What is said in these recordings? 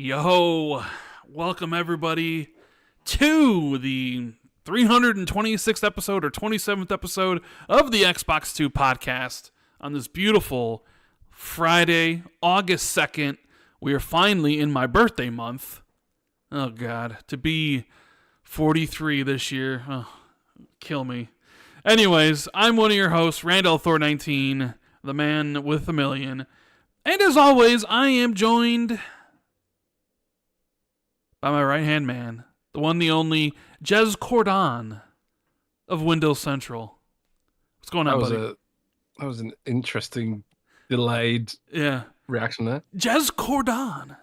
Yo, welcome everybody to the 326th episode or 27th episode of the Xbox 2 podcast on this beautiful Friday, August 2nd. We are finally in my birthday month. Oh God, to be 43 this year, kill me. Anyways, I'm one of your hosts, Randall Thor 19, the man with a million. And as always, I am joined by my right-hand man, the one, the only, Jez Cordon of Windows Central. What's going on, buddy? That was an interesting, delayed reaction there. Jez Cordon.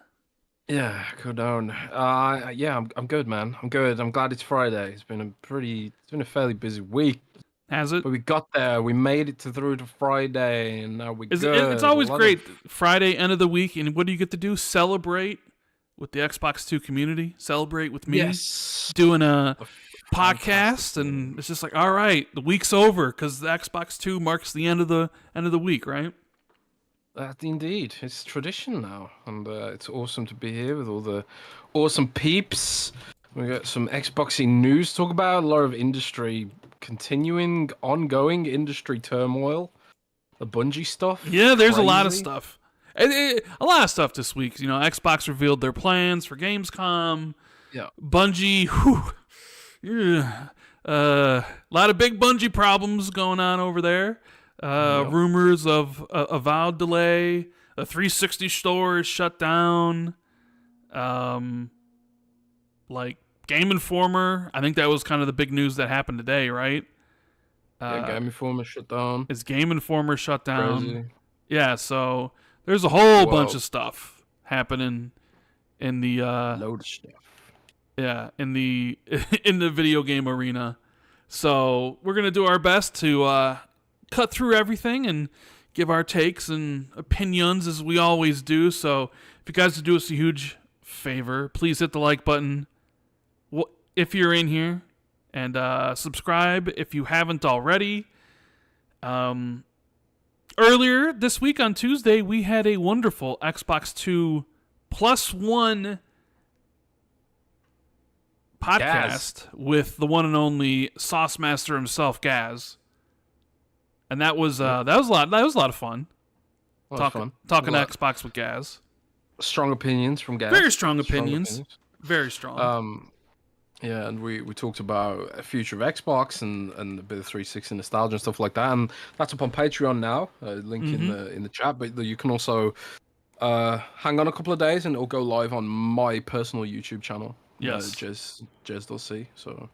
Yeah, Cordon. I'm good, man. I'm good. I'm glad it's Friday. It's been a fairly busy week. Has it? But we got there. We made it through to Friday, and now we're good. It's always great. Friday, end of the week, and what do you get to do? Celebrate with the Xbox 2 community, celebrate with me, doing a podcast, and it's just like, all right, the week's over because the Xbox 2 marks the end of the week, right? Indeed, it's tradition now, and it's awesome to be here with all the awesome peeps. We got some Xboxy news to talk about, a lot of ongoing industry turmoil, the Bungie stuff. Yeah, there's crazy. A lot of stuff. A lot of stuff this week. You know, Xbox revealed their plans for Gamescom. Yeah. Bungie, a lot of big Bungie problems going on over there. Rumors of Avowed delay. A 360 store is shut down. Like Game Informer. I think that was kind of the big news that happened today, right? Game Informer shut down. Is Game Informer shut down? Crazy. Yeah, so there's a whole bunch of stuff happening in the load of stuff. Yeah, in the video game arena. So we're gonna do our best to cut through everything and give our takes and opinions as we always do. So if you guys would do us a huge favor, please hit the like button if you're in here, and subscribe if you haven't already. Earlier this week on Tuesday, we had a wonderful Xbox 2 +1 podcast with the one and only Sauce Master himself, Gaz, and that was a lot. That was a lot of fun. Talking Xbox with Gaz. Strong opinions from Gaz. Very strong opinions. Very strong. Yeah, and we talked about the future of Xbox and a bit of 360 nostalgia and stuff like that, and that's up on Patreon now. Link in the chat, but you can also hang on a couple of days and it'll go live on my personal YouTube channel. Yes, Jez.c. So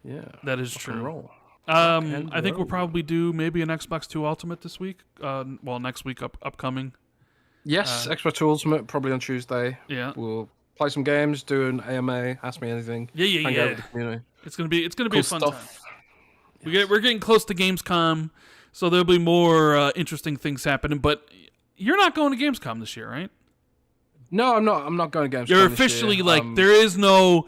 yeah, that is true. I think we'll probably do maybe an Xbox 2 Ultimate this week. Next week upcoming. Yes, Xbox 2 Ultimate probably on Tuesday. Yeah, we'll play some games, do an AMA, ask me anything. Yeah. Hang out with the community. It's gonna be cool a fun time. Yes. We're getting close to Gamescom, so there'll be more interesting things happening. But you're not going to Gamescom this year, right? No, I'm not. I'm not going to Gamescom. You're officially there is no,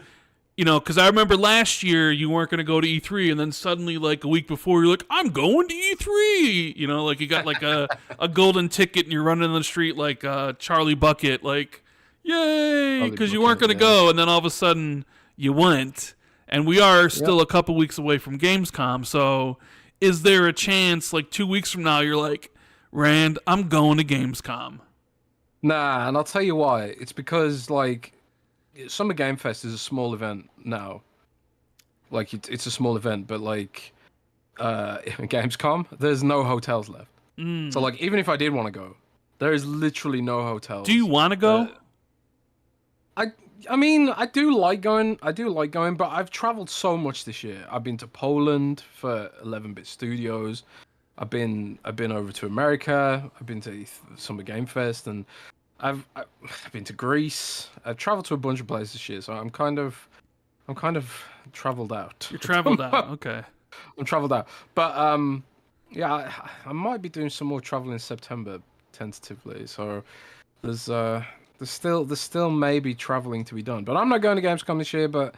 because I remember last year you weren't going to go to E3, and then suddenly like a week before you're like, I'm going to E3. You got like a golden ticket and you're running on the street like Charlie Bucket, like. Yay! Because you weren't going to go, and then all of a sudden you went. And we are still a couple weeks away from Gamescom, so is there a chance, like 2 weeks from now, you're like, Rand, I'm going to Gamescom? Nah, and I'll tell you why. It's because, like, Summer Game Fest is a small event now. Like, it's a small event, but, like, Gamescom, there's no hotels left. So, like, even if I did want to go, there is literally no hotels. Do you want to go? I mean, I do like going, but I've traveled so much this year. I've been to Poland for 11-bit studios. I've been over to America. I've been to Summer Game Fest, and I've been to Greece. I've traveled to a bunch of places this year, so I'm kind of traveled out. You're traveled out, okay. I'm traveled out, but I might be doing some more travel in September tentatively. So there's still maybe traveling to be done, but I'm not going to Gamescom this year. But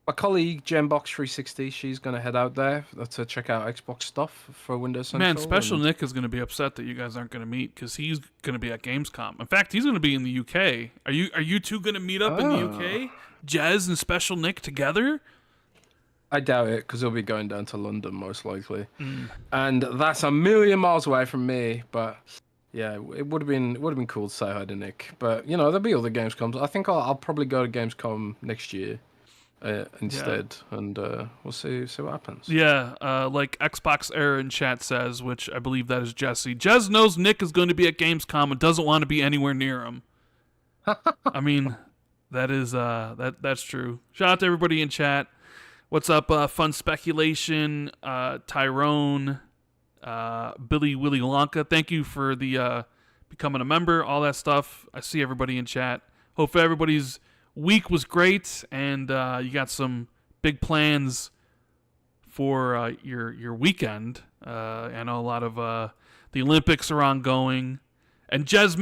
My colleague Gembox360, she's gonna head out there to check out Xbox stuff for Windows Central. Man, Special Nick is going to be upset that you guys aren't going to meet because he's going to be at Gamescom. In fact, he's going to be in the UK. Are you two going to meet up in the UK? Jez and Special Nick together? I doubt it because he'll be going down to London most likely, and that's a million miles away from me. But yeah, it would have been cool to say hi to Nick. But there'll be other Gamescoms. I think I'll probably go to Gamescom next year. Instead, and we'll see what happens. Yeah, like Xbox Era in chat says, which I believe that is Jesse. Jez knows Nick is going to be at Gamescom and doesn't want to be anywhere near him. I mean, that is that's true. Shout out to everybody in chat. What's up, Fun Speculation, Tyrone, Billy Willy Wonka. Thank you for the becoming a member, all that stuff. I see everybody in chat. Hope everybody's week was great, and you got some big plans for your weekend. I know a lot of the Olympics are ongoing, and Jez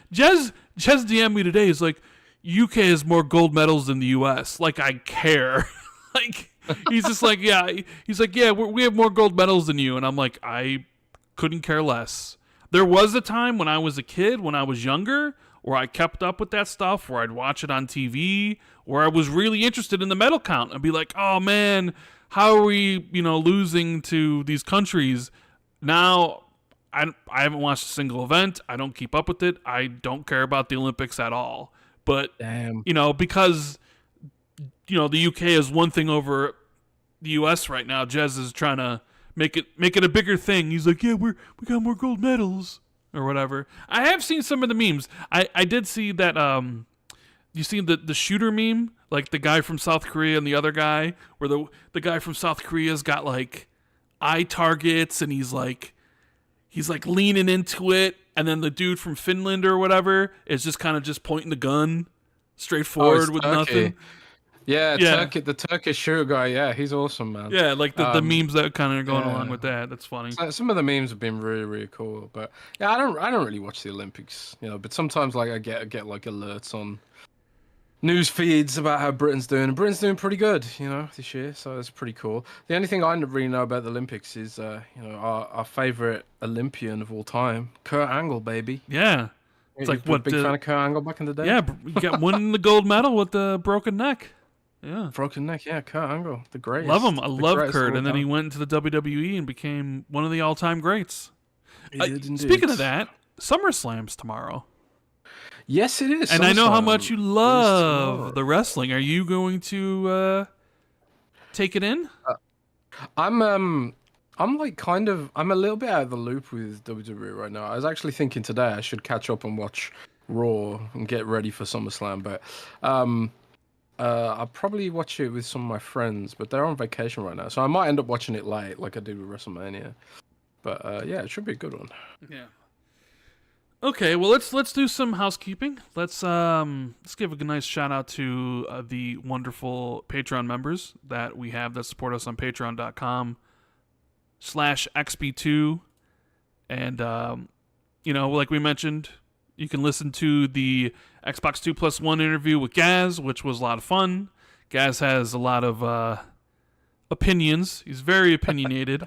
DM'd me today. He's like, UK has more gold medals than the US. Like, I care. Like, he's just like, yeah. He's like, yeah, we have more gold medals than you, and I'm like, I couldn't care less. There was a time when I was a kid, when I was younger, where I kept up with that stuff, where I'd watch it on TV, where I was really interested in the medal count. I'd be like, oh man, how are we, losing to these countries? Now, I haven't watched a single event. I don't keep up with it. I don't care about the Olympics at all. But, Damn. Because, the UK is one thing over the US right now. Jez is trying to make it a bigger thing. He's like, yeah, we got more gold medals. Or whatever. I have seen some of the memes. I did see that. You seen the shooter meme, like the guy from South Korea and the other guy, where the guy from South Korea's got like eye targets and he's like leaning into it, and then the dude from Finland or whatever is just kind of just pointing the gun straight forward with nothing. Yeah. The Turkish shooter guy. Yeah, he's awesome, man. Yeah, like the memes that kind of are going along with that. That's funny. Some of the memes have been really, really cool. But yeah, I don't really watch the Olympics, But sometimes like I get like alerts on news feeds about how Britain's doing. And Britain's doing pretty good, this year. So it's pretty cool. The only thing I really know about the Olympics is our favorite Olympian of all time, Kurt Angle, baby. Yeah. It's like what big fan of Kurt Angle back in the day. Yeah, you got winning the gold medal with the broken neck. Yeah. Broken neck, yeah, Kurt Angle, the greatest. Love him. I love Kurt. And then he went into the WWE and became one of the all-time greats. Speaking of that, SummerSlam's tomorrow. Yes, it is. And I know how much you love the wrestling. Are you going to take it in? I'm like I'm a little bit out of the loop with WWE right now. I was actually thinking today I should catch up and watch Raw and get ready for SummerSlam, but I'll probably watch it with some of my friends, but they're on vacation right now, so I might end up watching it late, like I did with WrestleMania. But yeah, it should be a good one. Yeah. Okay, well let's do some housekeeping. Let's give a nice shout out to the wonderful Patreon members that we have that support us on Patreon.com/XB2, and like we mentioned, you can listen to the Xbox 2+1 interview with Gaz, which was a lot of fun. Gaz has a lot of opinions. He's very opinionated.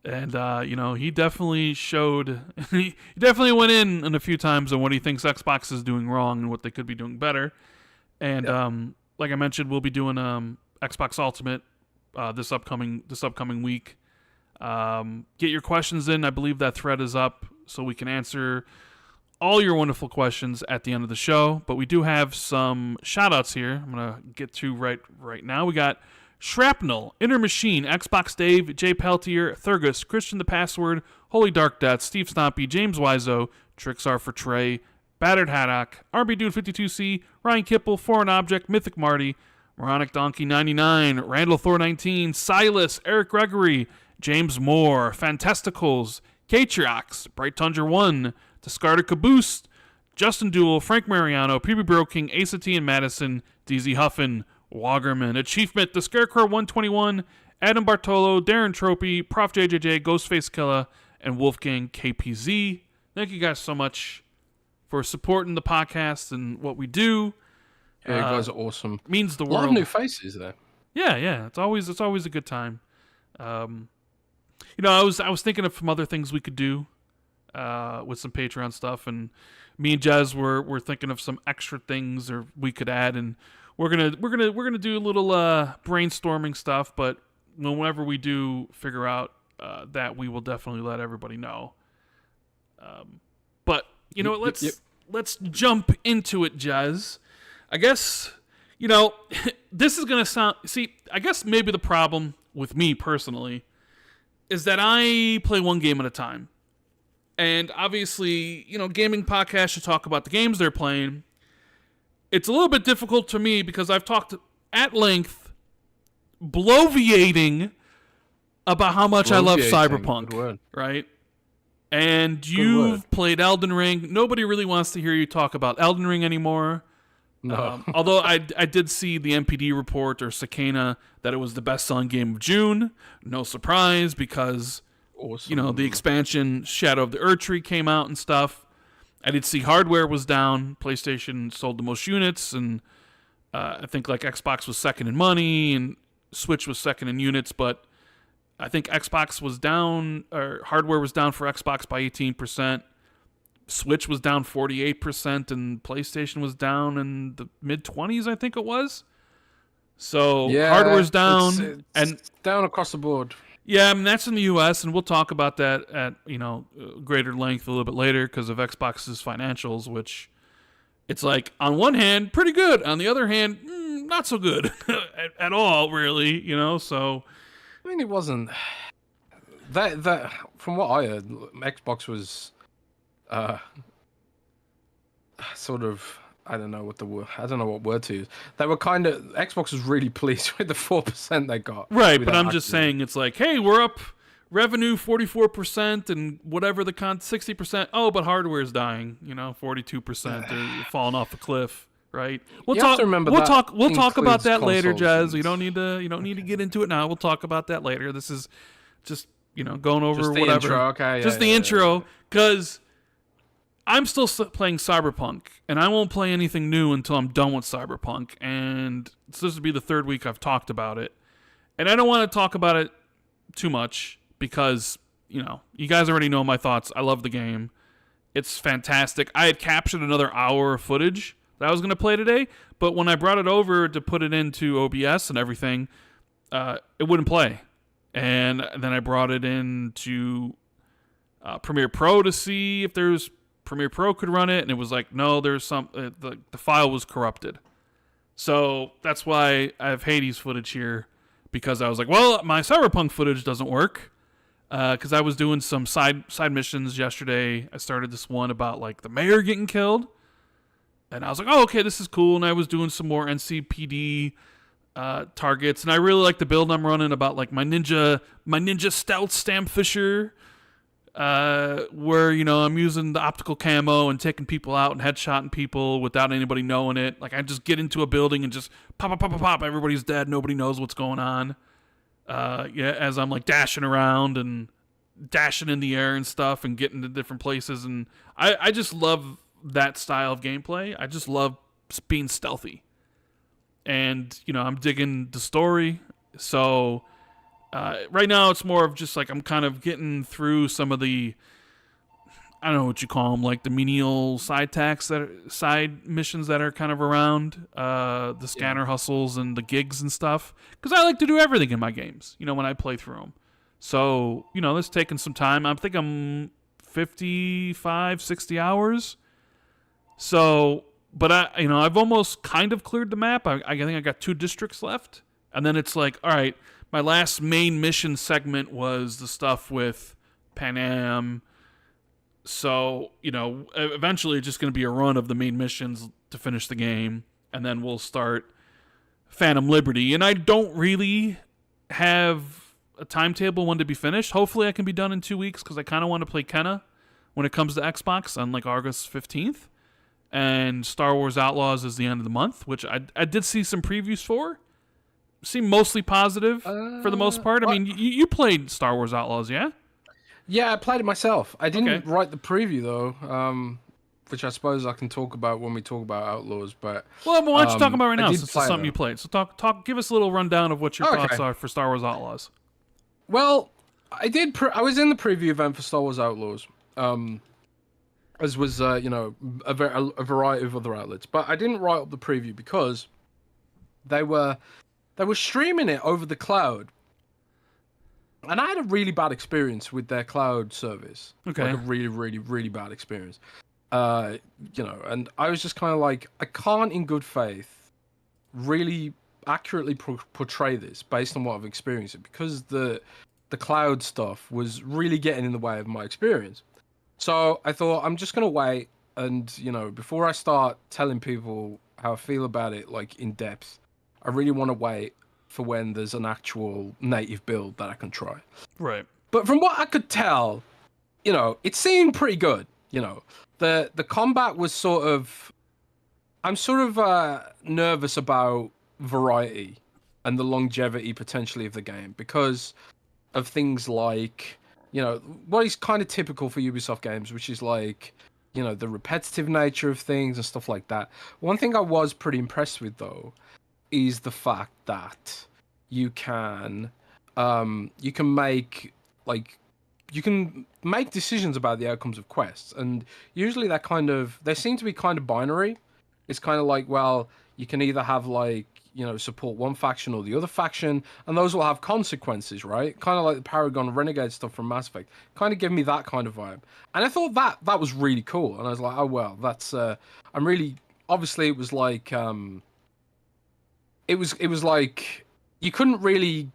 And, he definitely showed... he definitely went in a few times on what he thinks Xbox is doing wrong and what they could be doing better. And, like I mentioned, we'll be doing Xbox Ultimate this upcoming week. Get your questions in. I believe that thread is up so we can answer all your wonderful questions at the end of the show. But we do have some shout-outs here I'm going to get to right now. We got Shrapnel, Inner Machine, Xbox Dave, Jay Peltier, Thurgus, Christian the Password, Holy Dark Death, Steve Stompy, James Wiseau, Tricks are for Trey, Battered Haddock, RB Dude 52C, Ryan Kipple, Foreign Object, Mythic Marty, Moronic Donkey 99, Randall Thor 19, Silas, Eric Gregory, James Moore, Fantasticals, Katriox, Bright Tundra 1, Discarded Caboose, Justin Duel, Frank Mariano, PB Bro King, Asa T and Madison, DZ Huffin, Wagerman, Achievement, The Scarecrow 121, Adam Bartolo, Darren Tropy, Prof JJJ, Ghostface Killa, and Wolfgang KPZ. Thank you guys so much for supporting the podcast and what we do. Yeah, you guys are awesome. Means the world. A lot of new faces there. Yeah. It's always a good time. I was thinking of some other things we could do with some Patreon stuff, and me and Jez were thinking of some extra things or we could add, and we're gonna do a little brainstorming stuff. But whenever we do figure out that, we will definitely let everybody know. But let's jump into it, Jez. I guess this is gonna sound. See, I guess maybe the problem with me personally is that I play one game at a time. And obviously, gaming podcasts should talk about the games they're playing. It's a little bit difficult to me because I've talked at length, bloviating about how much I love Cyberpunk, right? And you've played Elden Ring. Nobody really wants to hear you talk about Elden Ring anymore. No. Although I did see the NPD report, or Sakana, that it was the best-selling game of June. No surprise, because awesome. The expansion Shadow of the Erdtree came out and stuff. I did see hardware was down. PlayStation sold the most units, and I think Xbox was second in money, and Switch was second in units. But I think Xbox was down, or hardware was down for Xbox by 18%. Switch was down 48%, and PlayStation was down in the mid-20s, I think it was. So hardware's down, and down across the board. Yeah, I mean, that's in the U.S., and we'll talk about that at greater length a little bit later because of Xbox's financials, which it's on one hand pretty good, on the other hand not so good at all, really. So I mean, it wasn't that from what I heard, Xbox was sort of, I don't know what word to use. They were Xbox was really pleased with the 4% they got. Right, but I'm just saying it's hey, we're up revenue 44% and whatever 60%. Oh, but hardware's dying, 42%. They're falling off a cliff, right? We'll talk about that later, Jez. You don't need to get into it now. We'll talk about that later. This is just, going over just the whatever. Intro. Okay, just the intro, because I'm still playing Cyberpunk, and I won't play anything new until I'm done with Cyberpunk, and this will be the third week I've talked about it. And I don't want to talk about it too much because, you guys already know my thoughts. I love the game. It's fantastic. I had captured another hour of footage that I was going to play today, but when I brought it over to put it into OBS and everything, it wouldn't play. And then I brought it into Premiere Pro to see if there's Premiere Pro could run it, and it was no, there's some the file was corrupted. So that's why I have Hades footage here, because I was well, my Cyberpunk footage doesn't work, because I was doing some side missions yesterday. I started this one about the mayor getting killed, and I was oh, okay, this is cool. And I was doing some more NCPD targets, and I really like the build I'm running about my ninja stealth stamp fisher. Where I'm using the optical camo and taking people out and headshotting people without anybody knowing it. I just get into a building and just pop, everybody's dead, nobody knows what's going on. As I'm dashing around and dashing in the air and stuff and getting to different places, and I just love that style of gameplay. I just love being stealthy, and I'm digging the story. So right now, it's more of just I'm kind of getting through some of the, I don't know what you call them, the menial side missions that are kind of around, the scanner hustles and the gigs and stuff, because I like to do everything in my games, when I play through them. So, it's taking some time. I think I'm 55, 60 hours. So, but I've almost kind of cleared the map. I think I got 2 districts left, and then it's all right. My last main mission segment was the stuff with Pan Am. So, eventually it's just going to be a run of the main missions to finish the game. And then we'll start Phantom Liberty. And I don't really have a timetable when to be finished. Hopefully I can be done in 2 weeks, because I kind of want to play Kenna when it comes to Xbox on August 15th. And Star Wars Outlaws is the end of the month, which I did see some previews for. Seem mostly positive for the most part. I mean, you played Star Wars Outlaws, yeah? Yeah, I played it myself. I didn't write the preview though. which I suppose I can talk about when we talk about Outlaws. But Well, why don't you talk about it right now, since it's play something you played? So talk. Give us a little rundown of what your thoughts are for Star Wars Outlaws. Well, I did. I was in the preview event for Star Wars Outlaws, as was you know, a variety of other outlets. But I didn't write up the preview because they were streaming it over the cloud, and I had a really bad experience with their cloud service. Okay. Like a really, really, really bad experience. You know, and I was just kind of like, I can't, in good faith, really accurately portray this based on what I've experienced, because the cloud stuff was really getting in the way of my experience. So I thought, I'm just gonna wait, and you know, before I start telling people how I feel about it, like in depth, I really want to wait for when there's an actual native build that I can try. Right. But from what I could tell, you know, it seemed pretty good. You know, the combat was sort of, I'm sort of nervous about variety and the longevity potentially of the game, because of things like, you know, what is kind of typical for Ubisoft games, which is like, you know, the repetitive nature of things and stuff like that. One thing I was pretty impressed with, though, is the fact that you can make, like, you can make decisions about the outcomes of quests, and usually they seem to be kind of binary. It's kind of like, well, you can either have, like, you know, support one faction or the other faction, and those will have consequences, right? Kind of like the Paragon Renegade stuff from Mass Effect. Kind of gave me that kind of vibe, and I thought that was really cool. And I was like, oh well, that's I'm really, obviously it was like it was like you couldn't really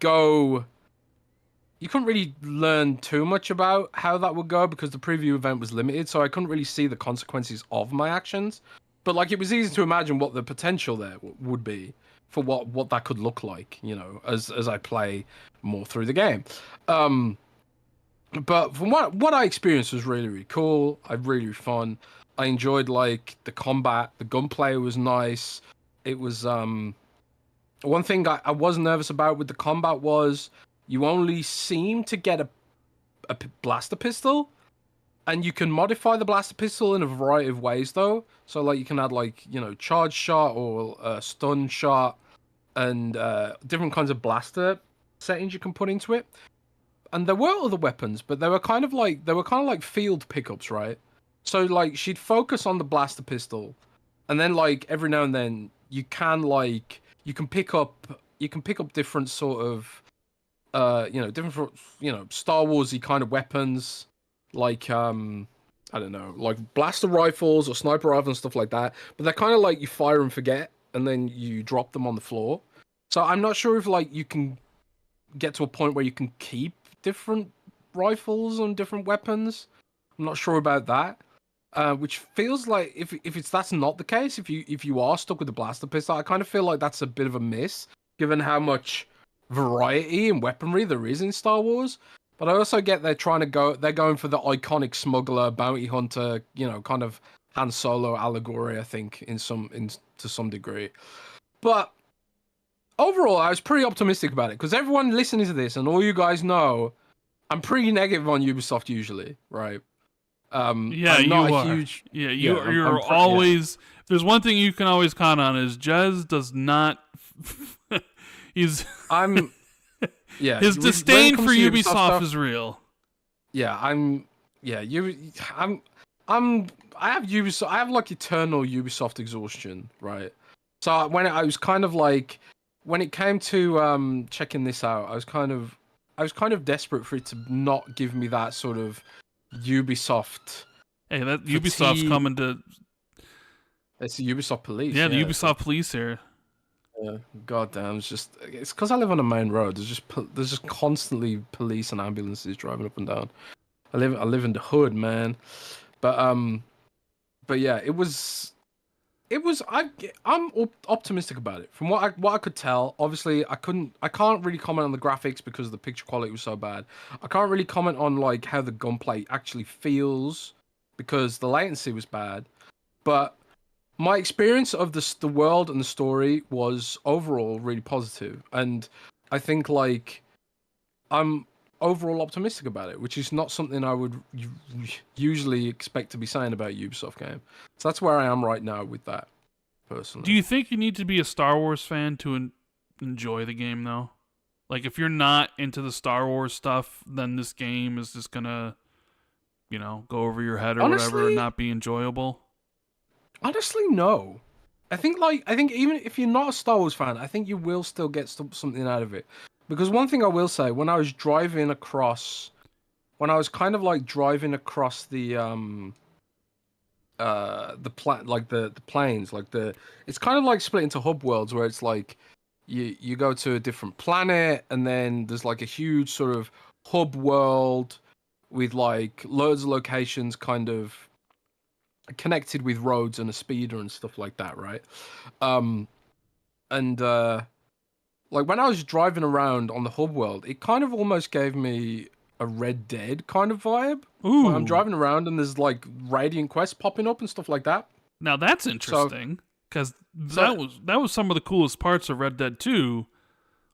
learn too much about how that would go because the preview event was limited, so I couldn't really see the consequences of my actions. But like, it was easy to imagine what the potential there would be for what that could look like, you know, as I play more through the game. But from what I experienced was really, really cool. I really fun. I enjoyed, like, the combat. The gunplay was nice. It was one thing I was nervous about with the combat was you only seem to get a blaster pistol, and you can modify the blaster pistol in a variety of ways, though. So, like, you can add, like, you know, charge shot or stun shot, and different kinds of blaster settings you can put into it. And there were other weapons, but they were kind of like field pickups, right? So, like, she'd focus on the blaster pistol, and then, like, every now and then you can pick up different sort of different, you know, Star Warsy kind of weapons, like I don't know, like blaster rifles or sniper rifles and stuff like that. But they're kind of like you fire and forget, and then you drop them on the floor. So I'm not sure if, like, you can get to a point where you can keep different rifles and different weapons. I'm not sure about that. Which feels like if that's not the case, if you are stuck with the blaster pistol, I kind of feel like that's a bit of a miss, given how much variety and weaponry there is in Star Wars. But I also get they're going for the iconic smuggler, bounty hunter, you know, kind of Han Solo allegory, I think, to some degree. But overall, I was pretty optimistic about it, because everyone listening to this and all you guys know, I'm pretty negative on Ubisoft usually, right? Yeah, I'm you not are. huge. Yeah, I'm always. Yeah. There's one thing you can always count on is Jez does not. I'm. Yeah. His disdain for Ubisoft stuff, is real. Yeah, I'm. Yeah, I have Ubisoft. I have, like, eternal Ubisoft exhaustion, right? So when I was kind of like, when it came to checking this out, I was kind of desperate for it to not give me that sort of Ubisoft. Hey, that Ubisoft's coming to. It's the Ubisoft police. Yeah, the Ubisoft police here. Yeah, goddamn! It's because I live on a main road. There's just constantly police and ambulances driving up and down. I live in the hood, man. But yeah, it was. I'm optimistic about it. From what I could tell, obviously I can't really comment on the graphics because the picture quality was so bad. I can't really comment on, like, how the gunplay actually feels because the latency was bad. But my experience of the world and the story was overall really positive, and I think, like, I'm overall optimistic about it, which is not something I would usually expect to be saying about a Ubisoft game. So that's where I am right now with that, personally. Do you think you need to be a Star Wars fan to enjoy the game, though? Like, if you're not into the Star Wars stuff, then this game is just gonna, go over your head or whatever and not be enjoyable? Honestly, no. I think even if you're not a Star Wars fan, I think you will still get something out of it. Because one thing I will say, when I was driving across, when I was kind of like driving across the planes, it's kind of like split into hub worlds where it's like you go to a different planet and then there's like a huge sort of hub world with like loads of locations kind of connected with roads and a speeder and stuff like that, right? Like when I was driving around on the hub world, it kind of almost gave me a Red Dead kind of vibe. Ooh. Like I'm driving around and there's like Radiant quests popping up and stuff like that. Now that's interesting, because that was some of the coolest parts of Red Dead 2,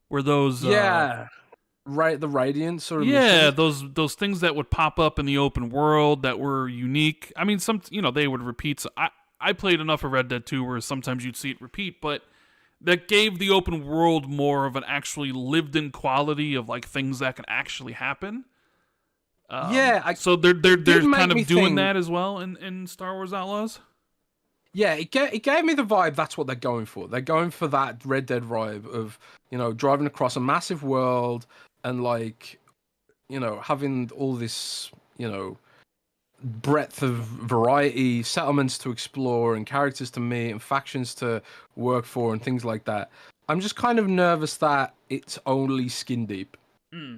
were those the Radiant sort of missions. those things that would pop up in the open world that were unique. I mean, they would repeat. So I played enough of Red Dead 2 where sometimes you'd see it repeat, but that gave the open world more of an actually lived-in quality of like things that can actually happen. So they're kind of doing that as well in Star Wars Outlaws. Yeah, it gave me the vibe that's what they're going for. They're going for that Red Dead vibe of driving across a massive world and like having all this breadth of variety, settlements to explore and characters to meet and factions to work for and things like that. I'm just kind of nervous that it's only skin deep,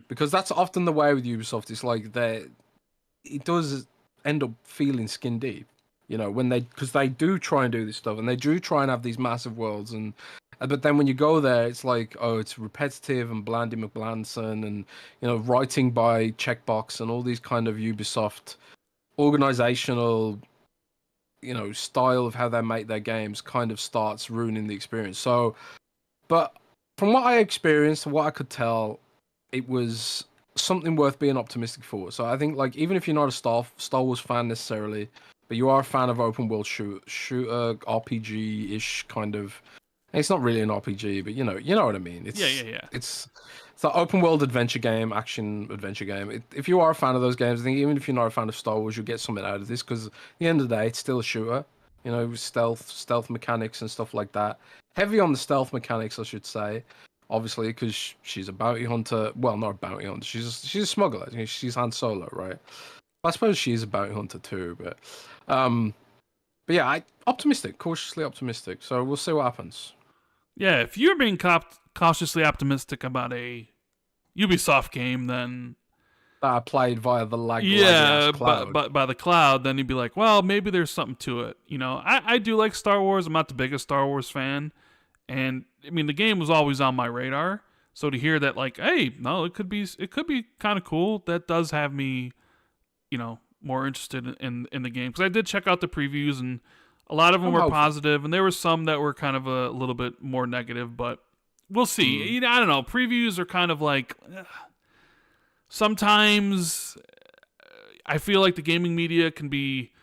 because that's often the way with Ubisoft. It's like it does end up feeling skin deep, because they do try and do this stuff and they do try and have these massive worlds but then when you go there, it's like, oh, it's repetitive and Blandy McBlanson and writing by checkbox and all these kind of Ubisoft organizational style of how they make their games kind of starts ruining the experience. So, but from what I experienced and what I could tell, it was something worth being optimistic for. So I think, like, even if you're not a Star Wars fan necessarily, but you are a fan of open world shooter RPG-ish kind of. It's not really an RPG, but you know what I mean. It's, yeah. It's an open world adventure game, action adventure game. If you are a fan of those games, I think even if you're not a fan of Star Wars, you'll get something out of this, because at the end of the day, it's still a shooter. Stealth mechanics and stuff like that. Heavy on the stealth mechanics, I should say. Obviously, because she's a bounty hunter. Well, not a bounty hunter. She's a smuggler. She's Han Solo, right? I suppose she is a bounty hunter too, but yeah, cautiously optimistic. So we'll see what happens. Yeah, if you're being cautiously optimistic about a Ubisoft game, then that I played via the cloud. By the cloud, then you'd be like, well, maybe there's something to it. I do like Star Wars. I'm not the biggest Star Wars fan, and I mean the game was always on my radar. So to hear that, like, hey, no, it could be kind of cool. That does have me, more interested in the game, because I did check out the previews and a lot of them were positive, and there were some that were kind of a little bit more negative, but we'll see. I don't know. Previews are kind of like sometimes I feel like the gaming media can be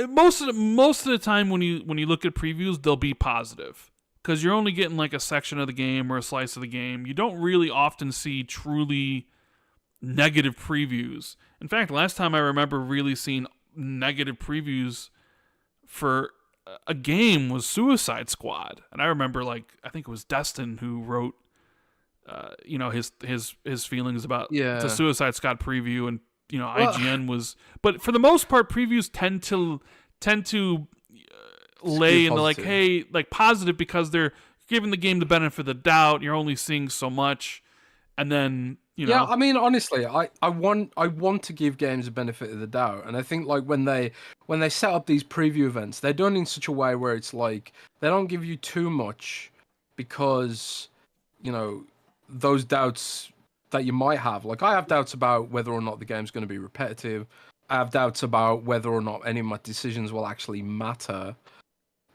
most of the time when you look at previews, they'll be positive, because you're only getting like a section of the game or a slice of the game. You don't really often see truly negative previews. In fact, last time I remember really seeing negative previews for a game was Suicide Squad, and I remember, like, I think it was Destin who wrote his feelings about the Suicide Squad preview, and IGN was, but for the most part previews tend to lay into like, hey, like positive, because they're giving the game the benefit of the doubt. You're only seeing so much, and then Yeah, I mean, honestly, I want to give games a benefit of the doubt, and I think like when they set up these preview events, they're done in such a way where it's like they don't give you too much, because those doubts that you might have. Like, I have doubts about whether or not the game's going to be repetitive. I have doubts about whether or not any of my decisions will actually matter.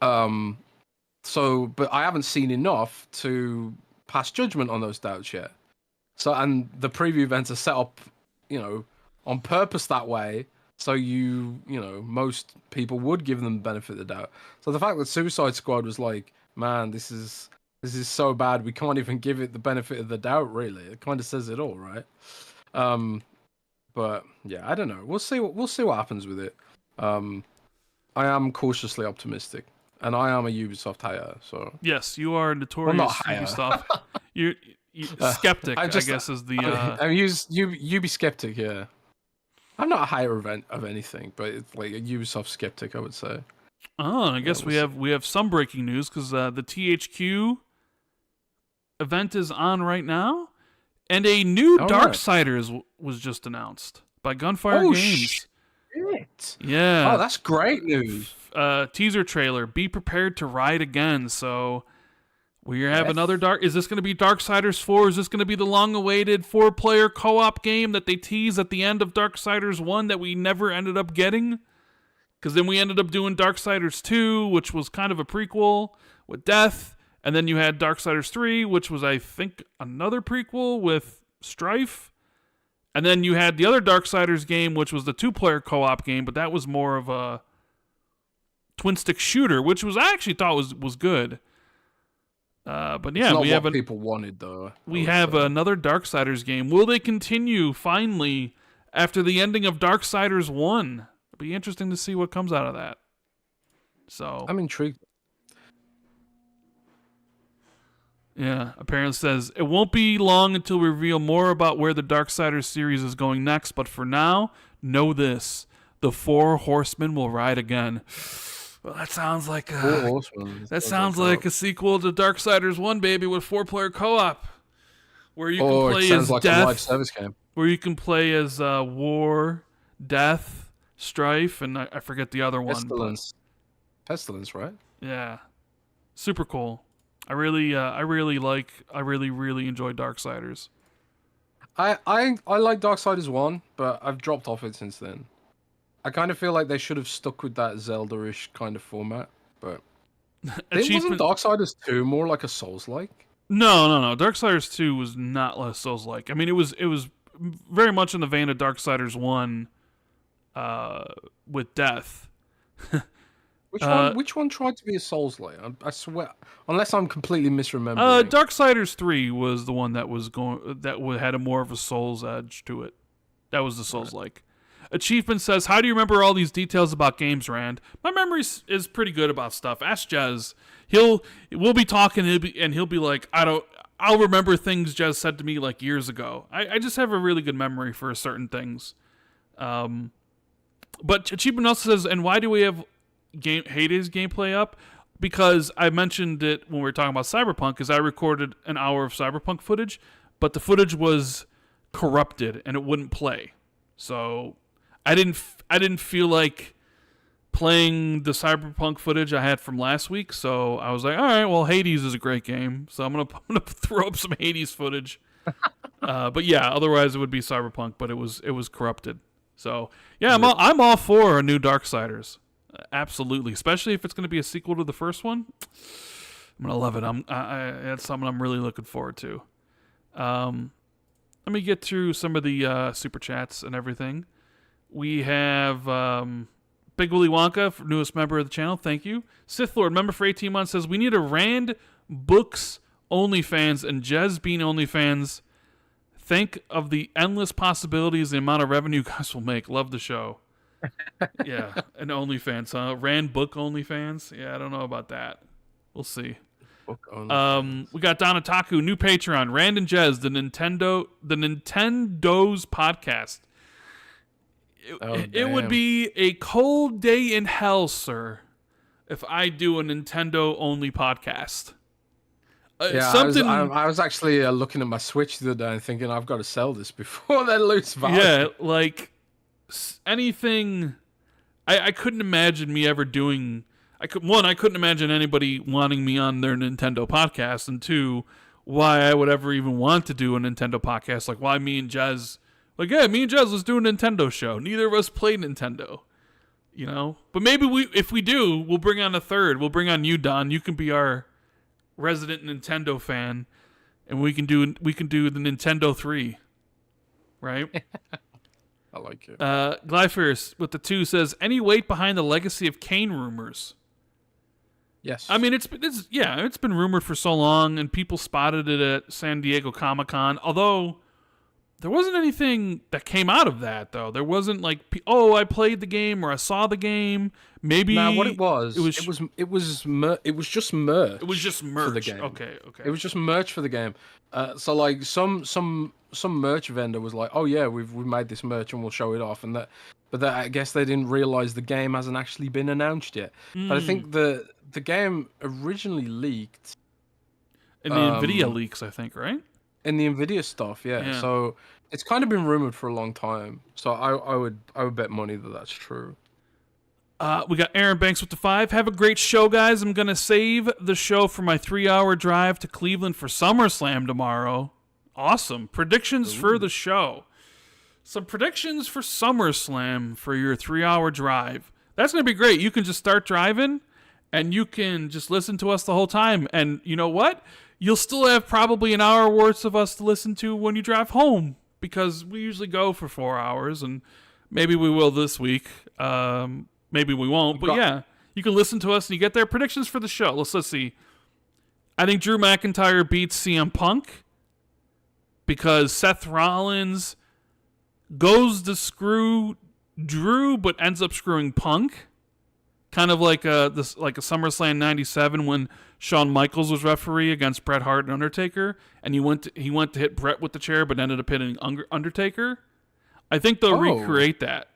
But I haven't seen enough to pass judgment on those doubts yet. So, and the preview events are set up, on purpose that way. So most people would give them the benefit of the doubt. So the fact that Suicide Squad was like, man, this is so bad, we can't even give it the benefit of the doubt. Really, it kind of says it all, right? But yeah, I don't know. We'll see what happens with it. I am cautiously optimistic, and I am a Ubisoft hater. So yes, you are a notorious Ubisoft. You're skeptic, I guess, is the. I'm Ubi skeptic. Yeah, I'm not a hater of anything, but it's like a Ubisoft skeptic, I would say. Oh, I guess we have some breaking news because the THQ event is on right now, and a new Darksiders was just announced by Gunfire Games. Shit. Yeah. Oh, that's great news. Teaser trailer. Be prepared to ride again. So we have another Is this going to be Darksiders 4? Is this going to be the long-awaited 4-player co-op game that they tease at the end of Darksiders 1 that we never ended up getting? Because then we ended up doing Darksiders 2, which was kind of a prequel with Death. And then you had Darksiders 3, which was, I think, another prequel with Strife. And then you had the other Darksiders game, which was the 2-player co-op game, but that was more of a twin-stick shooter, which I actually thought was good. But yeah, we have people wanted though. We have another Darksiders game. Will they continue finally after the ending of Darksiders 1? It'll be interesting to see what comes out of that. So I'm intrigued. Yeah, apparently says, it won't be long until we reveal more about where the Darksiders series is going next, but for now, know this. The 4 Horsemen will ride again. Well, that sounds like a sequel to Darksiders 1, baby, with 4-player co-op. Where you can play as like Death, a live service game. Where you can play as War, Death, Strife, and I forget the other one. Pestilence, right? Yeah. Super cool. I really enjoyed Darksiders. I like Darksiders 1, but I've dropped off it since then. I kind of feel like they should have stuck with that Zelda-ish kind of format, but wasn't Darksiders 2 more like a Souls-like? No. Darksiders 2 was not less Souls-like. I mean, it was very much in the vein of Darksiders 1 with Death. Which one tried to be a Souls-like? I swear, unless I'm completely misremembering. Darksiders 3 was the one that had a more of a Souls edge to it. That was the Souls-like. Achievement says, how do you remember all these details about games, Rand? My memory is pretty good about stuff. Ask Jez. We'll be talking, and he'll be like, I'll remember things Jez said to me like years ago. I just have a really good memory for certain things. But Achievement also says, and why do we have Hades gameplay up? Because I mentioned it when we were talking about Cyberpunk, because I recorded an hour of Cyberpunk footage, but the footage was corrupted and it wouldn't play. So I didn't feel like playing the Cyberpunk footage I had from last week. So I was like, all right, well, Hades is a great game, so I'm gonna throw up some Hades footage. But yeah, otherwise it would be Cyberpunk, but it was corrupted. So yeah, I'm all for a new Darksiders. Absolutely, especially if it's going to be a sequel to the first one. I'm gonna love it. That's something I'm really looking forward to. Let me get through some of the super chats and everything. We have Big Willy Wonka, newest member of the channel. Thank you. Sith Lord, member for 18 months, says we need a Rand Books OnlyFans and Jez Bean OnlyFans. Think of the endless possibilities, the amount of revenue you guys will make. Love the show. Yeah, an OnlyFans, huh? Rand Book OnlyFans? Yeah, I don't know about that. We'll see. We got Donataku, new Patreon. Rand and Jez, the Nintendo's podcast. It would be a cold day in hell, sir, if I do a Nintendo only podcast. I was actually looking at my Switch the other day and thinking I've got to sell this before they lose value. Yeah, like anything. I couldn't imagine me ever doing. I couldn't imagine anybody wanting me on their Nintendo podcast, and 2, why I would ever even want to do a Nintendo podcast. Like, why me and Jez? Like, yeah, me and Jez, let's do a Nintendo show. Neither of us play Nintendo, you know. But maybe if we do, we'll bring on a third. We'll bring on you, Don. You can be our resident Nintendo fan. and we can do the Nintendo 3, right? I like it. Glyphers with the 2 says, any weight behind the legacy of Kane rumors? Yes. I mean, it's been rumored for so long, and people spotted it at San Diego Comic-Con. Although there wasn't anything that came out of that, though. There wasn't like, oh, I played the game or I saw the game. Maybe what it was just merch. It was just merch for the game. Okay. It was just merch for the game. So like some merch vendor was like, oh yeah, we've made this merch and we'll show it off, but I guess they didn't realize the game hasn't actually been announced yet. But I think the game originally leaked in the Nvidia leaks, I think, right? In the Nvidia stuff, yeah. So it's kind of been rumored for a long time. So I would bet money that that's true. We got Aaron Banks with the 5. Have a great show, guys. I'm gonna save the show for my 3-hour drive to Cleveland for SummerSlam tomorrow. Awesome predictions for the show. Some predictions for SummerSlam for your 3-hour drive. That's gonna be great. You can just start driving, and you can just listen to us the whole time. And you know what? You'll still have probably an hour worth of us to listen to when you drive home, because we usually go for 4 hours, and maybe we will this week. Maybe we won't, but yeah, you can listen to us and you get their predictions for the show. Let's see. I think Drew McIntyre beats CM Punk because Seth Rollins goes to screw Drew, but ends up screwing Punk. Kind of like a SummerSlam '97 when Shawn Michaels was referee against Bret Hart and Undertaker, and he went to hit Bret with the chair, but ended up hitting Undertaker. I think they'll recreate that.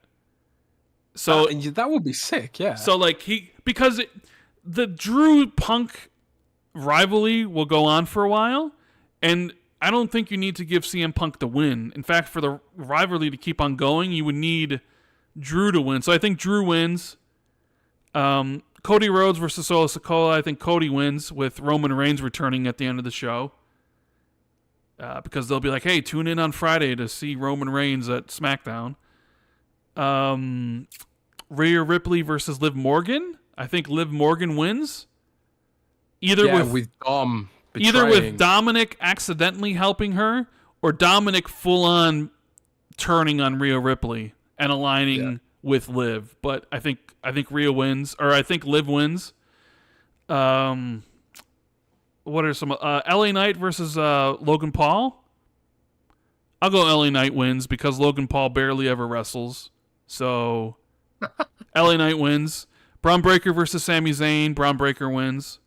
So that would be sick, yeah. So like the Drew Punk rivalry will go on for a while, and I don't think you need to give CM Punk the win. In fact, for the rivalry to keep on going, you would need Drew to win. So I think Drew wins. Cody Rhodes versus Solo Sikoa, I think Cody wins with Roman Reigns returning at the end of the show. Because they'll be like, hey, tune in on Friday to see Roman Reigns at SmackDown. Rhea Ripley versus Liv Morgan. I think Liv Morgan wins. Either with Dominic accidentally helping her, or Dominic full on turning on Rhea Ripley and aligning with Liv. But I think Rhea wins, or I think Liv wins. What are some LA Knight versus Logan Paul? I'll go LA Knight wins because Logan Paul barely ever wrestles. So LA Knight wins. Braun Breaker versus Sami Zayn. Braun Breaker wins.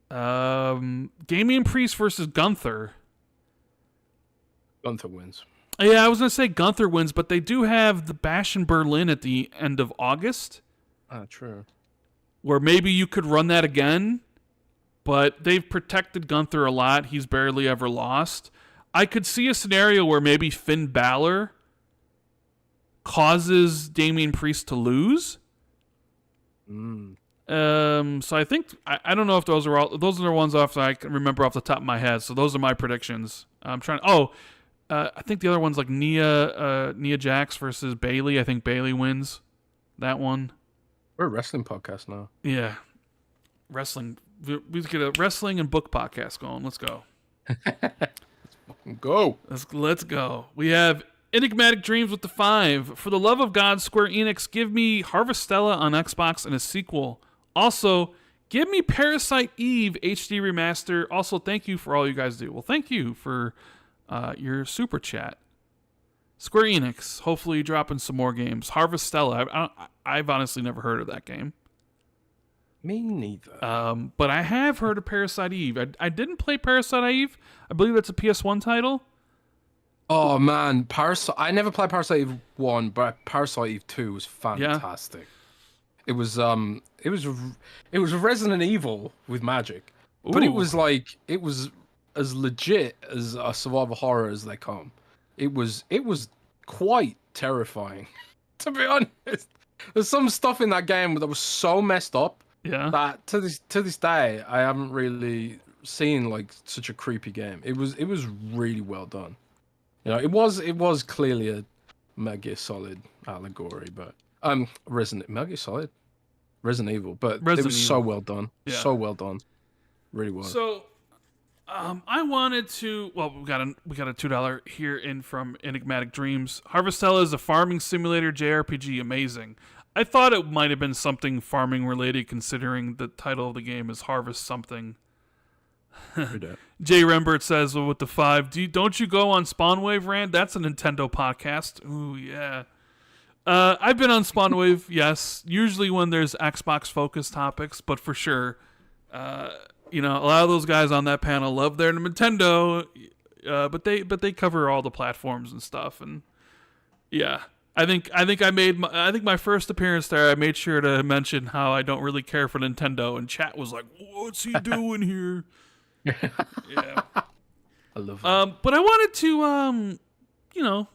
Damian Priest versus Gunther. Gunther wins. Yeah, I was going to say Gunther wins, but they do have the Bash in Berlin at the end of August. True. Where maybe you could run that again, but they've protected Gunther a lot. He's barely ever lost. I could see a scenario where maybe Finn Balor causes Damian Priest to lose. So I think I don't know if those are the ones off that I can remember off the top of my head. So those are my predictions. I'm trying. I think the other one's like Nia Jax versus Bayley. I think Bayley wins that one. We're a wrestling podcast now. Yeah, wrestling. We get a wrestling and book podcast going. Let's go. Let's go. We have Enigmatic Dreams with the 5. For the love of God, Square Enix, give me Harvestella on Xbox and a sequel. Also, give me Parasite Eve HD remaster. Also, thank you for all you guys do. Well, thank you for your super chat. Square Enix, hopefully dropping some more games. Harvestella, I've honestly never heard of that game. Me neither. But I have heard of Parasite Eve. I didn't play Parasite Eve. I believe that's a PS1 title. Oh man, I never played Parasite Eve 1, but Parasite Eve 2 was fantastic. Yeah. It was Resident Evil with magic. Ooh. But it was as legit as a survival horror as they come. It was quite terrifying, to be honest. There's some stuff in that game that was so messed up that to this day I haven't really seen like such a creepy game. It was really well done. You know, it was clearly a Metal Solid allegory, but Resident Evil, but it was so well done. Yeah. So well done. Really well. So I wanted to. Well, we got a $2 here in from Enigmatic Dreams. Harvestella is a farming simulator JRPG. Amazing. I thought it might have been something farming related, considering the title of the game is Harvest something. Jay Rembert says, well, with the 5, don't you go on Spawnwave, Rand? That's a Nintendo podcast. Ooh, yeah. I've been on Spawnwave, yes. Usually when there's Xbox-focused topics, but for sure. A lot of those guys on that panel love their Nintendo, but they cover all the platforms and stuff. And yeah, I think my first appearance there, I made sure to mention how I don't really care for Nintendo, and chat was like, "What's he doing here?" Yeah, I love that. But I wanted to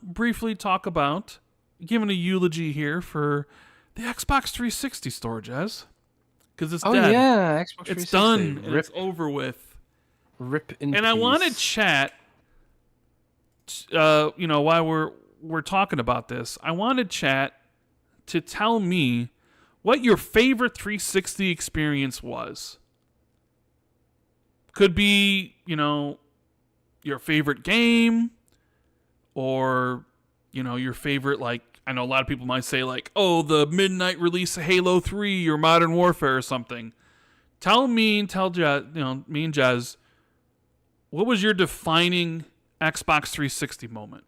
briefly talk about giving a eulogy here for the Xbox 360 store, Jez. Because it's dead. Yeah, Xbox 360. It's done and it's over with. Rip in And peace. I wanted chat, while we're talking about this, I wanted chat to tell me what your favorite 360 experience was. Could be, your favorite game, or, your favorite, like, I know a lot of people might say, like, oh, the midnight release of Halo 3 or Modern Warfare or something. Tell me and Jez, what was your defining Xbox 360 moment?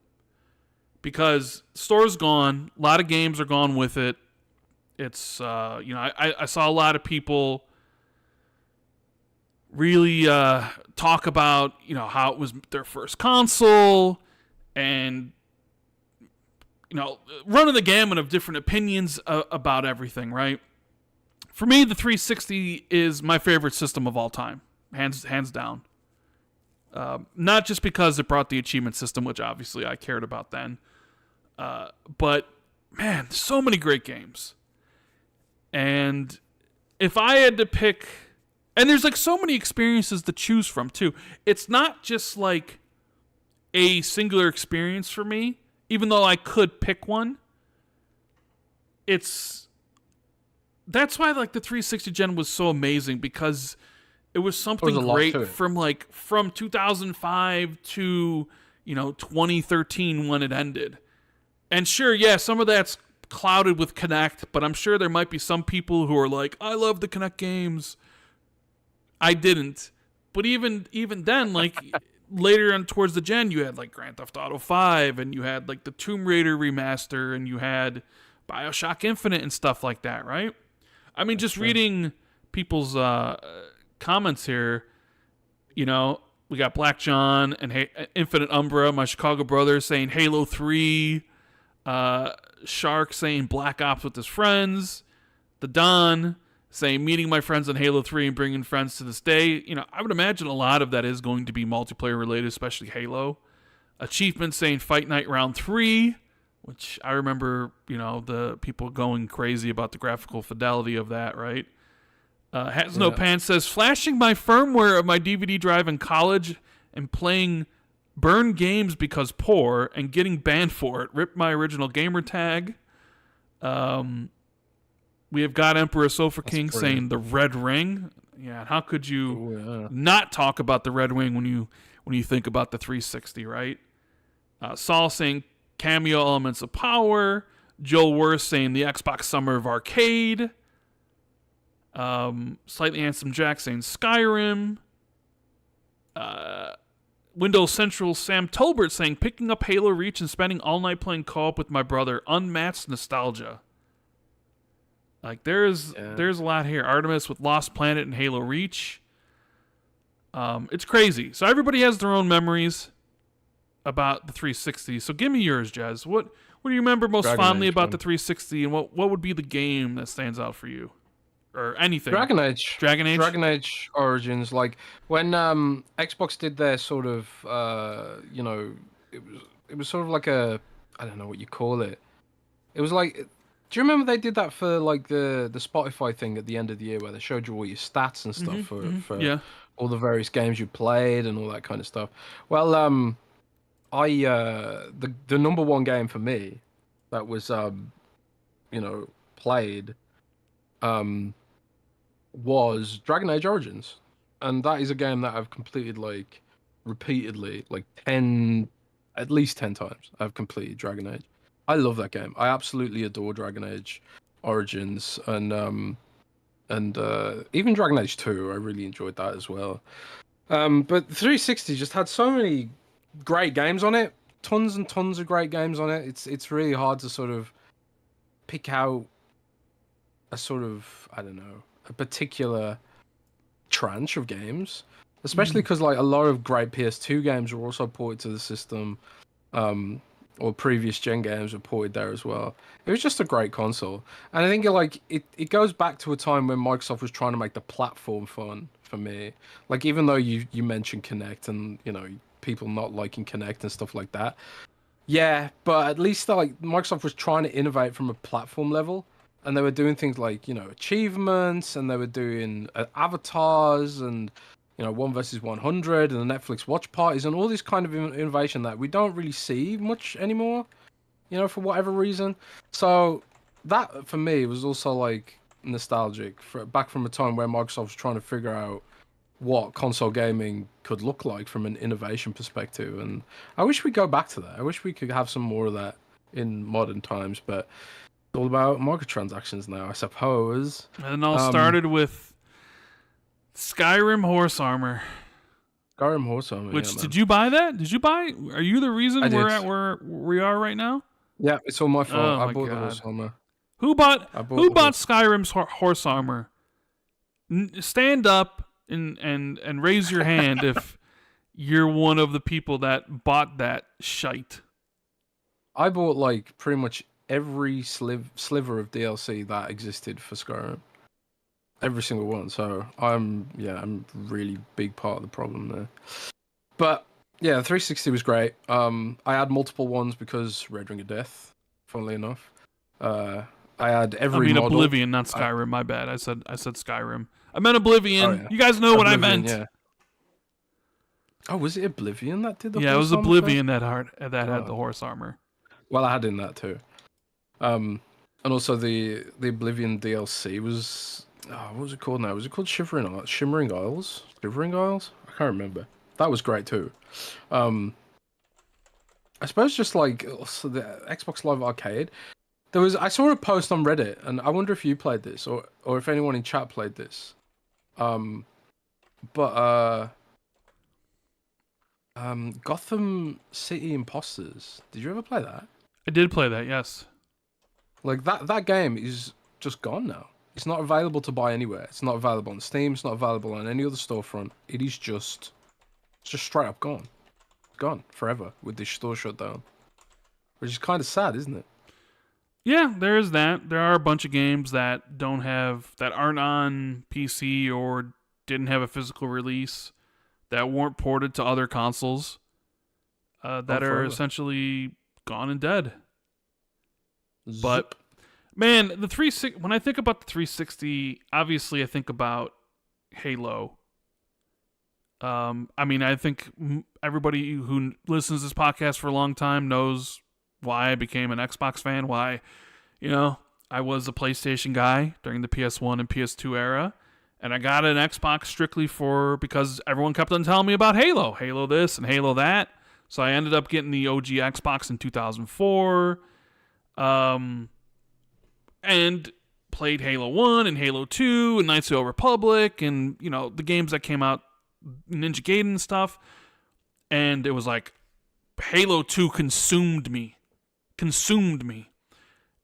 Because store's gone, a lot of games are gone with it. It's, I saw a lot of people really talk about, how it was their first console and, running the gamut of different opinions about everything, right? For me, the 360 is my favorite system of all time, hands down. Not just because it brought the achievement system, which obviously I cared about then, but man, so many great games. And if I had to pick, and there's like so many experiences to choose from too. It's not just like a singular experience for me, even though I could pick one. That's why like the 360 gen was so amazing, because it was something great from 2005 to 2013 when it ended. And sure, yeah, some of that's clouded with Kinect, but I'm sure there might be some people who are like, I love the Kinect games. I didn't. But even then, like later on towards the gen, you had like Grand Theft Auto 5, and you had like the Tomb Raider remaster, and you had BioShock Infinite and stuff like that, right? I mean, just reading people's comments here, we got Black John and Infinite Umbra, my Chicago brother, saying Halo 3, Shark saying Black Ops with his friends, the Don saying meeting my friends on Halo 3 and bringing friends to this day. I would imagine a lot of that is going to be multiplayer related, especially Halo. Achievement saying Fight Night Round 3, which I remember, the people going crazy about the graphical fidelity of that, right? Has No Pants says, flashing my firmware of my DVD drive in college and playing burned games because poor and getting banned for it. Ripped my original gamer tag. We have got Emperor Sofa King saying the Red Ring. Yeah, how could you not talk about the Red Ring when you think about the 360, right? Saul saying cameo elements of power. Joel Worth saying the Xbox Summer of Arcade. Slightly Handsome Jack saying Skyrim. Windows Central Sam Tolbert saying picking up Halo Reach and spending all night playing co-op with my brother. Unmatched nostalgia. Like there's a lot here. Artemis with Lost Planet and Halo Reach. It's crazy. So everybody has their own memories about the 360. So give me yours, Jez. What do you remember most fondly about the 360, and what would be the game that stands out for you? Or anything. Dragon Age. Dragon Age Origins. Like when Xbox did their sort of it was sort of like a, I don't know what you call it. It was like, do you remember they did that for like the Spotify thing at the end of the year where they showed you all your stats and stuff for all the various games you played and all that kind of stuff? Well, the number one game for me that was played was Dragon Age Origins. and that is a game that I've completed like repeatedly, like at least 10 times. I've completed Dragon Age. I love that game. I absolutely adore Dragon Age Origins, and even Dragon Age 2. I really enjoyed that as well. But 360 just had so many great games on it. Tons and tons of great games on it. It's really hard to sort of pick out a sort of, I don't know, a particular tranche of games, especially because like a lot of great PS2 games were also ported to the system, or previous gen games were ported there as well. It was just a great console, and I think it goes back to a time when Microsoft was trying to make the platform fun for me. Like, even though you mentioned Kinect and people not liking Kinect and stuff like that, yeah, but at least like Microsoft was trying to innovate from a platform level, and they were doing things like achievements, and they were doing avatars, and 1 versus 100, and the Netflix watch parties, and all this kind of innovation that we don't really see much anymore, for whatever reason. So that for me was also like nostalgic back from a time where Microsoft was trying to figure out what console gaming could look like from an innovation perspective, and I wish we'd go back to that. I wish we could have some more of that in modern times, but it's all about microtransactions now, I suppose. And it all started with Skyrim Horse Armor. Skyrim Horse Armor. Which, yeah, did you buy that? Did you buy? Are you the reason I we're did. at where we are right now? Yeah, it's all my fault. Oh I my bought God. the Horse Armor. Who bought the Skyrim's Horse Armor? Stand up and raise your hand if you're one of the people that bought that shite. I bought like pretty much every sliver of DLC that existed for Skyrim. Every single one. So I'm really big part of the problem there. But yeah, 360 was great. I had multiple ones because Red Ring of Death, funnily enough. I had every model. Oblivion, not Skyrim. My bad. I said Skyrim. I meant Oblivion. Oh, yeah. You guys know what I meant. Yeah. Oh, was it Oblivion that did the? Yeah, it was Oblivion that had the horse armor. Well, I had in that too. And also the Oblivion DLC was, what was it called now? Was it called Shimmering Isles? Shivering Isles? I can't remember. That was great too. I suppose just like also the Xbox Live Arcade. I saw a post on Reddit, and I wonder if you played this or if anyone in chat played this. Gotham City Imposters. Did you ever play that? I did play that, yes. Like that game is just gone now. It's not available to buy anywhere. It's not available on Steam. It's not available on any other storefront. It is just straight up gone. Gone forever with this store shut down. Which is kind of sad, isn't it? Yeah, there is that. There are a bunch of games that aren't on PC or didn't have a physical release that weren't ported to other consoles that are essentially gone and dead. Zip. But man, when I think about the 360, obviously I think about Halo. I think everybody who listens to this podcast for a long time knows why I became an Xbox fan, why, I was a PlayStation guy during the PS1 and PS2 era, and I got an Xbox strictly because everyone kept on telling me about Halo this and Halo that. So I ended up getting the OG Xbox in 2004, and played Halo 1 and Halo 2 and Knights of the Old Republic and, the games that came out, Ninja Gaiden and stuff. And it was like Halo 2 consumed me.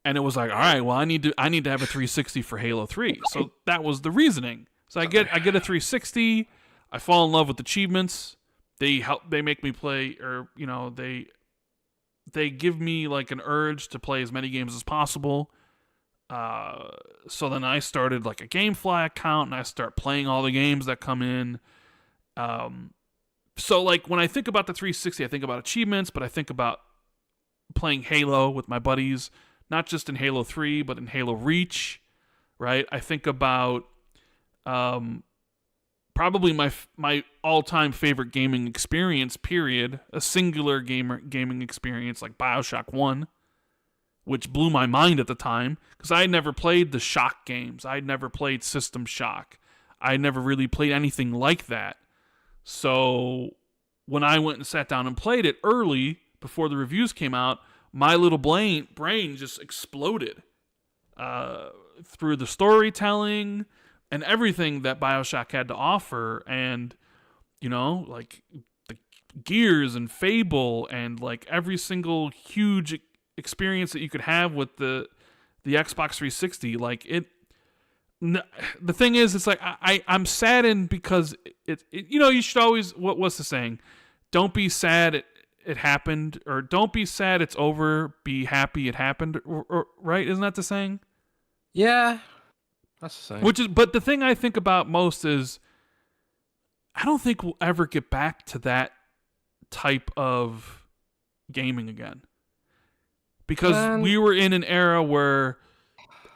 And it was like, all right, well, I need to have a 360 for Halo 3. So that was the reasoning. So I get a 360. I fall in love with achievements. They make me play, or they give me like an urge to play as many games as possible. So then I started like a GameFly account, and I start playing all the games that come in. So like when I think about the 360, I think about achievements, but I think about playing Halo with my buddies, not just in Halo 3, but in Halo Reach, right? I think about probably my all-time favorite gaming experience, period, a singular gaming experience like BioShock 1, which blew my mind at the time, because I had never played the Shock games. I had never played System Shock. I never really played anything like that. So when I went and sat down and played it early before the reviews came out, my little brain just exploded through the storytelling and everything that BioShock had to offer. And, like the Gears and Fable and like every single huge experience that you could have with the Xbox 360. Like the thing is, it's like I'm saddened because you should always, what's the saying? Don't be sad it happened, or don't be sad it's over, be happy it happened, or right? Isn't that the saying? Yeah, that's the saying. But the thing I think about most is I don't think we'll ever get back to that type of gaming again. Because we were in an era where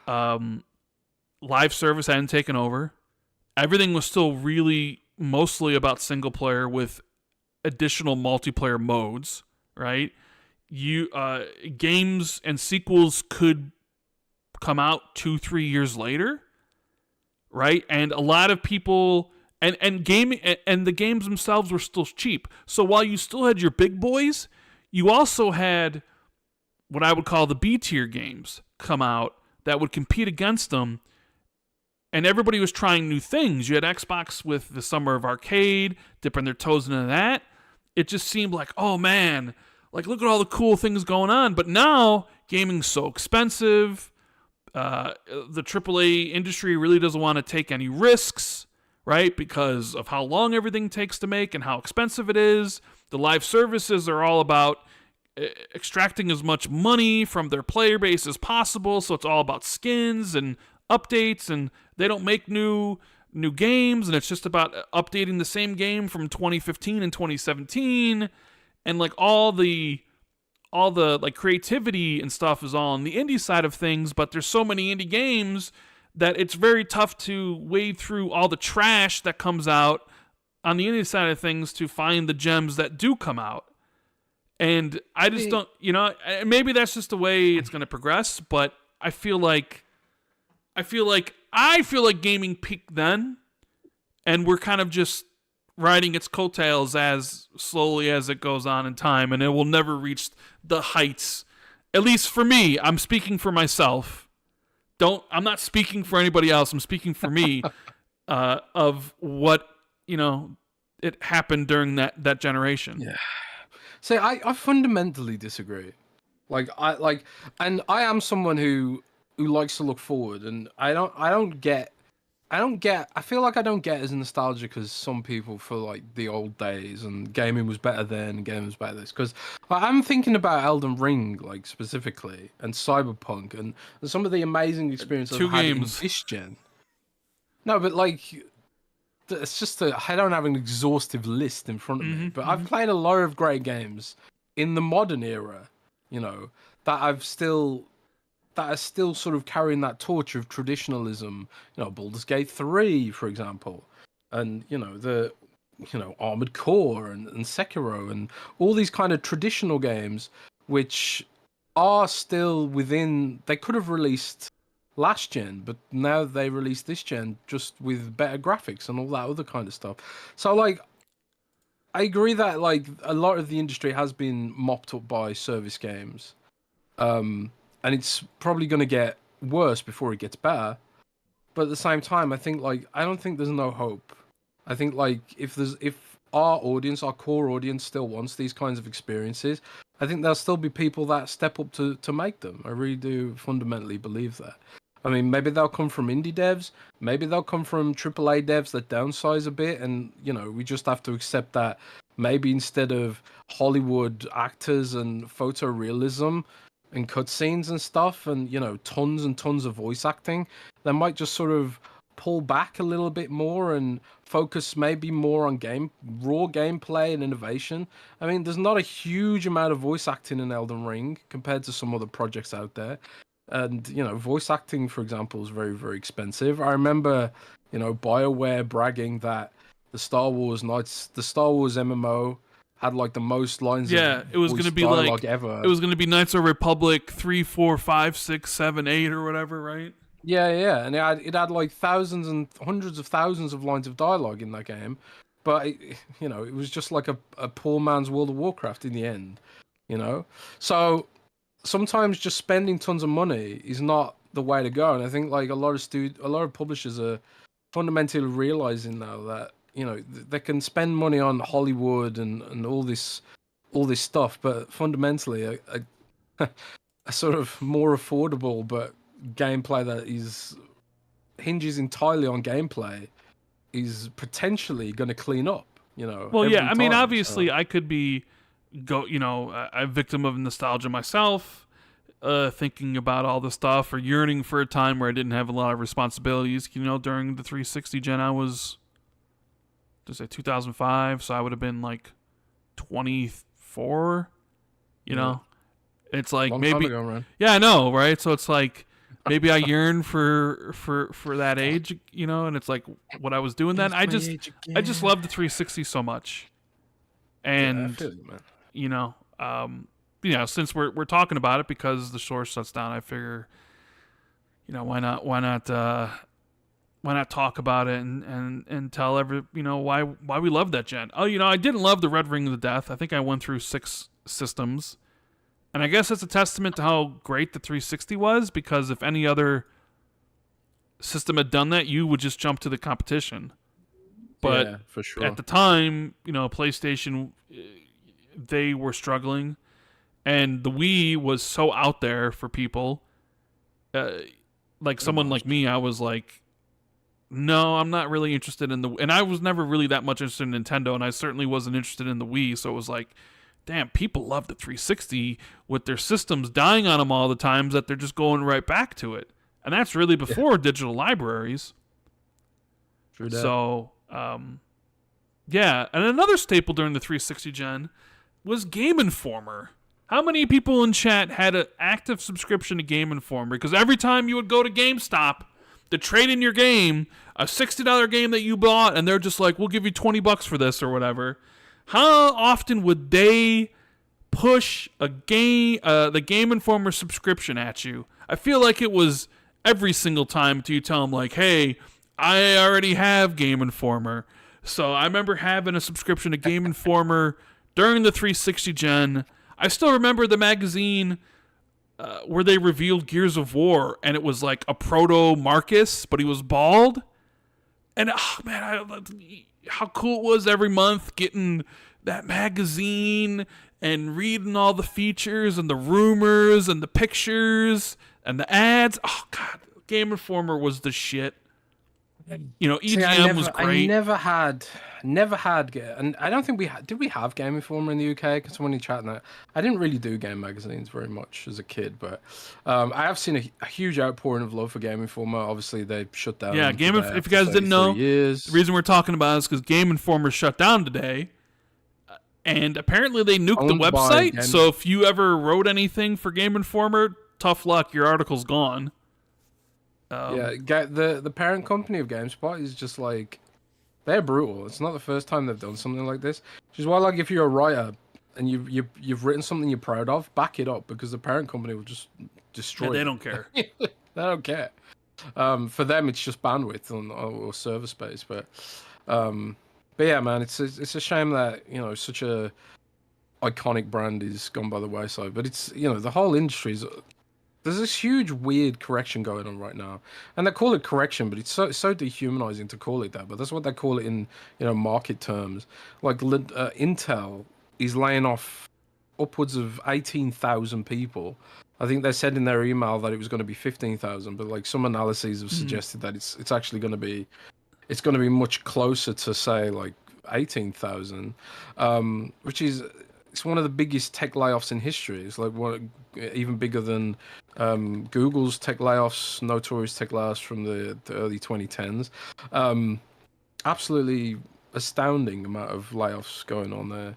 live service hadn't taken over. Everything was still really mostly about single player with additional multiplayer modes, right? Games and sequels could come out 2-3 years later, right? And a lot of people and gaming and the games themselves were still cheap. So while you still had your big boys, you also had what I would call the B tier games come out that would compete against them. And everybody was trying new things. You had Xbox with the Summer of Arcade, dipping their toes into that. It just seemed like, oh man, like look at all the cool things going on. But now gaming's so expensive. The AAA industry really doesn't want to take any risks, right? Because of how long everything takes to make and how expensive it is. The live services are all about extracting as much money from their player base as possible. So it's all about skins and updates, and they don't make new games, and it's just about updating the same game from 2015 and 2017, and like all the like creativity and stuff is all on the indie side of things. But there's so many indie games that it's very tough to wade through all the trash that comes out on the indie side of things to find the gems that do come out. And I just don't, maybe that's just the way it's going to progress, but I feel like gaming peaked then, and we're kind of just riding its coattails as slowly as it goes on in time, and it will never reach the heights. At least for me, I'm speaking for myself. I'm not speaking for anybody else. I'm speaking for me of what it happened during that generation. Yeah. See, I fundamentally disagree. And I am someone who likes to look forward, and I feel like I don't get as nostalgic as some people for like the old days and gaming was better then and gaming was better this, because I'm thinking about Elden Ring like specifically and Cyberpunk and some of the amazing experiences I've had in this gen. No, but like it's just I don't have an exhaustive list in front of me, but I've played a lot of great games in the modern era, that are still sort of carrying that torch of traditionalism. Baldur's Gate 3, for example, and the Armored Core and Sekiro and all these kind of traditional games, which are still within. They could have released last gen, but now they release this gen just with better graphics and all that other kind of stuff. So like, I agree that like a lot of the industry has been mopped up by service games. And it's probably going to get worse before it gets better. But at the same time, I don't think there's no hope. I think like if our audience, our core audience, still wants these kinds of experiences, I think there'll still be people that step up to make them. I really do fundamentally believe that. I mean, maybe they'll come from indie devs, maybe they'll come from AAA devs that downsize a bit, and we just have to accept that maybe instead of Hollywood actors and photorealism and cutscenes and stuff, and tons and tons of voice acting, they might just sort of pull back a little bit more and focus maybe more on raw gameplay and innovation. I mean, there's not a huge amount of voice acting in Elden Ring compared to some other projects out there, and voice acting, for example, is very, very expensive. I remember BioWare bragging that the Star Wars MMO had like the most lines. Yeah, it was going to be like ever. It was going to be Knights of Republic 3, 4, 5, 6, 7, 8 or whatever, right? Yeah, and it had like thousands and hundreds of thousands of lines of dialogue in that game, but it was just like a poor man's World of Warcraft in the end, you know. So sometimes just spending tons of money is not the way to go, and I think like a lot of publishers are fundamentally realizing now that they can spend money on Hollywood and all this stuff, but fundamentally a sort of more affordable but gameplay that is hinges entirely on gameplay is potentially going to clean up, Well, yeah, every I mean, time. So obviously, I could be a victim of nostalgia myself, thinking about all the stuff or yearning for a time where I didn't have a lot of responsibilities. During the 360 gen, I was to say 2005, so I would have been like 24. You yeah, know, it's like long time maybe, ago, man. yeah, I know, right? So it's like maybe I yearn for that age, and it's like what I was doing then. It's I my just age I just again. love the 360 so much, Yeah, I and feel you, man. you know, since we're talking about it because the store shuts down, I figure, why not talk about it and tell why we love that gen. Oh, I didn't love the Red Ring of the Death. I think I went through 6 systems, and I guess it's a testament to how great the 360 was, because if any other system had done that, you would just jump to the competition. But Yeah, for at sure. the time, PlayStation, they were struggling, and the Wii was so out there for people. Like It someone was. like me, I was like, no, I'm not really interested in the. And I was never really that much interested in Nintendo, and I certainly wasn't interested in the Wii. So it was like, damn, people love the 360 with their systems dying on them all the times that they're just going right back to it. And that's really Yeah, before digital libraries. true that. So, yeah. And another staple during the 360 gen was Game Informer. How many people in chat had an active subscription to Game Informer? Because every time you would go to GameStop to trade in your game, a $60 game that you bought, and they're just like, we'll give you $20 for this or whatever. How often would they push the Game Informer subscription at you? I feel like it was every single time until you tell them like, hey, I already have Game Informer. So I remember having a subscription to Game Informer during the 360 gen. I still remember the magazine where they revealed Gears of War, and it was like a proto Marcus, but he was bald. And oh man, how cool it was every month getting that magazine and reading all the features and the rumors and the pictures and the ads. Oh god, Game Informer was the shit. See, I EGM was never, I great. never had, and I don't think did we have Game Informer in the UK? Because someone in chat now, I didn't really do game magazines very much as a kid, but I have seen a huge outpouring of love for Game Informer. Obviously, they shut Yeah, down today If you after guys didn't 33 know, the years. reason we're talking about it is because Game Informer shut down today, and apparently they nuked the Owned by website. Game. So if you ever wrote anything for Game Informer, tough luck, your article's gone. Yeah, the parent company of GameSpot is just like they're brutal. It's not the first time they've done something like this. Which is why, like, if you're a writer and you've written something you're proud of, back it up because the parent company will just Yeah, destroy they it. don't care. They don't care. For them, it's just bandwidth or server space. But yeah, man, it's a shame that such a iconic brand is gone by the wayside. But it's the whole industry's there's this huge weird correction going on right now, and they call it correction, but it's so dehumanizing to call it that. But that's what they call it in market terms. Like Intel is laying off upwards of 18,000 people. I think they said in their email that it was going to be 15,000, but like some analyses have Mhm. suggested that it's actually going to be much closer to say like 18,000, which is it's one of the biggest tech layoffs in history. It's like even bigger than Google's tech layoffs, notorious tech layoffs from the early 2010s. Absolutely astounding amount of layoffs going on there.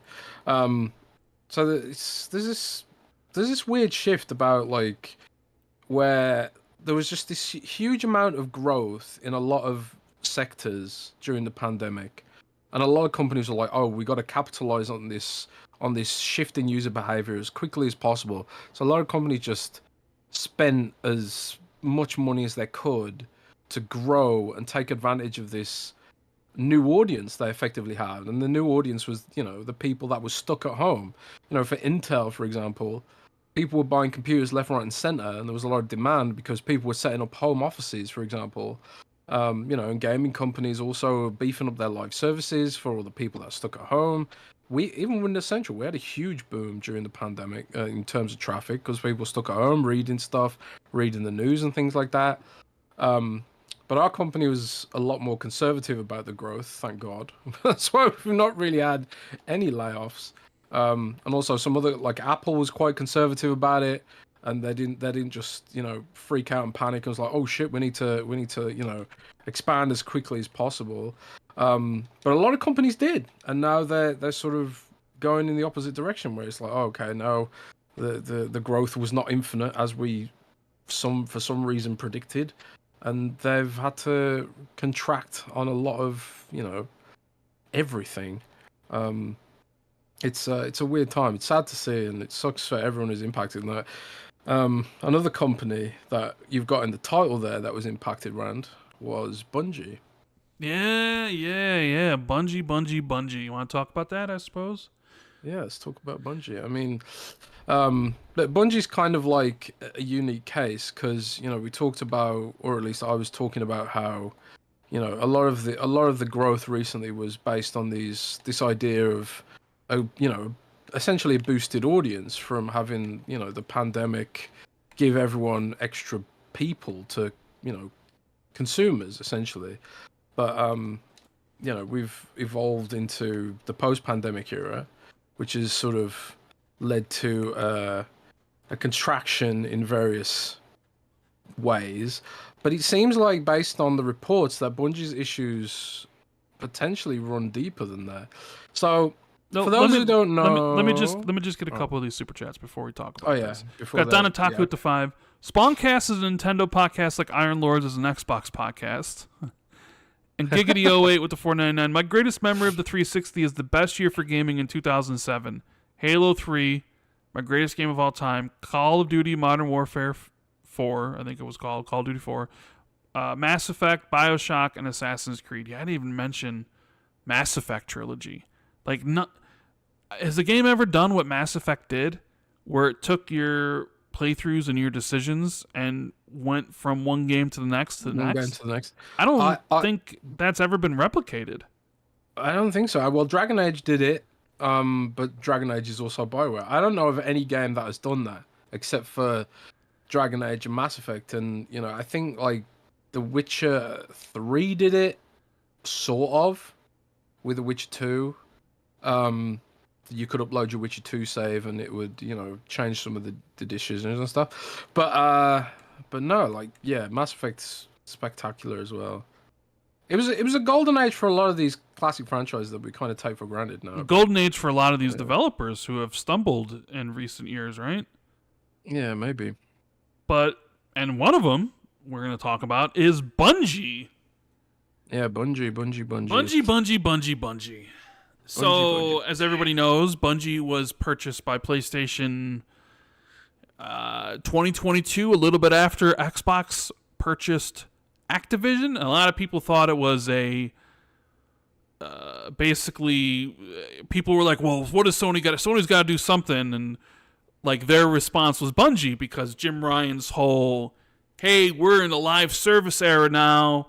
So there's this weird shift about like where there was just this huge amount of growth in a lot of sectors during the pandemic, and a lot of companies were like, "Oh, we got to capitalize on this shift in user behavior as quickly as possible." So a lot of companies just spent as much money as they could to grow and take advantage of this new audience they effectively had. And the new audience was, the people that were stuck at home. For Intel, for example, people were buying computers left, right, and center, and there was a lot of demand because people were setting up home offices, for example. And gaming companies also beefing up their live services for all the people that are stuck at home. Even with Essential, we had a huge boom during the pandemic in terms of traffic because people stuck at home reading stuff, reading the news and things like that. But our company was a lot more conservative about the growth, thank God. That's why we've not really had any layoffs. And also some other, like Apple was quite conservative about it, and they didn't just freak out and panic. It was like, oh shit, we need to expand as quickly as possible. But a lot of companies did, and now they're sort of going in the opposite direction, where it's like, oh, okay, now the growth was not infinite as we for some reason predicted, and they've had to contract on a lot of everything. It's a weird time. It's sad to see, and it sucks for everyone who's impacted. That another company that you've got in the title there that was impacted, Rand, was Bungie. Yeah. Bungie. You want to talk about that, I suppose? Yeah, let's talk about Bungie. I mean, but Bungie's kind of like a unique case because we talked about, or at least I was talking about how a lot of the growth recently was based on this idea of essentially a boosted audience from having the pandemic give everyone extra people to consumers essentially. But we've evolved into the post-pandemic era, which has sort of led to a contraction in various ways. But it seems like, based on the reports, that Bungie's issues potentially run deeper than that. So, for those who don't know, let me just get a couple of these super chats before we talk about this. Before got Donataku at the 5. Spawncast is a Nintendo podcast, like Iron Lords is an Xbox podcast. And Giggity08 with the 499. My greatest memory of the 360 is the best year for gaming in 2007. Halo 3, my greatest game of all time. Call of Duty Modern Warfare 4, I think it was called, Call of Duty 4. Mass Effect, BioShock, and Assassin's Creed. Yeah, I didn't even mention Mass Effect trilogy. Like, has the game ever done what Mass Effect did, where it took your playthroughs and your decisions and went from one game to the next to the next? Game to the next. I don't think that's ever been replicated. I don't think so. Well, Dragon Age did it, but Dragon Age is also BioWare. I don't know of any game that has done that except for Dragon Age and Mass Effect. And I think like The Witcher 3 did it, sort of, with The Witcher 2. You could upload your Witcher 2 save and it would, change some of the dishes and stuff. But no, like, yeah, Mass Effect's spectacular as well. It was a golden age for a lot of these classic franchises that we kind of take for granted now. Golden age for a lot of these developers who have stumbled in recent years, right? Yeah, maybe. And one of them we're going to talk about is Bungie. Yeah, Bungie. So, as everybody knows, Bungie was purchased by PlayStation 2022, a little bit after Xbox purchased Activision. A lot of people thought it was basically, people were like, well, what does Sony got? Sony's got to do something. And like their response was Bungie, because Jim Ryan's whole, hey, we're in a live service era now.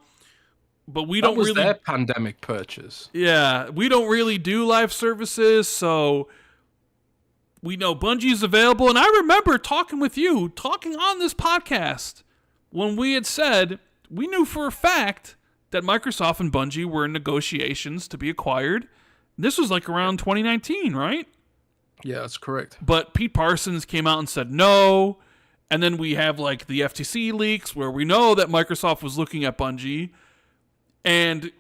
But we don't really. That was their pandemic purchase. Yeah, we don't really do live services, so we know Bungie's available. And I remember talking on this podcast, when we had said we knew for a fact that Microsoft and Bungie were in negotiations to be acquired. This was like around 2019, right? Yeah, that's correct. But Pete Parsons came out and said no. And then we have like the FTC leaks where we know that Microsoft was looking at Bungie. And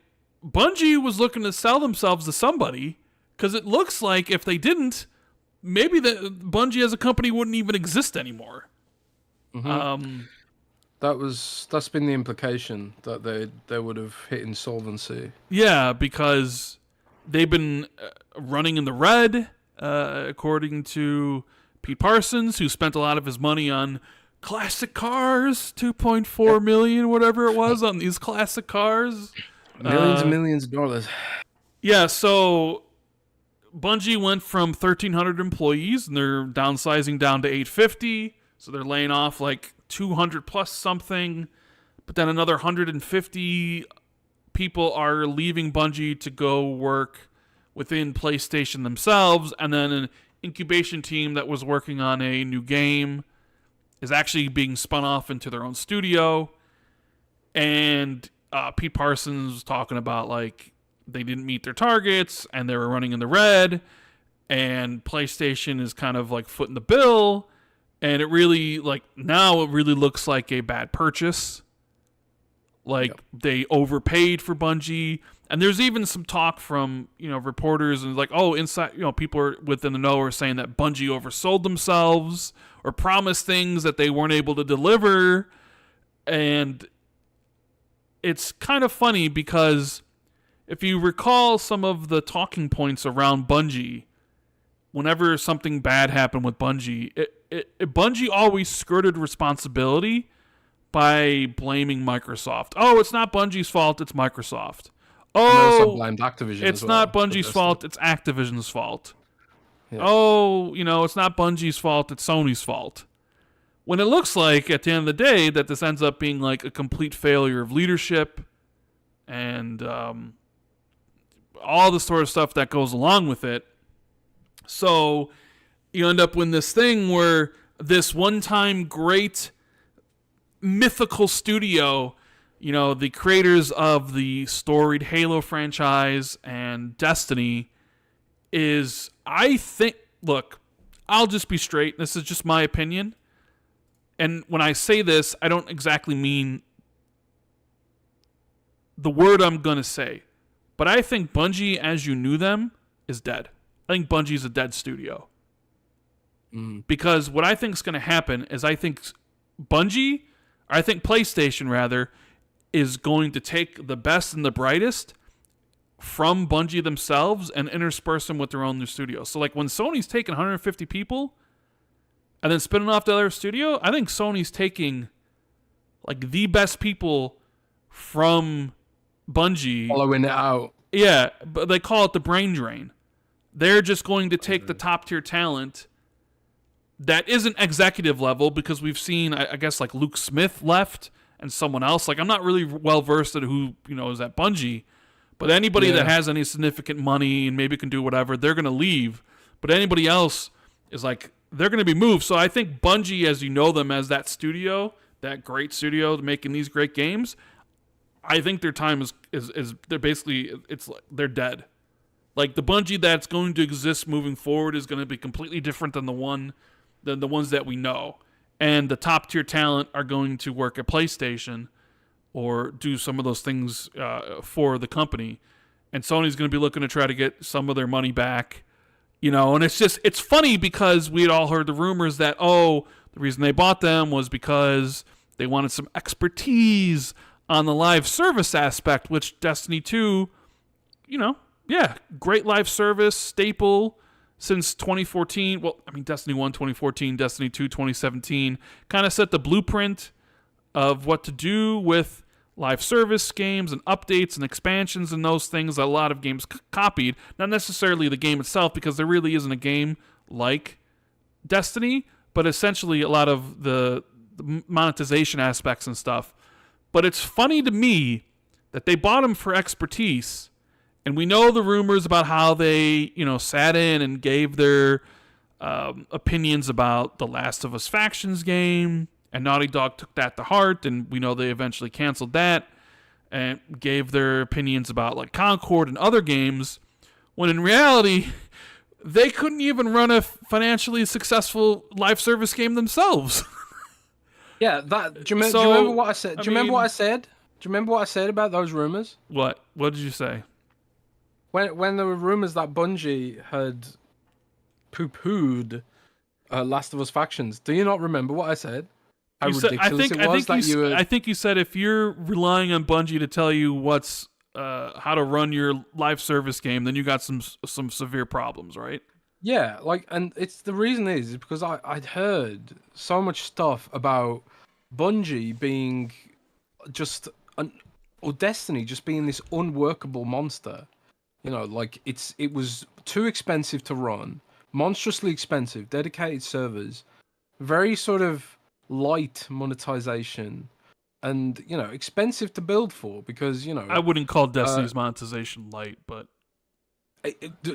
Bungie was looking to sell themselves to somebody, because it looks like if they didn't, maybe the Bungie as a company wouldn't even exist anymore. Mm-hmm. That's been the implication, that they would have hit insolvency. Yeah, because they've been running in the red, according to Pete Parsons, who spent a lot of his money on classic cars, 2.4 million, whatever it was on these classic cars. Millions and millions of dollars. Yeah, so Bungie went from 1,300 employees, and they're downsizing down to 850. So they're laying off like 200 plus something. But then another 150 people are leaving Bungie to go work within PlayStation themselves. And then an incubation team that was working on a new game is actually being spun off into their own studio. And Pete Parsons was talking about like they didn't meet their targets and they were running in the red. And PlayStation is kind of like footing the bill. And it really, like, now it really looks like a bad purchase. Like, they overpaid for Bungie. And there's even some talk from, reporters and like, oh, inside, people are within the know are saying that Bungie oversold themselves or promised things that they weren't able to deliver. And it's kind of funny because if you recall some of the talking points around Bungie, whenever something bad happened with Bungie, Bungie always skirted responsibility by blaming Microsoft. Oh, it's not Bungie's fault, it's Microsoft. Oh, blamed Activision it's as well, not Bungie's fault, it's Activision's fault. Yeah. Oh, it's not Bungie's fault, it's Sony's fault. When it looks like, at the end of the day, that this ends up being like a complete failure of leadership and all the sort of stuff that goes along with it. So you end up with this thing where this one-time great mythical studio, the creators of the storied Halo franchise and Destiny is, I think, look, I'll just be straight. This is just my opinion. And when I say this, I don't exactly mean the word I'm going to say. But I think Bungie, as you knew them, is dead. I think Bungie's a dead studio. Because what I think is going to happen is I think PlayStation, rather, is going to take the best and the brightest from Bungie themselves and intersperse them with their own new studio. So, like, when Sony's taking 150 people and then spinning off to other studio, I think Sony's taking, like, the best people from Bungie. Following it out. Yeah, but they call it the brain drain. They're just going to take the top-tier talent that isn't executive level, because we've seen, I guess, like Luke Smith left and someone else. Like, I'm not really well versed at who is at Bungie, but anybody that has any significant money and maybe can do whatever, they're going to leave. But anybody else is like, they're going to be moved. So I think Bungie, as you know them as that studio, that great studio making these great games, I think their time is they're basically, they're dead. Like, the Bungie that's going to exist moving forward is going to be completely different than the ones that we know. And the top tier talent are going to work at PlayStation or do some of those things for the company. And Sony's going to be looking to try to get some of their money back. And it's funny because we had all heard the rumors that, the reason they bought them was because they wanted some expertise on the live service aspect, which Destiny 2, great live service, staple since 2014. Well, I mean, Destiny 1, 2014, Destiny 2, 2017, kind of set the blueprint of what to do with live service games and updates and expansions and those things that a lot of games copied. Not necessarily the game itself, because there really isn't a game like Destiny, but essentially a lot of the monetization aspects and stuff. But it's funny to me that they bought them for expertise. And we know the rumors about how they, sat in and gave their opinions about the Last of Us Factions game. And Naughty Dog took that to heart. And we know they eventually canceled that and gave their opinions about, like, Concord and other games. When in reality, they couldn't even run a financially successful live service game themselves. Yeah, do you remember what I said? Do you remember what I said? Do you remember what I said about those rumors? What? What did you say? When there were rumors that Bungie had poo-pooed Last of Us Factions, do you not remember what I said? How ridiculous it was that you were... I think you said if you're relying on Bungie to tell you how to run your live service game, then you got some severe problems, right? Yeah, like, and it's the reason is because I'd heard so much stuff about Bungie being just an or Destiny just being this unworkable monster. You know, like it was too expensive to run, monstrously expensive, dedicated servers, very sort of light monetization, and expensive to build for because I wouldn't call uh, Destiny's monetization light, but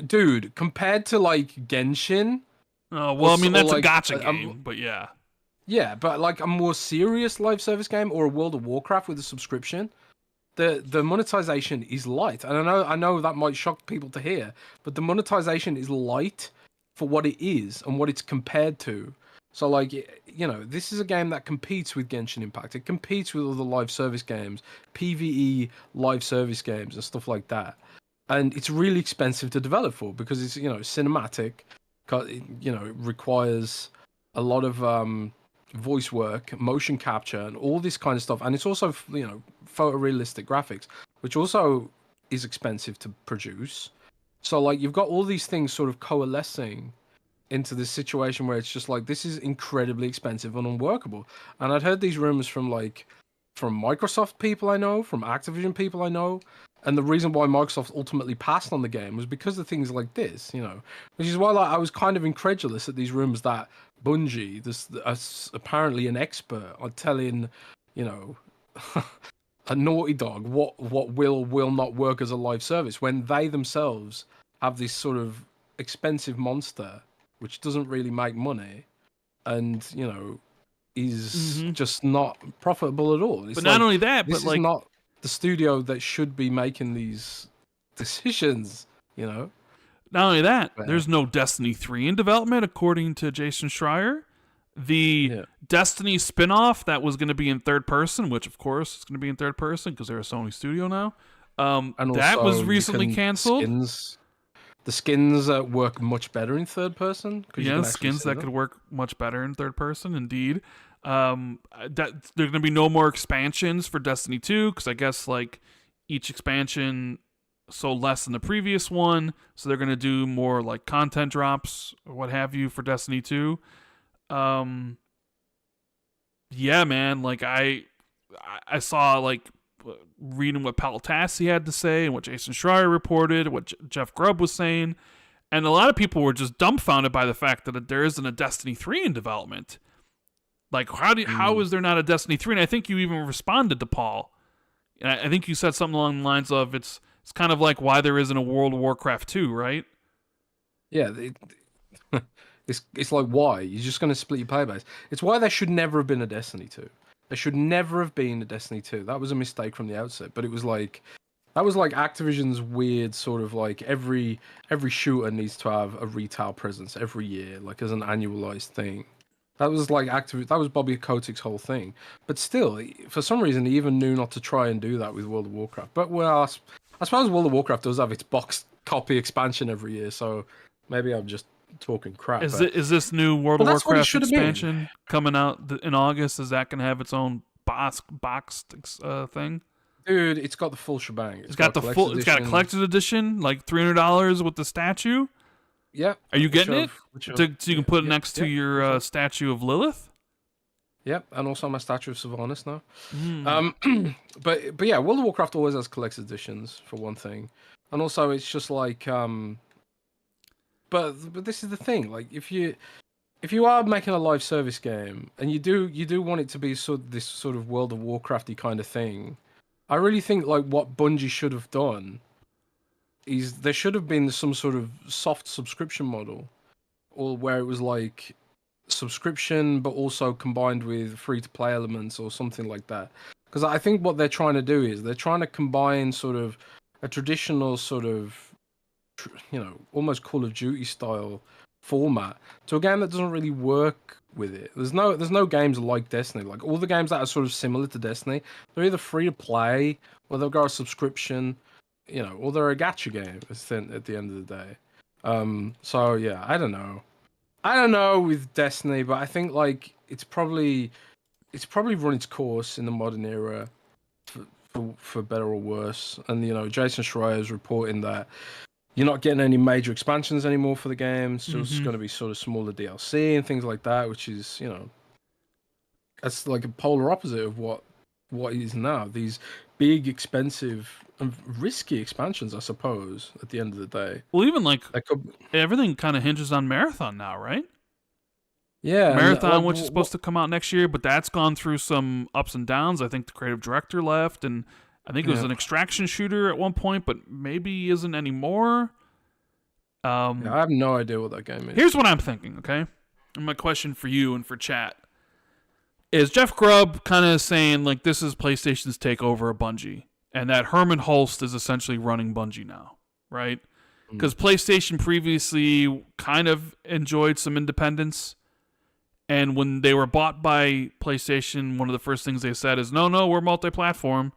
dude, compared to like Genshin well, I mean or that's a like gotcha game, but yeah. yeah, but like a more serious live service game or a World of Warcraft with a subscription, the monetization is light. And I know that might shock people to hear, but the monetization is light for what it is and what it's compared to. So like this is a game that competes with Genshin Impact. It competes with other live service games, PvE live service games and stuff like that. And it's really expensive to develop for because it's cinematic. It requires a lot of voice work, motion capture, and all this kind of stuff. And it's also photorealistic graphics, which also is expensive to produce. So like you've got all these things sort of coalescing into this situation where it's just like this is incredibly expensive and unworkable. And I'd heard these rumors from Microsoft people I know, from Activision people I know, and the reason why Microsoft ultimately passed on the game was because of things like this, which is why I was kind of incredulous at these rumors that Bungie, this apparently an expert, are telling, you know, a Naughty Dog what will not work as a live service when they themselves have this sort of expensive monster which doesn't really make money, and is just not profitable at all. It's But not only that, this but is like not the studio that should be making these decisions. not only that, But, there's no Destiny 3 in development according to Jason Schreier. The yeah, Destiny spin-off that was going to be in third person, which of course is going to be in third person because they're a Sony studio now. and That was also recently canceled. The skins work much better in third person because you Yeah, can actually skins see that them. could work much better in third person, indeed. That there are going to be no more expansions for Destiny 2 because I guess like each expansion sold less than the previous one, so they're going to do more like content drops or what have you for Destiny 2. Um, yeah, man, like I saw like reading what Palatasi had to say and what Jason Schreier reported, what Jeff Grubb was saying, and a lot of people were just dumbfounded by the fact that there isn't a Destiny 3 in development. Like, how is there not a Destiny 3? And I think you even responded to Paul. And I think you said something along the lines of it's kind of like why there isn't a World of Warcraft 2, right? Yeah, it's like why you're just going to split your player base. It's why there should never have been a Destiny 2. There should never have been a Destiny 2. That was a mistake from the outset. But it was like that was like Activision's weird sort of like every shooter needs to have a retail presence every year, like as an annualized thing. That was like That was Bobby Kotick's whole thing. But still, for some reason, he even knew not to try and do that with World of Warcraft. But well, I suppose World of Warcraft does have its box copy expansion every year, so maybe I'm just talking crap. Is this new World But of that's what it Warcraft should have been. expansion coming out in August? Is that going to have its own boxed thing? Dude, it's got the full shebang. It's got the full. It's got a collector's edition, like $300 with the statue. Yeah. Are you getting it? So you can put it next to your sure. statue of Lilith. Yep, and also my statue of Sylvanas now. Mm. But yeah, World of Warcraft always has collector's editions for one thing, and also it's just like But this is the thing, like if you are making a live service game and you do want it to be this sort of World of Warcrafty kind of thing, I really think like what Bungie should have done is there should have been some sort of soft subscription model, or where it was like subscription but also combined with free to play elements or something like that. Because I think what they're trying to do is they're trying to combine sort of a traditional sort of almost Call of Duty style format to a game that doesn't really work with it. There's no games like Destiny. Like all the games that are sort of similar to Destiny, they're either free to play or they've got a subscription, or they're a gacha game at the end of the day. So yeah, I don't know with Destiny, but I think like it's probably run its course in the modern era for better or worse. And Jason Schreier is reporting that you're not getting any major expansions anymore for the game. It's just Mm-hmm. going to be sort of smaller DLC and things like that, which is, that's like a polar opposite of what it is now. These big, expensive, and risky expansions, I suppose. At the end of the day, Well, even like that could, everything kind of hinges on Marathon now, right? yeah, and Marathon, like, which is supposed to come out next year, but that's gone through some ups and downs. I think the creative director left, and I think it was yeah. an extraction shooter at one point, but maybe isn't anymore. Yeah, I have no idea what that game is. Here's what I'm thinking, okay? And my question for you and for chat is Jeff Grubb kind of saying, like, this is PlayStation's takeover of Bungie, and that Herman Hulst is essentially running Bungie now, right? Because PlayStation previously kind of enjoyed some independence, and when they were bought by PlayStation, one of the first things they said is, no, we're multi-platform.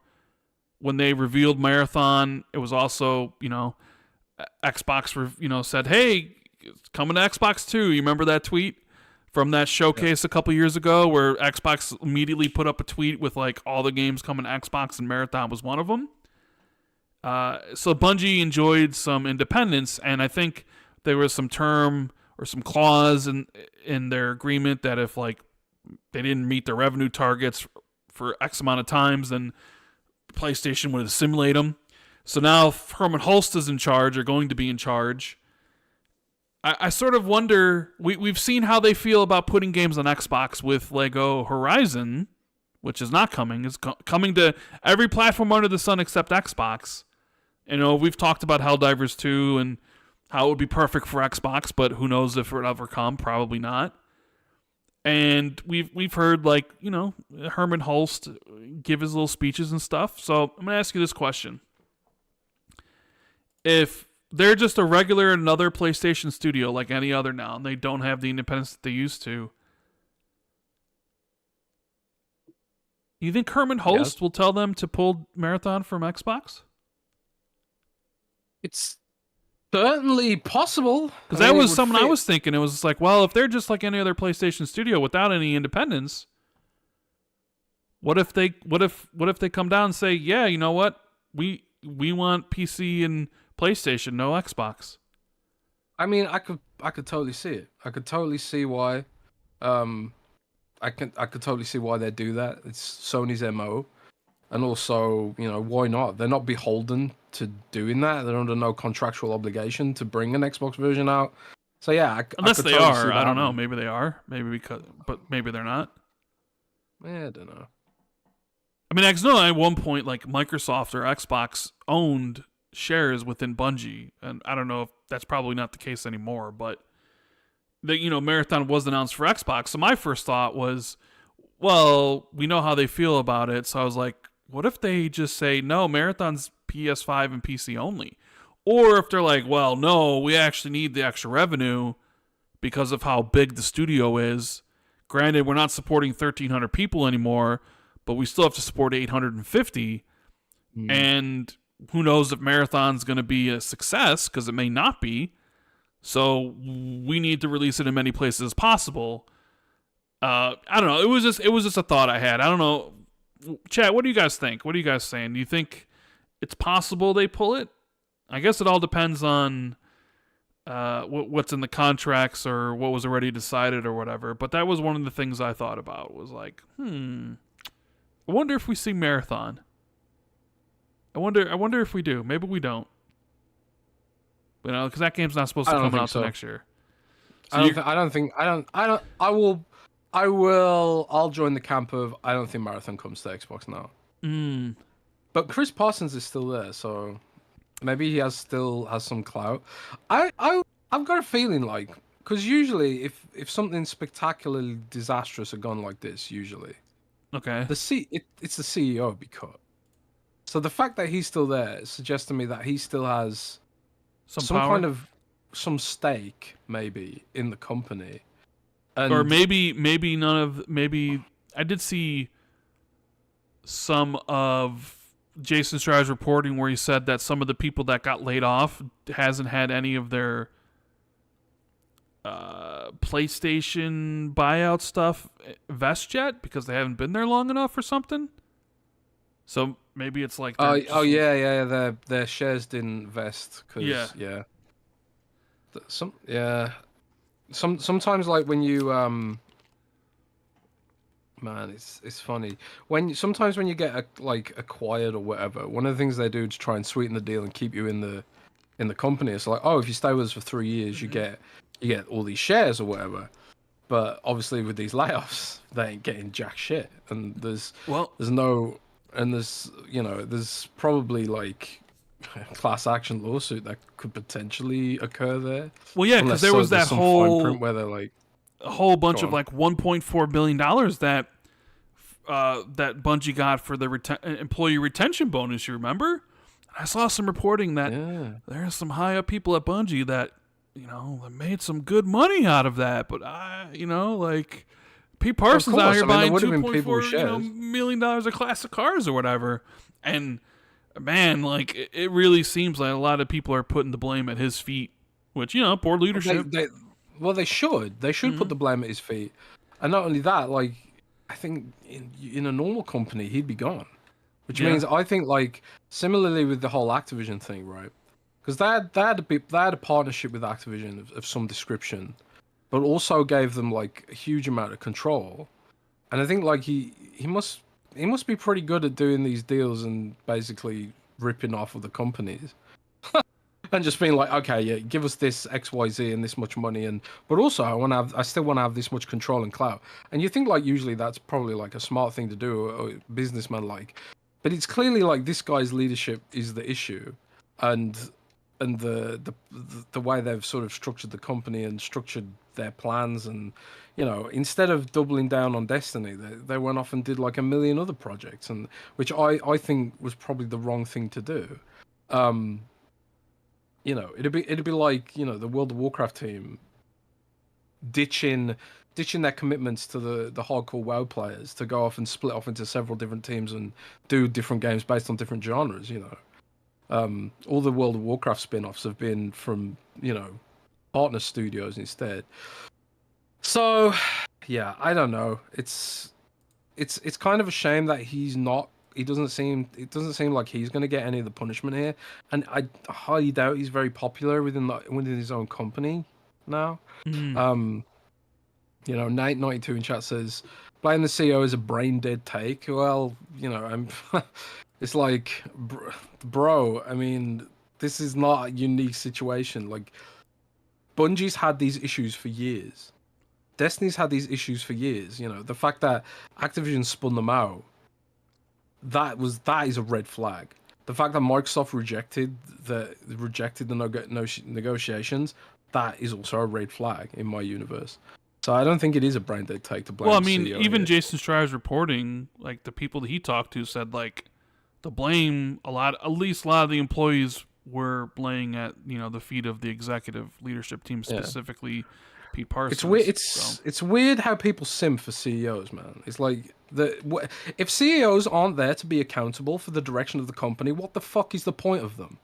When they revealed Marathon, it was also, Xbox, said, hey, it's coming to Xbox 2. You remember that tweet from that showcase a couple years ago where Xbox immediately put up a tweet with, like, all the games coming to Xbox, and Marathon was one of them? So Bungie enjoyed some independence, and I think there was some term or some clause in their agreement that if, like, they didn't meet their revenue targets for X amount of times, then PlayStation would assimilate them. So now Herman Hulst is in charge, or going to be in charge. I sort of wonder, we've seen how they feel about putting games on Xbox with Lego Horizon, which is not coming, is coming to every platform under the sun except Xbox. We've talked about Helldivers 2 and how it would be perfect for Xbox, but who knows if it would ever come, probably not. And we've heard, like, Herman Hulst give his little speeches and stuff. So I'm going to ask you this question. If they're just a regular another PlayStation studio like any other now, and they don't have the independence that they used to, you think Herman Hulst will tell them to pull Marathon from Xbox? It's certainly possible. Because that was something I was thinking. It was just like, well, if they're just like any other PlayStation studio without any independence, what if they come down and say, yeah, you know what, we want PC and PlayStation, no Xbox. I mean, I could totally see it. I could totally see why. I could totally see why they do that. It's Sony's MO. And also, why not? They're not beholden to doing that. They're under no contractual obligation to bring an Xbox version out. So yeah, unless they are, I don't know. Maybe they are. But maybe they're not. Yeah, I don't know. I mean, at one point, like, Microsoft or Xbox owned shares within Bungie, and I don't know if that's probably not the case anymore. But Marathon was announced for Xbox. So my first thought was, well, we know how they feel about it. So I was like, what if they just say, no, Marathon's PS5 and PC only? Or if they're like, well, no, we actually need the extra revenue because of how big the studio is. Granted, we're not supporting 1,300 people anymore, but we still have to support 850. And who knows if Marathon's going to be a success, because it may not be. So we need to release it in many places as possible. I don't know. It was just a thought I had. I don't know. Chat, what do you guys think? What are you guys saying? Do you think it's possible they pull it? I guess it all depends on what's in the contracts or what was already decided or whatever. But that was one of the things I thought about. Was like, I wonder if we see Marathon. I wonder if we do. Maybe we don't. Because that game's not supposed to come out next year. So I'll join the camp of I don't think Marathon comes to Xbox now. But Chris Parsons is still there, so maybe he still has some clout. I've got a feeling like, because usually if something spectacularly disastrous had gone like this, usually okay, it's the CEO be cut. So the fact that he's still there suggests to me that he still has some kind of stake, maybe, in the company. Or maybe I did see some of Jason Schreier's reporting where he said that some of the people that got laid off hasn't had any of their PlayStation buyout stuff vest yet because they haven't been there long enough or something. So maybe it's like Oh, they're just, their shares didn't vest yeah. because sometimes like when you man, it's funny sometimes when you get like acquired or whatever, one of the things they do to try and sweeten the deal and keep you in the company, it's like, oh, if you stay with us for 3 years, you get all these shares or whatever. But obviously with these layoffs, they ain't getting jack shit, and there's probably like a class action lawsuit that could potentially occur there. Well, yeah, because there was there's that some fine print where they're like, a whole bunch go of on. like $1.4 billion that that Bungie got for the employee retention bonus. You remember? I saw some reporting that there's some high up people at Bungie that made some good money out of that. But like Pete Parsons out here buying $2.4 million of classic cars or whatever, and man, like it really seems like a lot of people are putting the blame at his feet, which poor leadership. They should put the blame at his feet, and not only that, like I think in a normal company he'd be gone, which means I think like similarly with the whole Activision thing, right? Because they had a partnership with Activision of some description, but also gave them like a huge amount of control, and I think like he must be pretty good at doing these deals and basically ripping off of the companies. And just being like, okay, yeah, give us this XYZ and this much money, but also I still want to have this much control and clout. And you think like usually that's probably like a smart thing to do, or businessman like, but it's clearly like this guy's leadership is the issue, and the way they've sort of structured the company and structured their plans, and instead of doubling down on Destiny, they went off and did like a million other projects, and which I think was probably the wrong thing to do. It'd be like the World of Warcraft team ditching their commitments to the hardcore WoW players to go off and split off into several different teams and do different games based on different genres. All the World of Warcraft spin-offs have been from partner studios instead. So yeah, I don't know. It's kind of a shame that he's not. It doesn't seem like he's going to get any of the punishment here, and I highly doubt he's very popular within his own company now. Nate92 in chat says blaming the CEO is a brain dead take. Well, I'm. It's like, bro. I mean, this is not a unique situation. Like, Bungie's had these issues for years. Destiny's had these issues for years. The fact that Activision spun them out. That is a red flag. The fact that Microsoft rejected the negotiations, that is also a red flag in my universe. So I don't think it is a brain dead take to blame. Well, I mean, the CEO even here. Jason Schreier's reporting, like the people that he talked to said, like the blame at least a lot of the employees were laying at the feet of the executive leadership team, specifically Pete Parsons. It's weird. It's weird how people sim for CEOs, man. It's like if CEOs aren't there to be accountable for the direction of the company, what the fuck is the point of them?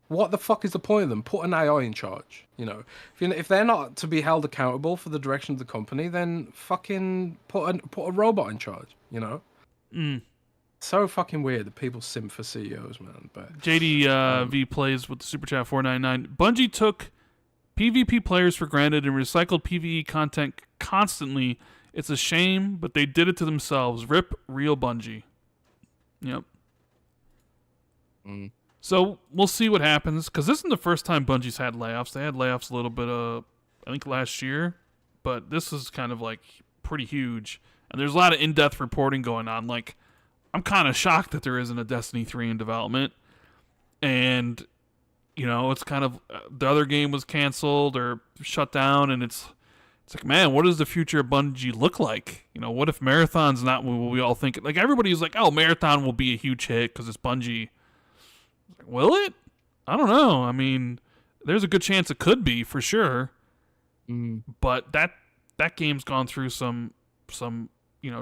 What the fuck is the point of them? Put an AI in charge. If they're not to be held accountable for the direction of the company, then fucking put a robot in charge. So fucking weird that people sim for CEOs, man. But JD V plays with the Super Chat 499. Bungie took PvP players for granted and recycled PvE content constantly. It's a shame, but they did it to themselves. Rip real Bungie. Yep. So we'll see what happens, because this isn't the first time Bungie's had layoffs. They had layoffs a little bit, I think last year, but this is kind of like pretty huge. And there's a lot of in-depth reporting going on. Like, I'm kind of shocked that there isn't a Destiny 3 in development. And it's kind of the other game was canceled or shut down, and it's like, man, what does the future of Bungie look like? What if Marathon's not what we all think? Like, everybody's like, oh, Marathon will be a huge hit because it's Bungie. Like, will it? I don't know. I mean, there's a good chance it could be for sure. But that game's gone through some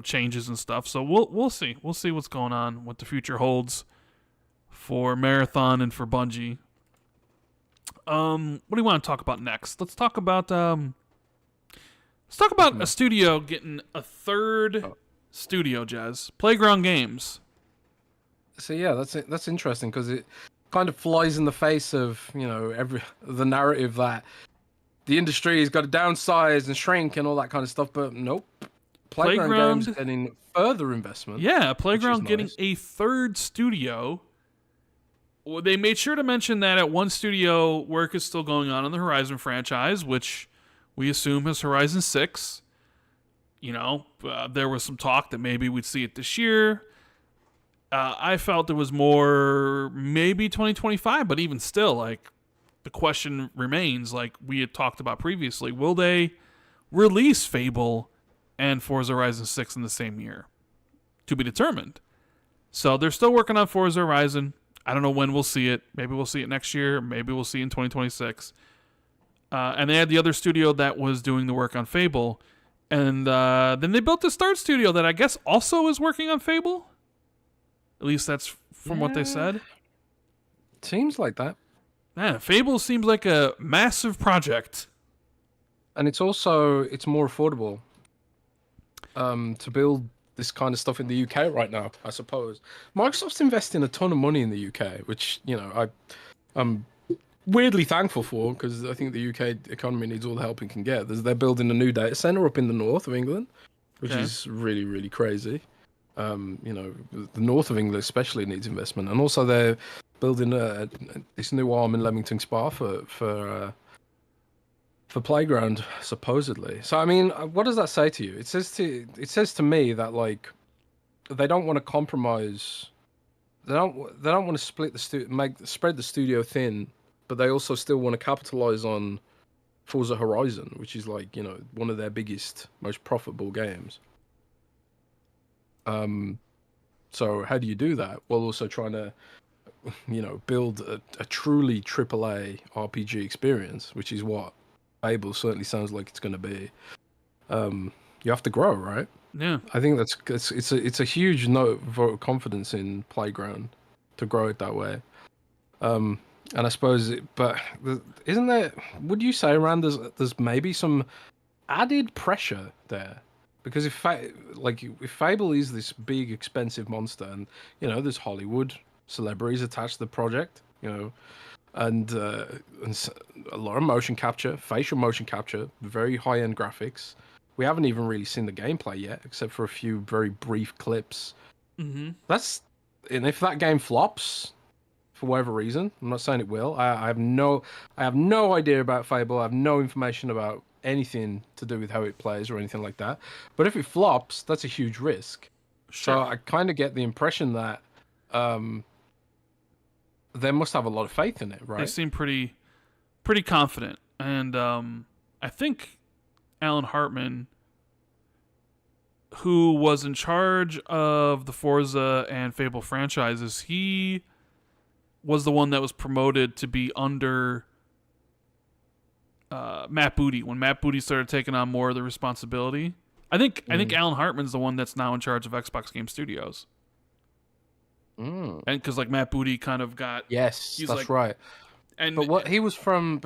changes and stuff. So we'll see. We'll see what's going on, what the future holds for Marathon and for Bungie. What do you want to talk about next? Let's talk about a studio getting a third studio, Jez. Playground Games. So yeah, that's interesting because it kind of flies in the face of the narrative that the industry has got to downsize and shrink and all that kind of stuff. But nope, Playground Games Playground, getting further investment, yeah, which is Playground getting nice. a third studio. Well, they made sure to mention that at one studio, work is still going on the Horizon franchise, which we assume is Horizon 6. There was some talk that maybe we'd see it this year. I felt it was more maybe 2025, but even still, like, the question remains, like we had talked about previously, will they release Fable and Forza Horizon 6 in the same year? To be determined. So they're still working on Forza Horizon. I don't know when we'll see it. Maybe we'll see it next year. Maybe we'll see it in 2026. And they had the other studio that was doing the work on Fable. And then they built this third studio that I guess also is working on Fable. At least that's from what they said. Seems like that. Yeah, Fable seems like a massive project. And it's more affordable to build this kind of stuff in the UK right now, I suppose. Microsoft's investing a ton of money in the UK, which, I'm weirdly thankful for because I think the UK economy needs all the help it can get. They're building a new data center up in the north of England, which is really, really crazy. The north of England especially needs investment. And also they're building this new arm in Leamington Spa for Playground, supposedly. So I mean, what does that say to you? It says to me that like they don't want to compromise. They don't want to spread the studio thin, but they also still want to capitalize on Forza Horizon, which is like one of their biggest, most profitable games. So how do you do that while also trying to build a truly AAA RPG experience, which is what Fable certainly sounds like it's going to be. You have to grow, right? Yeah. I think it's a huge vote of confidence in Playground to grow it that way. And I suppose, isn't there? Would you say, Rand, there's maybe some added pressure there? Because if Fable is this big, expensive monster, and there's Hollywood celebrities attached to the project, and a lot of motion capture, facial motion capture, very high-end graphics. We haven't even really seen the gameplay yet, except for a few very brief clips. Mm-hmm. And if that game flops, for whatever reason, I'm not saying it will. I have no idea about Fable. I have no information about anything to do with how it plays or anything like that. But if it flops, that's a huge risk. Sure. So I kind of get the impression that they must have a lot of faith in it, right? They seem pretty confident, and I think Alan Hartman, who was in charge of the Forza and Fable franchises, he was the one that was promoted to be under Matt Booty when Matt Booty started taking on more of the responsibility. I think Alan Hartman's the one that's now in charge of Xbox Game Studios. And because like Matt Booty kind of got that's right. And but he's from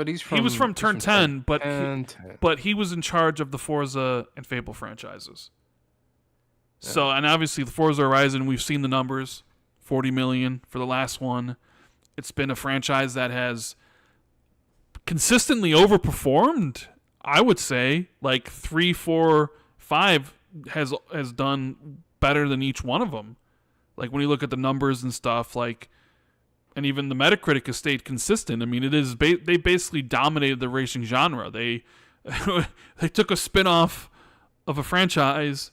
Turn 10, but he was in charge of the Forza and Fable franchises. Yeah. So, and obviously the Forza Horizon, we've seen the numbers, 40 million for the last one. It's been a franchise that has consistently overperformed. I would say like 3, 4, 5 has done better than each one of them. Like when you look at the numbers and stuff, like, and even the Metacritic has stayed consistent. I mean, it is they basically dominated the racing genre. They took a spin-off of a franchise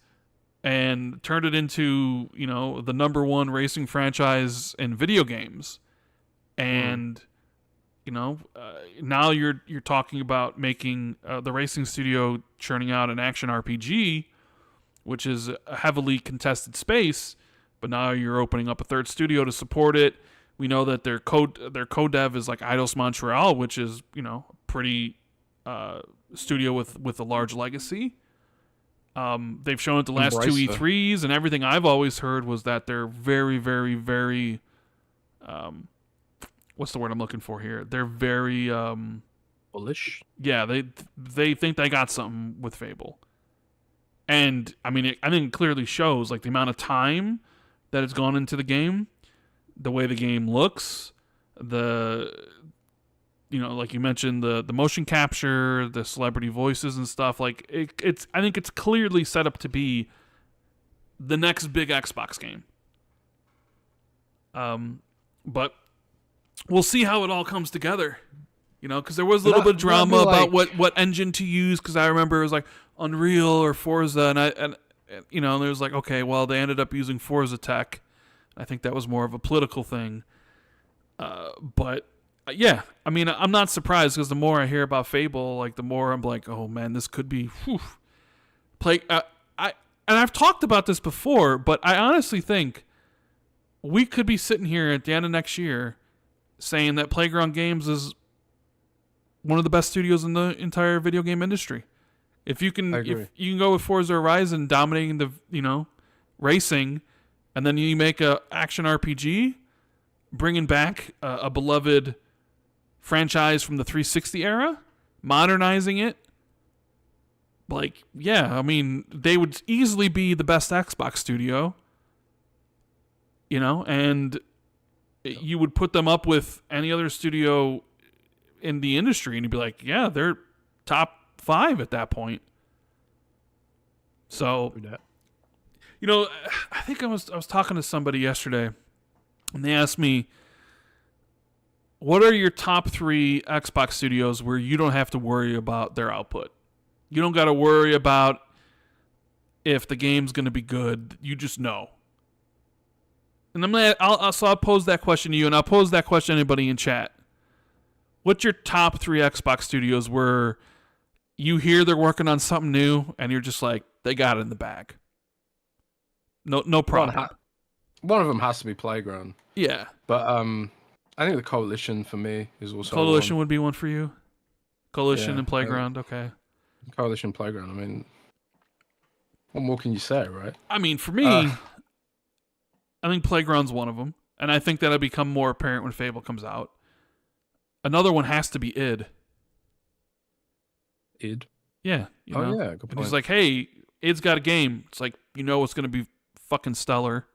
and turned it into the number one racing franchise in video games, and now you're talking about making the racing studio churning out an action RPG, which is a heavily contested space. But now you're opening up a third studio to support it. We know that their co-dev is like Eidos Montreal, which is pretty studio with a large legacy. They've shown it the last two E3s, and everything I've always heard was that they're very, very, very what's the word I'm looking for here? They're very bullish. Yeah, they think they got something with Fable, and I mean, I think it clearly shows like the amount of time that has gone into the game. the way the game looks, like you mentioned, the motion capture, the celebrity voices and stuff. Like it's I think it's clearly set up to be the next big Xbox game. But we'll see how it all comes together. Because there was a little bit of drama about what engine to use. Because I remember it was like Unreal or Forza, and there was like, okay, well, they ended up using Forza tech. I think that was more of a political thing. But yeah, I mean, I'm not surprised because the more I hear about Fable, like the more I'm like, oh man, this could be play. And I've talked about this before, but I honestly think we could be sitting here at the end of next year saying that Playground Games is one of the best studios in the entire video game industry. If you can go with Forza Horizon dominating the racing, and then you make a action RPG, bringing back a beloved franchise from the 360 era, modernizing it. Like, yeah, I mean, they would easily be the best Xbox studio. And you would put them up with any other studio in the industry, and you'd be like, yeah, they're top 5 at that point. So, I think I was talking to somebody yesterday, and they asked me, what are your top 3 Xbox studios where you don't have to worry about their output? You don't got to worry about if the game's going to be good. You just know. And I'll pose that question to you, and I'll pose that question to anybody in chat. What's your top 3 Xbox studios where you hear they're working on something new, and you're just like, they got it in the bag? No problem. One of them has to be Playground. Yeah. But I think the Coalition for me is also Coalition would be one for you? Coalition and Playground, okay. Coalition, Playground. I mean, what more can you say, right? I mean, for me, I think Playground's one of them, and I think that'll become more apparent when Fable comes out. Another one has to be id. Id? Yeah. Yeah, good point. And he's like, hey, id's got a game. It's like, it's going to be fucking stellar.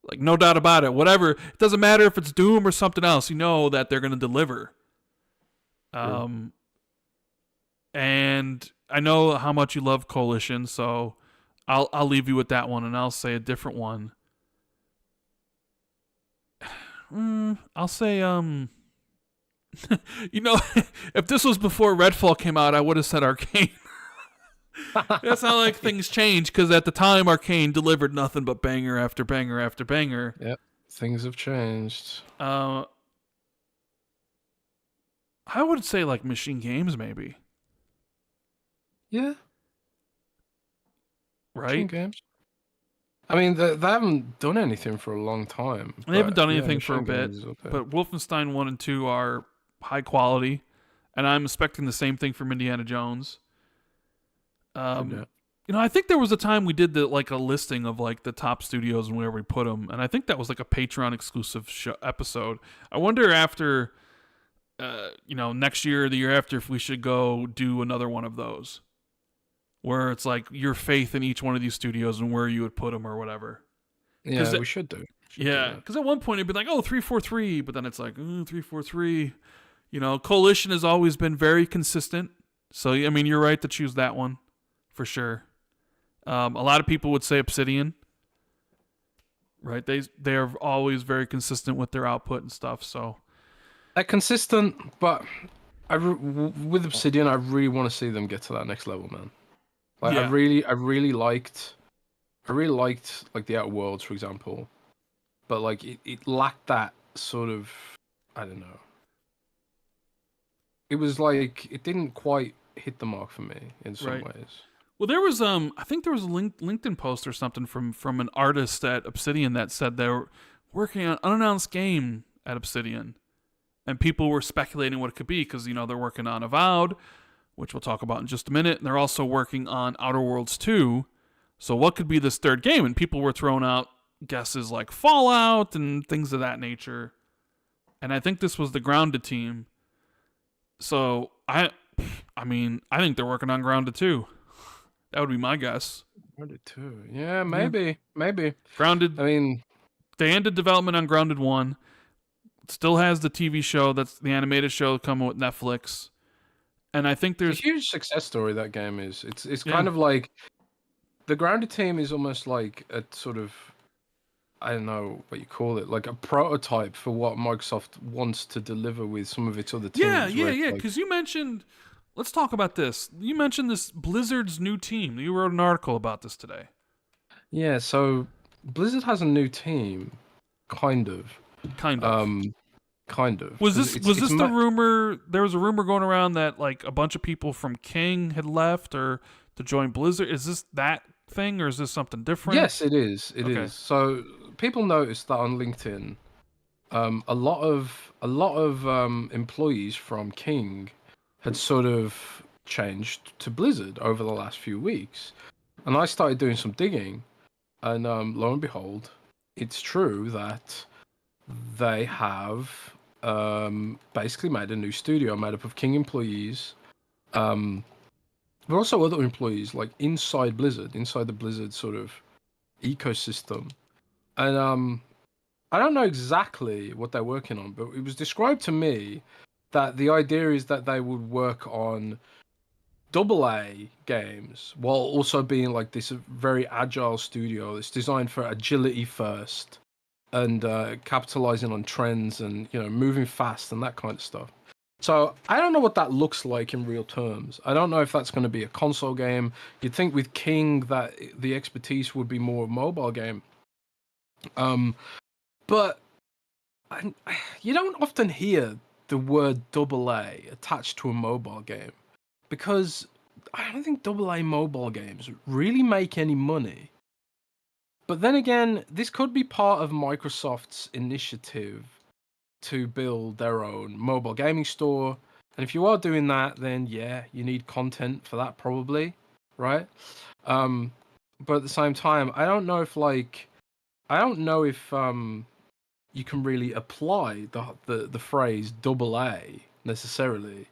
Like, no doubt about it. Whatever. It doesn't matter if it's Doom or something else. You know that they're going to deliver. And I know how much you love Coalition, so I'll leave you with that one, and I'll say a different one. I'll say, if this was before Redfall came out, I would have said Arcane. That's how things change, because at the time Arcane delivered nothing but banger after banger after banger. Yep, things have changed. I would say Machine Games, maybe. Yeah. Right? Machine Games. I mean, they haven't done anything for a long time. They haven't done anything for a bit, but Wolfenstein 1 and 2 are high quality, and I'm expecting the same thing from Indiana Jones. I think there was a time we did a listing of the top studios and where we put them, and I think that was a Patreon exclusive episode. I wonder after, next year or the year after, if we should go do another one of those, where it's your faith in each one of these studios and where you would put them or whatever. Yeah, we should do. Because at one point it'd be 343, but then it's 343. Coalition has always been very consistent. So, I mean, you're right to choose that one for sure. A lot of people would say Obsidian, right? They are always very consistent with their output and stuff. So they're consistent, but with Obsidian, I really want to see them get to that next level, man. I really liked the Outer Worlds, for example, but it lacked that sort of, I don't know. It was it didn't quite hit the mark for me in some ways. Well, there was I think there was a LinkedIn post or something from an artist at Obsidian that said they were working on an unannounced game at Obsidian, and people were speculating what it could be because they're working on Avowed, which we'll talk about in just a minute, and they're also working on Outer Worlds 2. So what could be this third game? And people were throwing out guesses like Fallout and things of that nature. And I think this was the Grounded team. So I think they're working on Grounded 2. That would be my guess. Grounded 2. Yeah, maybe. Grounded. I mean, they ended development on Grounded 1. It still has the TV show, that's the animated show coming with Netflix. And I think there's a huge success story that game is. It's kind of like the Grounded team is almost like a sort of, I don't know what you call it, like a prototype for what Microsoft wants to deliver with some of its other teams. Yeah. Because you mentioned, let's talk about this. You mentioned this Blizzard's new team. You wrote an article about this today. Yeah, so Blizzard has a new team, kind of. Kind of. Was this the rumor? There was a rumor going around that like a bunch of people from King had left or to join Blizzard. Is this that thing or is this something different? Yes, it is. It is. So people noticed that on LinkedIn, a lot of employees from King had sort of changed to Blizzard over the last few weeks, and I started doing some digging, and lo and behold, it's true that they have basically made a new studio made up of King employees, but also other employees like inside Blizzard, inside the Blizzard sort of ecosystem. And I don't know exactly what they're working on, but it was described to me that the idea is that they would work on AA games while also being like this very agile studio that's designed for agility first and capitalizing on trends and moving fast and that kind of stuff. So I don't know what that looks like in real terms. I don't know if that's going to be a console game. You'd think with King that the expertise would be more a mobile game. But you don't often hear the word AA attached to a mobile game because I don't think AA mobile games really make any money. But then again, this could be part of Microsoft's initiative to build their own mobile gaming store. And if you are doing that, then yeah, you need content for that probably, right? But at the same time, I don't know if you can really apply the phrase AA necessarily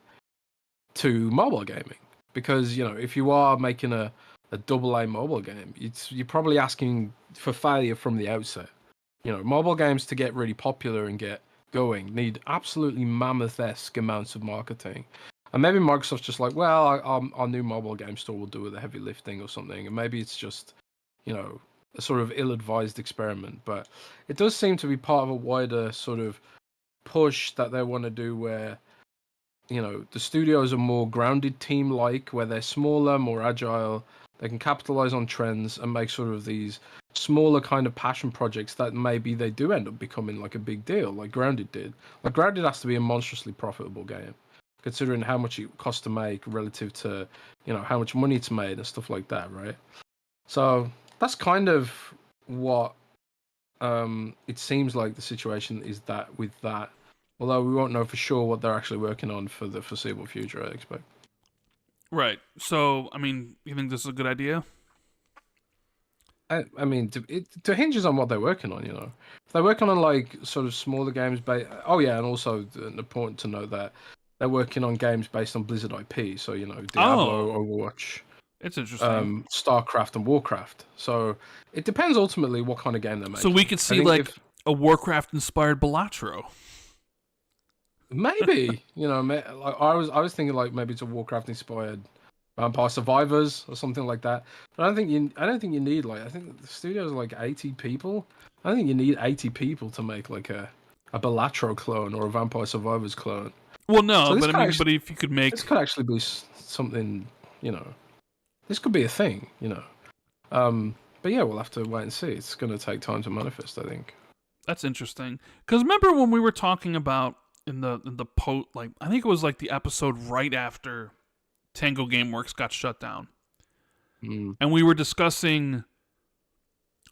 to mobile gaming. Because, if you are making a AA mobile game, you're probably asking for failure from the outset. Mobile games to get really popular and get going need absolutely mammoth-esque amounts of marketing. And maybe Microsoft's just like, well, our new mobile game store will do the heavy lifting or something. And maybe it's just, a sort of ill-advised experiment. But it does seem to be part of a wider sort of push that they want to do where, the studios are more grounded team-like, where they're smaller, more agile. They can capitalize on trends and make sort of these smaller kind of passion projects that maybe they do end up becoming like a big deal, like Grounded did. Like Grounded has to be a monstrously profitable game, considering how much it costs to make relative to, how much money it's made and stuff like that, right? So that's kind of what it seems like the situation is that with that. Although we won't know for sure what they're actually working on for the foreseeable future, I expect. Right. So, I mean, you think this is a good idea? I mean, it hinges on what they're working on, If they're working on, like, sort of smaller games, oh, yeah, and also important to note that they're working on games based on Blizzard IP, so, Diablo, Overwatch. It's interesting. StarCraft and Warcraft. So, it depends ultimately what kind of game they're making. So we could see, like, a Warcraft-inspired Balatro. Maybe, like I was thinking like maybe it's a Warcraft-inspired Vampire Survivors or something like that. But I don't think you need like, I think the studio's like 80 people. I think you need 80 people to make like a Balatro clone or a Vampire Survivors clone. Well, no, so but I mean, but if you could make this could actually be something, this could be a thing, But yeah, we'll have to wait and see. It's going to take time to manifest, I think. That's interesting. Because remember when we were talking about in the like I think it was like the episode right after Tango Gameworks got shut down, and we were discussing,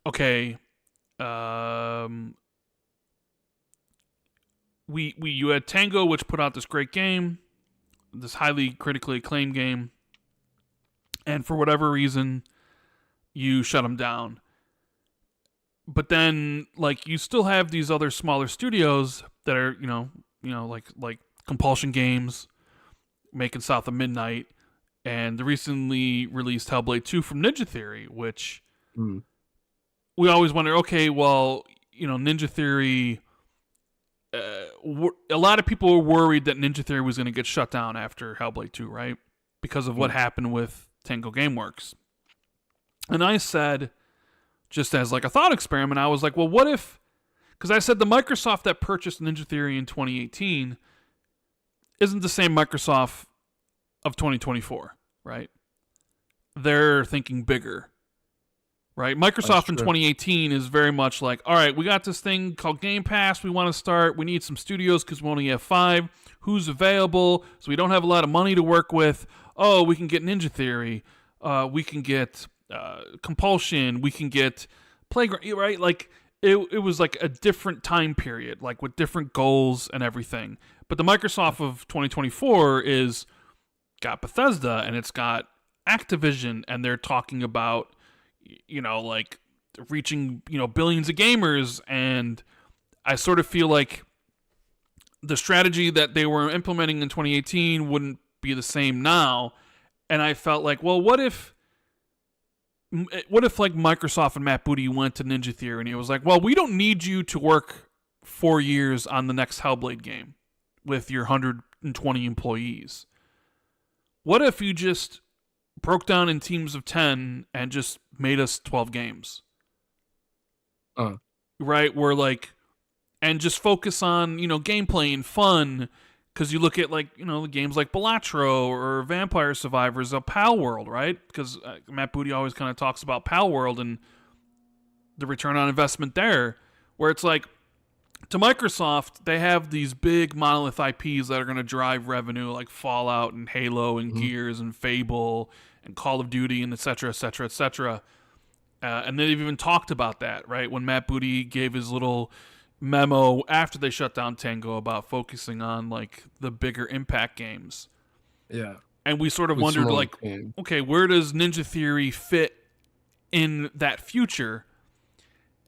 okay, you had Tango, which put out this great game, this highly critically acclaimed game, and for whatever reason, you shut them down. But then, like, you still have these other smaller studios that are, like Compulsion Games, making South of Midnight, and the recently released Hellblade 2 from Ninja Theory, which we always wonder, okay, well, Ninja Theory. A lot of people were worried that Ninja Theory was going to get shut down after Hellblade 2, right? Because of what happened with Tango Gameworks. And I said, just as like a thought experiment, I was like, well, what if... Because I said the Microsoft that purchased Ninja Theory in 2018 isn't the same Microsoft of 2024, right? They're thinking bigger, right? Microsoft in 2018 is very much like, all right, we got this thing called Game Pass. We want to start. We need some studios because we only have 5. Who's available? So we don't have a lot of money to work with. Oh, we can get Ninja Theory. We can get Compulsion. We can get Playground, right? Like, it was like a different time period, like with different goals and everything. But the Microsoft of 2024 is got Bethesda and it's got Activision, and they're talking about, like reaching, billions of gamers. And I sort of feel like the strategy that they were implementing in 2018 wouldn't be the same now. And I felt like, well, what if like Microsoft and Matt Booty went to Ninja Theory and he was like, well, we don't need you to work 4 years on the next Hellblade game with your 120 employees. What if you just broke down in teams of 10 and just made us 12 games? Right? Where like, and just focus on, gameplay and fun. Because you look at, like, the games like Balatro or Vampire Survivors of Pal World, right? Because Matt Booty always kind of talks about Pal World and the return on investment there, where it's like, to Microsoft, they have these big monolith IPs that are going to drive revenue, like Fallout and Halo and Gears and Fable and Call of Duty and et cetera, et cetera, et cetera. And they've even talked about that, right? When Matt Booty gave his little memo after they shut down Tango about focusing on like the bigger impact games. Yeah. And we sort of wondered like, okay, where does Ninja Theory fit in that future?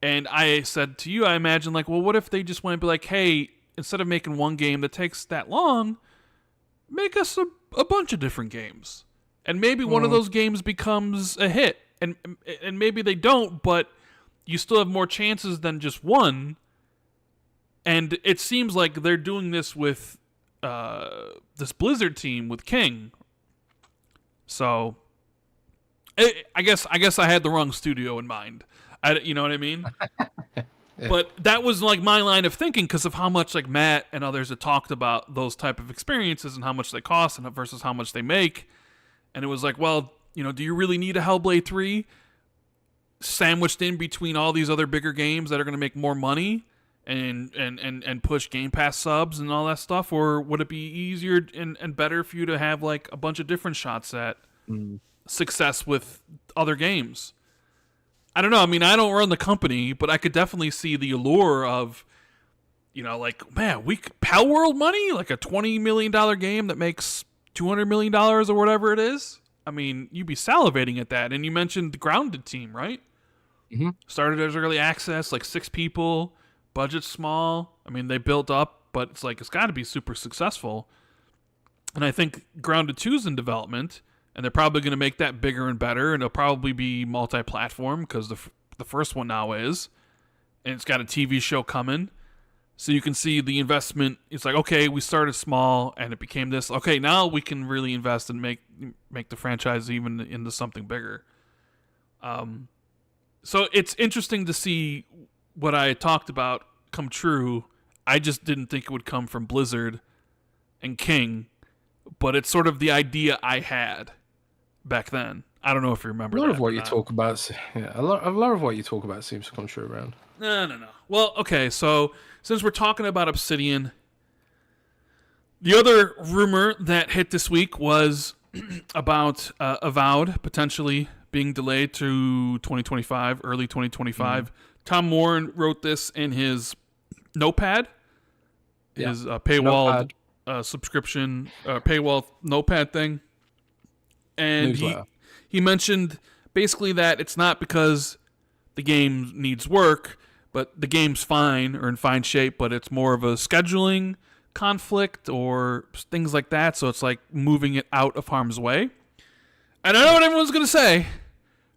And I said to you, I imagine like, well, what if they just want to be like, hey, instead of making one game that takes that long, make us a bunch of different games. And maybe one of those games becomes a hit. And maybe they don't, but you still have more chances than just one. And it seems like they're doing this with this Blizzard team with King. So, I guess I had the wrong studio in mind. You know what I mean? Yeah. But that was like my line of thinking because of how much like Matt and others had talked about those type of experiences and how much they cost and versus how much they make. And it was like, well, do you really need a Hellblade 3 sandwiched in between all these other bigger games that are going to make more money? And push Game Pass subs and all that stuff, or would it be easier and better for you to have like a bunch of different shots at success with other games? I don't know. I mean, I don't run the company, but I could definitely see the allure of, like, man, Pal World money, like a $20 million game that makes $200 million or whatever it is. I mean, you'd be salivating at that. And you mentioned the Grounded team, right? Mm-hmm. Started as early access, like 6 people. Budget small. I mean, they built up, but it's like it's got to be super successful. And I think Grounded 2's in development, and they're probably going to make that bigger and better, and it'll probably be multi-platform because the first one now is, and it's got a TV show coming. So you can see the investment. It's like, okay, we started small, and it became this. Okay, now we can really invest and make the franchise even into something bigger. So it's interesting to see what I had talked about come true. I just didn't think it would come from Blizzard and King, but it's sort of the idea I had back then. I don't know if you remember. A lot of what you talk about, a lot of what you talk about seems to come true around. No. Well, okay, so since we're talking about Obsidian, the other rumor that hit this week was about Avowed potentially being delayed to 2025, early 2025. Mm-hmm. Tom Moore wrote this in his notepad, his paywall subscription, paywall notepad thing. And he mentioned basically that it's not because the game needs work, but the game's fine or in fine shape, but it's more of a scheduling conflict or things like that. So it's like moving it out of harm's way. And I know what everyone's going to say.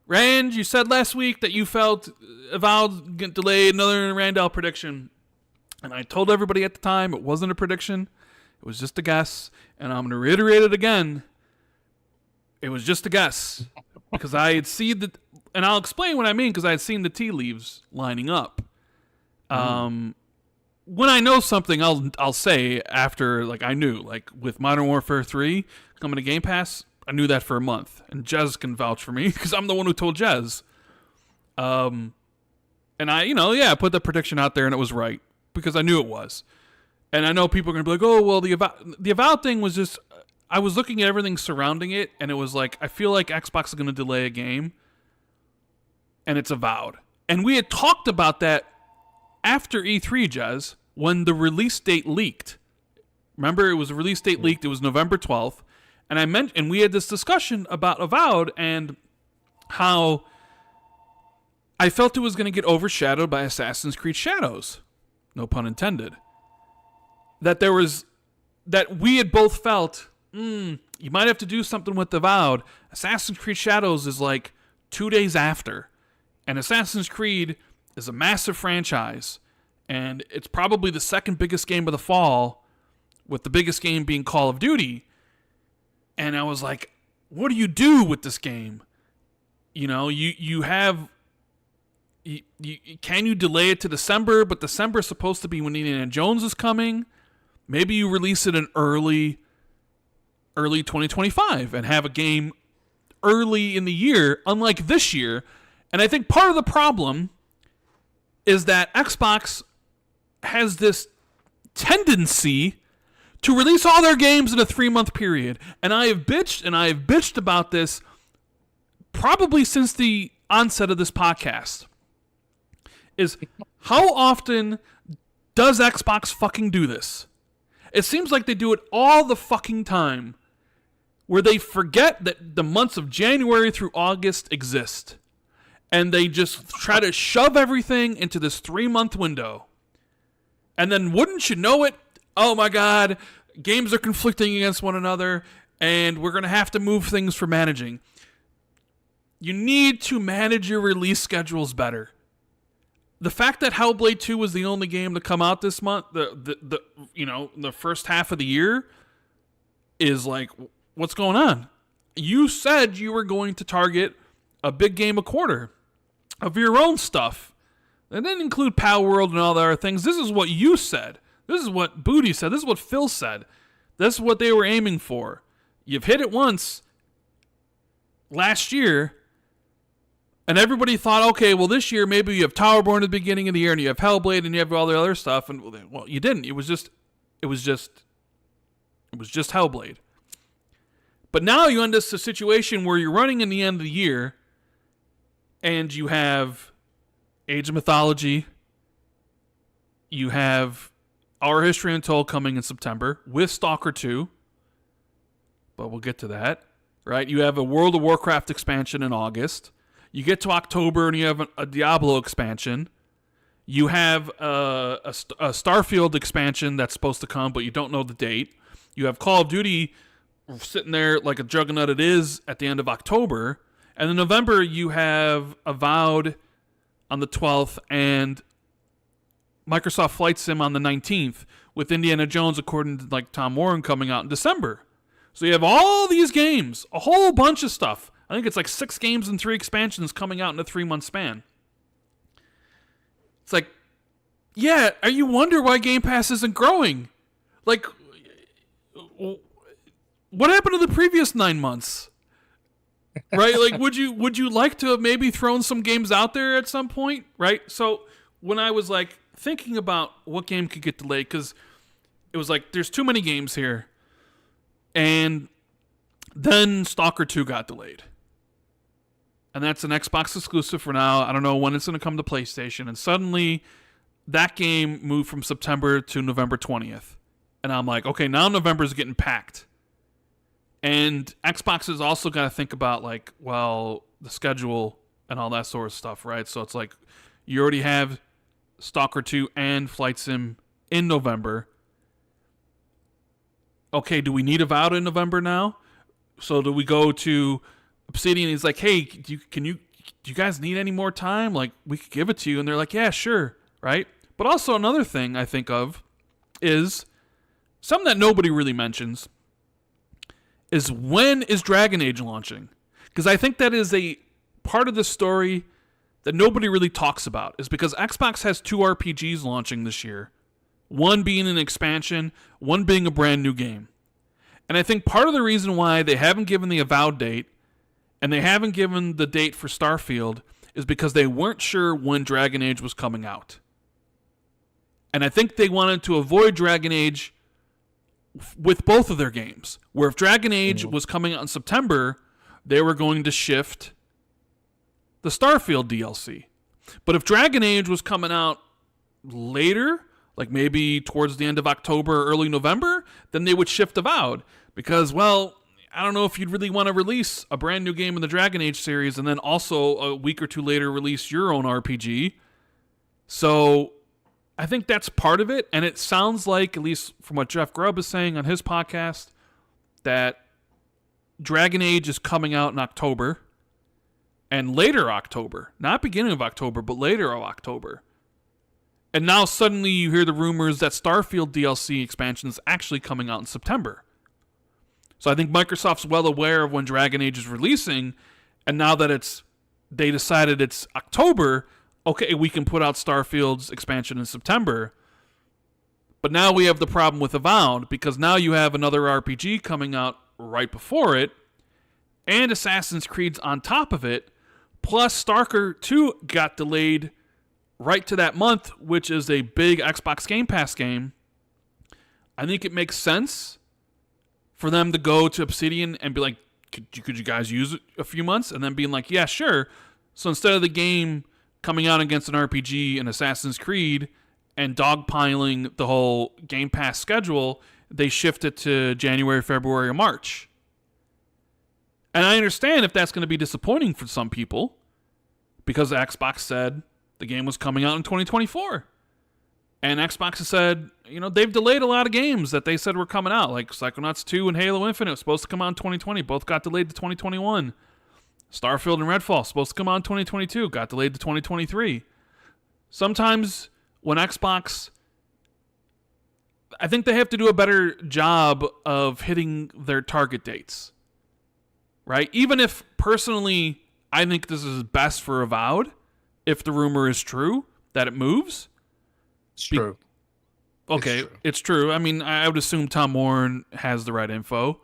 Rand, you said last week that you felt Avowed get delayed, another Randall prediction. And I told everybody at the time it wasn't a prediction. It was just a guess. And I'm going to reiterate it again. It was just a guess. Because I had seen the... And I'll explain what I mean, because I had seen the tea leaves lining up. When I know something, I'll say after, like, I knew. Like, with Modern Warfare 3 coming to Game Pass, I knew that for a month. And Jez can vouch for me, because I'm the one who told Jez. And I put the prediction out there, and it was right. Because I knew it was. And I know people are going to be like, oh, well, the Avowed thing was just... I was looking at everything surrounding it, and it was like, I feel like Xbox is going to delay a game. And it's Avowed. And we had talked about that after E3, Jez, when the release date leaked. Remember, it was a release date leaked. It was November 12th. And we had this discussion about Avowed and how I felt it was going to get overshadowed by Assassin's Creed Shadows. No pun intended. That we had both felt, you might have to do something with Avowed. Assassin's Creed Shadows is like 2 days after. And Assassin's Creed is a massive franchise. And it's probably the second biggest game of the fall, with the biggest game being Call of Duty. And I was like, what do you do with this game? You know, can you delay it to December? But December is supposed to be when Indiana Jones is coming. Maybe you release it in early 2025 and have a game early in the year, unlike this year. And I think part of the problem is that Xbox has this tendency to release all their games in a 3-month period. And I have bitched about this probably since the onset of this podcast. Is how often does Xbox fucking do this? It seems like they do it all the fucking time, where they forget that the months of January through August exist. And they just try to shove everything into this 3-month window. And then wouldn't you know it, oh my god, games are conflicting against one another, and we're going to have to move things for managing. You need to manage your release schedules better. The fact that Hellblade 2 was the only game to come out this month, the first half of the year, is like, what's going on? You said you were going to target a big game a quarter of your own stuff. That didn't include Pal World and all the other things. This is what you said. This is what Booty said. This is what Phil said. This is what they were aiming for. You've hit it once last year, and everybody thought, okay, well, this year maybe you have Towerborn at the beginning of the year, and you have Hellblade, and you have all the other stuff, and well, you didn't. It was just Hellblade. But now you end up in a situation where you're running in the end of the year, and you have Age of Mythology, you have Our History Untold coming in September with Stalker 2, but we'll get to that, right? You have a World of Warcraft expansion in August. You get to October and you have a Diablo expansion. You have a Starfield expansion that's supposed to come, but you don't know the date. You have Call of Duty sitting there like a juggernaut it is at the end of October. And in November, you have Avowed on the 12th and Microsoft Flight Sim on the 19th, with Indiana Jones, according to like Tom Warren, coming out in December. So you have all these games, a whole bunch of stuff. I think it's like 6 games and 3 expansions coming out in a 3-month span. It's like, yeah, you wonder why Game Pass isn't growing. Like, what happened to the previous 9 months? Right? Like, would you like to have maybe thrown some games out there at some point? Right? So when I was like thinking about what game could get delayed, because it was like, there's too many games here. And then Stalker 2 got delayed. And that's an Xbox exclusive for now. I don't know when it's going to come to PlayStation. And suddenly, that game moved from September to November 20th. And I'm like, okay, now November's getting packed. And Xbox has also got to think about, like, well, the schedule and all that sort of stuff, right? So it's like, you already have Stalker 2 and Flight Sim in November. Okay, do we need Avowed in November now? So do we go to Obsidian? He's like, hey, can you do you guys need any more time? Like, we could give it to you. And they're like, yeah, sure, right? But also another thing I think of is something that nobody really mentions is, when is Dragon Age launching? Because I think that is a part of the story that nobody really talks about, is because Xbox has 2 RPGs launching this year. One being an expansion, one being a brand new game. And I think part of the reason why they haven't given the Avowed date and they haven't given the date for Starfield is because they weren't sure when Dragon Age was coming out. And I think they wanted to avoid Dragon Age with both of their games, where if Dragon Age was coming out in September, they were going to shift the Starfield DLC. But if Dragon Age was coming out later, like maybe towards the end of October or early November, then they would shift Avowed. Because, well, I don't know if you'd really want to release a brand new game in the Dragon Age series and then also a week or two later release your own RPG. So I think that's part of it. And it sounds like, at least from what Jeff Grubb is saying on his podcast, that Dragon Age is coming out in October. And later October. Not beginning of October, but later of October. And now suddenly you hear the rumors that Starfield DLC expansion is actually coming out in September. So I think Microsoft's well aware of when Dragon Age is releasing, and now that they decided it's October, okay, we can put out Starfield's expansion in September. But now we have the problem with Avowed, because now you have another RPG coming out right before it, and Assassin's Creed's on top of it, plus Stalker 2 got delayed right to that month, which is a big Xbox Game Pass game. I think it makes sense for them to go to Obsidian and be like, could you guys use it a few months? And then being like, yeah, sure. So instead of the game coming out against an RPG and Assassin's Creed and dogpiling the whole Game Pass schedule, they shift it to January, February, or March. And I understand if that's going to be disappointing for some people, because Xbox said the game was coming out in 2024. And Xbox has said, they've delayed a lot of games that they said were coming out, like Psychonauts 2 and Halo Infinite was supposed to come out in 2020. Both got delayed to 2021. Starfield and Redfall supposed to come out in 2022. Got delayed to 2023. Sometimes when Xbox, I think they have to do a better job of hitting their target dates. Right? Even if personally I think this is best for Avowed, if the rumor is true that it moves. It's true. Okay, it's true. I mean, I would assume Tom Warren has the right info,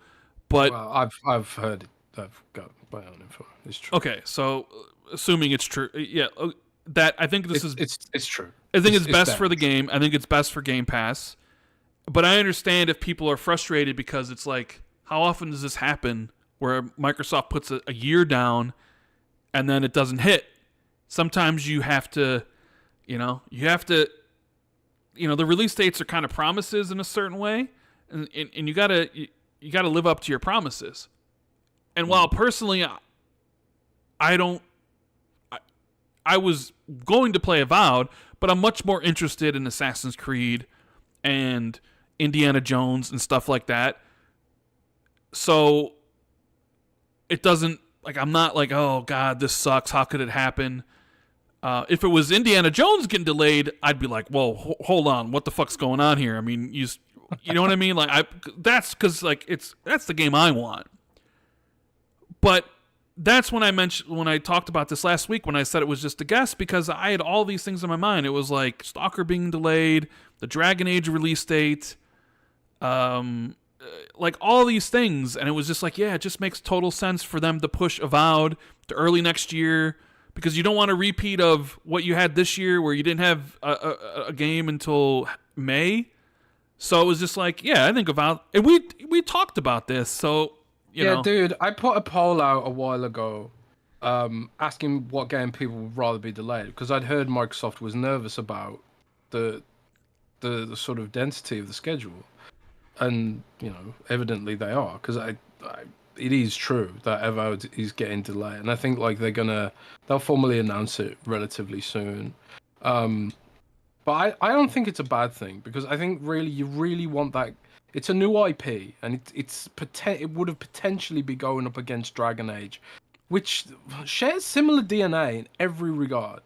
but I've heard it. I've got my own info. It's true. Okay, so assuming it's true, yeah, that I think this it's true. I think it's best for the game. I think it's best for Game Pass. But I understand if people are frustrated, because it's like, how often does this happen where Microsoft puts a year down and then it doesn't hit? Sometimes you have to, the release dates are kind of promises in a certain way, and you gotta live up to your promises. And while personally, I was going to play Avowed, but I'm much more interested in Assassin's Creed and Indiana Jones and stuff like that. So it doesn't, I'm not like, oh God, this sucks. How could it happen? If it was Indiana Jones getting delayed, I'd be like, whoa, hold on, what the fuck's going on here? I mean, you know what I mean? That's because that's the game I want. But that's when I talked about this last week, when I said it was just a guess, because I had all these things in my mind. It was like Stalker being delayed, the Dragon Age release date, all these things, and it was just like, yeah, it just makes total sense for them to push Avowed to early next year, because you don't want a repeat of what you had this year, where you didn't have a game until May. So it was just like, yeah, I think Avowed, and we talked about this, so you know. Dude, I put a poll out a while ago, asking what game people would rather be delayed, because I'd heard Microsoft was nervous about the sort of density of the schedule. And, evidently they are, because it is true that Avowed is getting delayed. And I think, they'll formally announce it relatively soon. But I don't think it's a bad thing, because I think you really want that. It's a new IP, and it would have potentially be going up against Dragon Age. which shares similar DNA in every regard.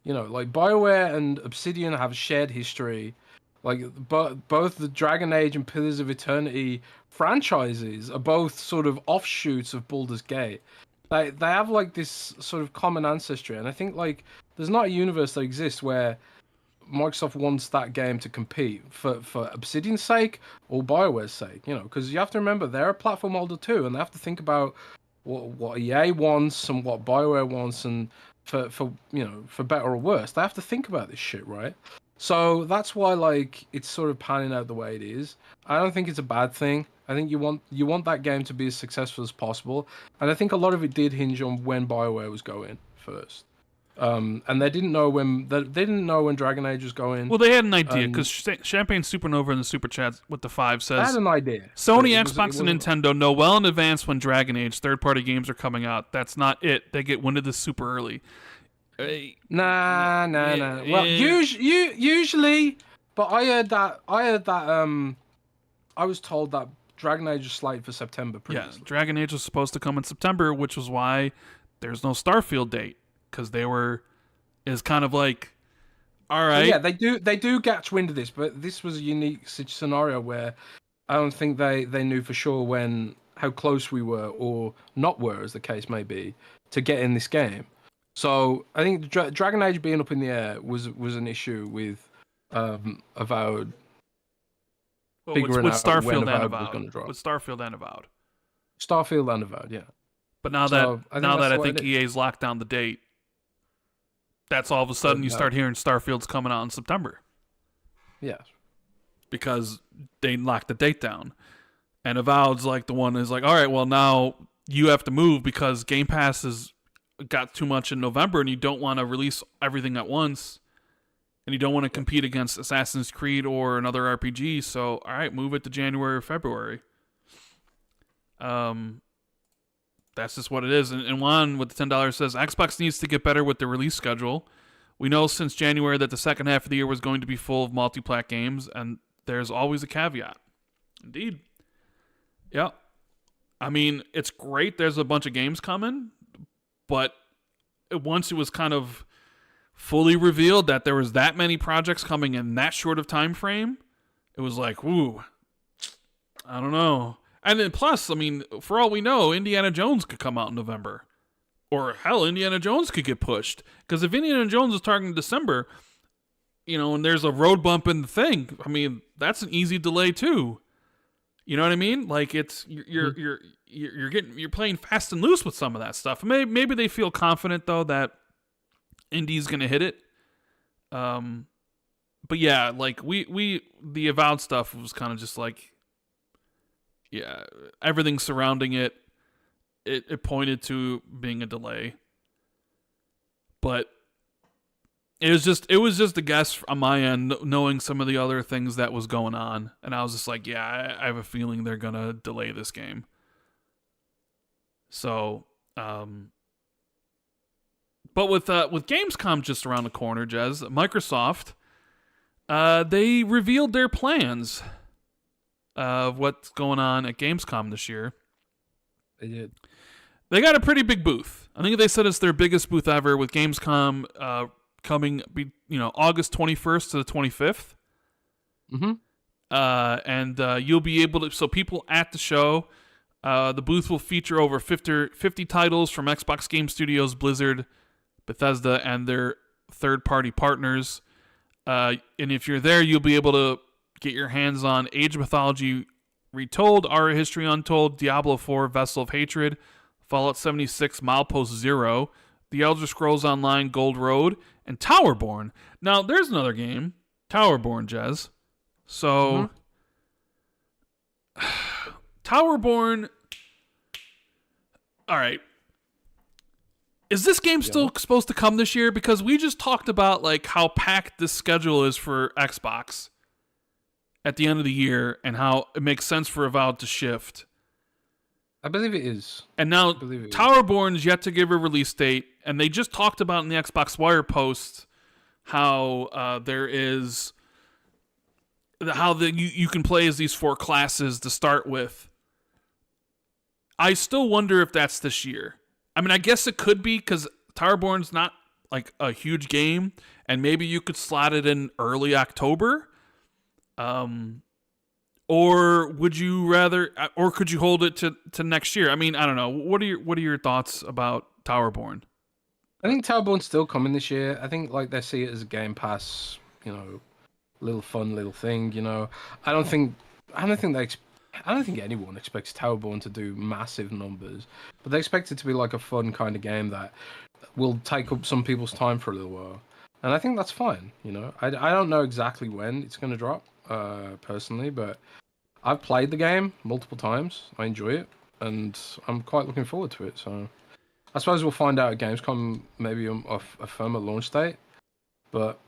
You know, like BioWare and Obsidian have shared history. Like, both the Dragon Age and Pillars of Eternity franchises are both sort of offshoots of Baldur's Gate. They have like this sort of common ancestry, and I think like there's not a universe that exists where Microsoft wants that game to compete for Obsidian's sake or BioWare's sake. You know, because you have to remember they're a platform holder too, and they have to think about what EA wants and what BioWare wants, and for you know, for better or worse, they have to think about this shit, right? So that's why like it's sort of panning out the way it is. I don't think it's a bad thing. I think you want that game to be as successful as possible, and I think a lot of it did hinge on when BioWare was going first. And they didn't know when Dragon Age was going. Well, they had an idea because Champagne Supernova in the super chat with the 5 says, I had an idea. Sony, Xbox, and Nintendo know well in advance when Dragon Age third-party games are coming out. That's not it. They get wind of this super early. Nah. Well, usually, but I heard that. I was told that Dragon Age was slated for September previously. Yeah, Dragon Age was supposed to come in September, which was why there's no Starfield date, because is kind of like, all right. Yeah, they do catch wind of this, but this was a unique scenario where I don't think they knew for sure how close we were or not were, as the case may be, to get in this game. So I think Dragon Age being up in the air was an issue with Avowed. Well, with Starfield and Avowed. With Starfield and Avowed. Starfield and Avowed, yeah. But now that I think EA's locked down the date, that's all of a sudden you start hearing Starfield's coming out in September. Yes. Because they locked the date down. And Avowed's like the one is like, all right, well now you have to move because Game Pass has got too much in November and you don't want to release everything at once. And you don't want to compete against Assassin's Creed or another RPG, so all right, move it to January or February. That's just what it is. And Juan with the $10 says, Xbox needs to get better with the release schedule. We know since January that the second half of the year was going to be full of multi-plat games, and there's always a caveat. Indeed. Yeah. I mean, it's great there's a bunch of games coming, but once it was kind of fully revealed that there was that many projects coming in that short of time frame, it was like, woo, I don't know. And then plus, I mean, for all we know, Indiana Jones could come out in November. Or hell, Indiana Jones could get pushed. Because if Indiana Jones is targeting December, you know, and there's a road bump in the thing, I mean, that's an easy delay too. You know what I mean? Like you're playing fast and loose with some of that stuff. Maybe they feel confident though that Indy's gonna hit it. But yeah, like the Avowed stuff was kind of just like, yeah, everything surrounding it pointed to being a delay. But it was just a guess on my end, knowing some of the other things that was going on, and I was just like, yeah, I have a feeling they're gonna delay this game. So, but with Gamescom just around the corner, Jez, Microsoft, they revealed their plans of what's going on at Gamescom this year. They did. They got a pretty big booth. I think they said it's their biggest booth ever, with Gamescom coming, August 21st to the 25th. Mm-hmm. And you'll be able to. So people at the show, the booth will feature over 50 titles from Xbox Game Studios, Blizzard, Bethesda, and their third-party partners. And if you're there, you'll be able to get your hands on Age of Mythology Retold, Aria History Untold, Diablo 4, Vessel of Hatred, Fallout 76, Milepost Zero, The Elder Scrolls Online Gold Road, and Towerborn. Now, there's another game, Towerborn, Jez. So, Towerborn... All right. Is this game still supposed to come this year? Because we just talked about like how packed this schedule is for Xbox at the end of the year and how it makes sense for Avowed to shift. I believe it is. And now Towerborn's yet to give a release date, and they just talked about in the Xbox Wire post how there is you can play as these 4 classes to start with. I still wonder if that's this year. I mean, I guess it could be because Towerborn's not like a huge game, and maybe you could slot it in early October. Or would you rather, or could you hold it to next year? I mean, I don't know. What are your thoughts about Towerborn? I think Towerborn's still coming this year. I think like they see it as a Game Pass, little fun little thing. I don't think I don't think anyone expects Towerborn to do massive numbers, but they expect it to be like a fun kind of game that will take up some people's time for a little while, and I think that's fine. I don't know exactly when it's going to drop, personally, but I've played the game multiple times. I enjoy it, and I'm quite looking forward to it. So I suppose we'll find out at Gamescom maybe a firmer launch date, but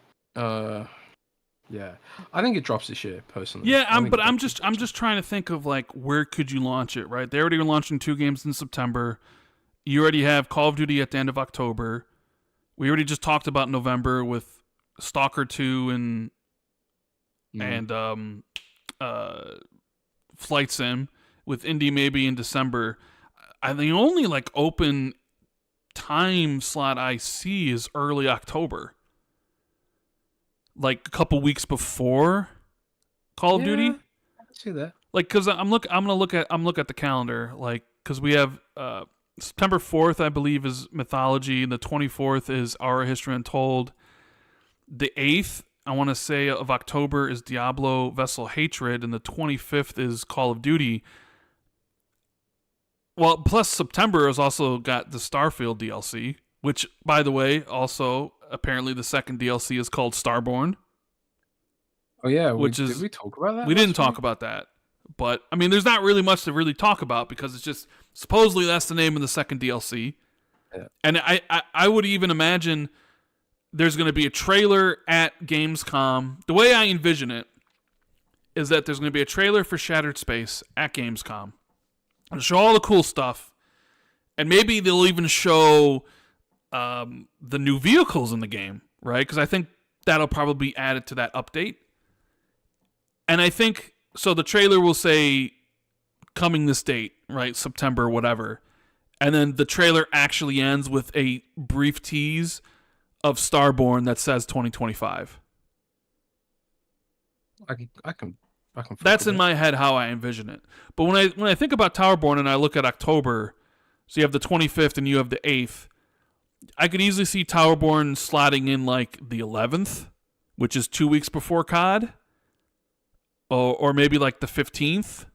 yeah, I think it drops this year personally. Yeah, I'm just trying to think of like where could you launch it, right? They already are launching 2 games in September. You already have Call of Duty at the end of October. We already just talked about November with Stalker 2 and Flight Sim, with Indy maybe in December. The only like open time slot I see is early October, like a couple weeks before Call of Duty. I can see that. Like, cause I'm gonna look at the calendar, like, cause we have September 4th, I believe, is Mythology, and the 24th is Our History Untold. The 8th, I want to say, of October is Diablo Vessel Hatred, and the 25th is Call of Duty. Well, plus September has also got the Starfield DLC, which, by the way, also apparently the second DLC is called Starborn. Oh yeah, did we talk about that? We didn't talk about that, but I mean, there's not really much to really talk about because it's just supposedly that's the name of the second DLC, and I would even imagine there's going to be a trailer at Gamescom. The way I envision it is that there's going to be a trailer for Shattered Space at Gamescom. It'll show all the cool stuff, and maybe they'll even show the new vehicles in the game, right? Because I think that'll probably be added to that update. And I think, so the trailer will say, coming this date, right? September, whatever. And then the trailer actually ends with a brief tease of Starborn that says 2025. I can. That's in my head how I envision it. But when I think about Towerborn and I look at October, so you have the 25th and you have the 8th, I could easily see Towerborn slotting in like the 11th, which is 2 weeks before COD, or maybe like the 15th,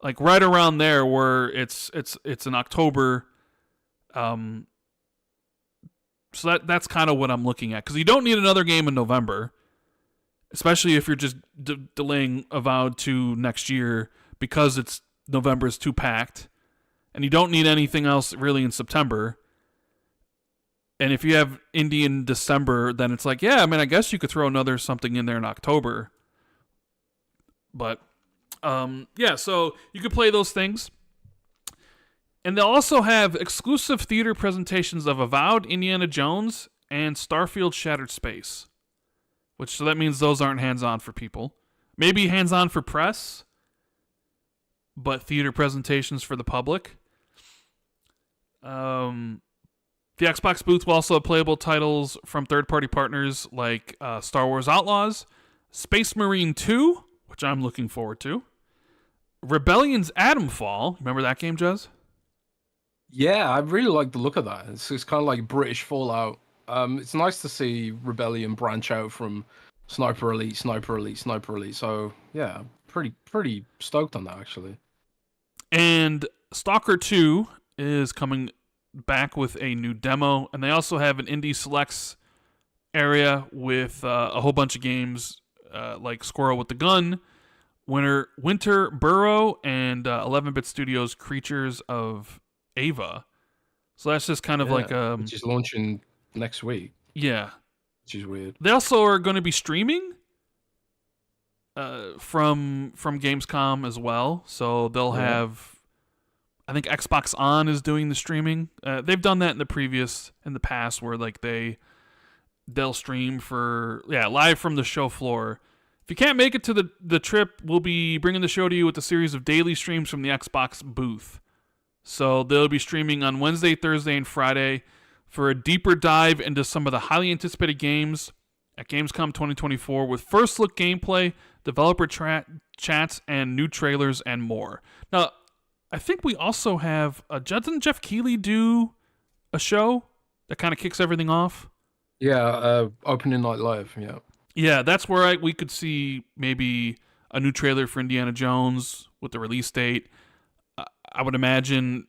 like right around there where it's in October. So that's kind of what I'm looking at, because you don't need another game in November, especially if you're just delaying Avowed to next year because November is too packed, and you don't need anything else really in September. And if you have Indie in December, then it's like, yeah, I mean, I guess you could throw another something in there in October. But yeah, so you could play those things. And they'll also have exclusive theater presentations of Avowed, Indiana Jones, and Starfield Shattered Space. So that means those aren't hands-on for people. Maybe hands-on for press, but theater presentations for the public. The Xbox booth will also have playable titles from third-party partners like Star Wars Outlaws, Space Marine 2, which I'm looking forward to, Rebellion's Atomfall. Remember that game, Jez? Yeah, I really like the look of that. It's kind of like British Fallout. It's nice to see Rebellion branch out from Sniper Elite. So yeah, pretty stoked on that actually. And Stalker 2 is coming back with a new demo, and they also have an Indie Selects area with a whole bunch of games like Squirrel with the Gun, Winter Burrow, and 11-Bit Studios' Creatures of Ava. So that's just kind of like which is launching next week. Yeah, which is weird. They also are going to be streaming from Gamescom as well, so they'll have. I think Xbox On is doing the streaming. They've done that in the past, where like they'll stream for live from the show floor. If you can't make it to the trip, we'll be bringing the show to you with a series of daily streams from the Xbox booth. So they'll be streaming on Wednesday, Thursday, and Friday for a deeper dive into some of the highly anticipated games at Gamescom 2024 with first look gameplay, developer chats, and new trailers and more. Now, I think we also have doesn't Jeff Keighley do a show that kind of kicks everything off? Yeah, opening night live. Yeah. Yeah, that's where we could see maybe a new trailer for Indiana Jones with the release date. I would imagine,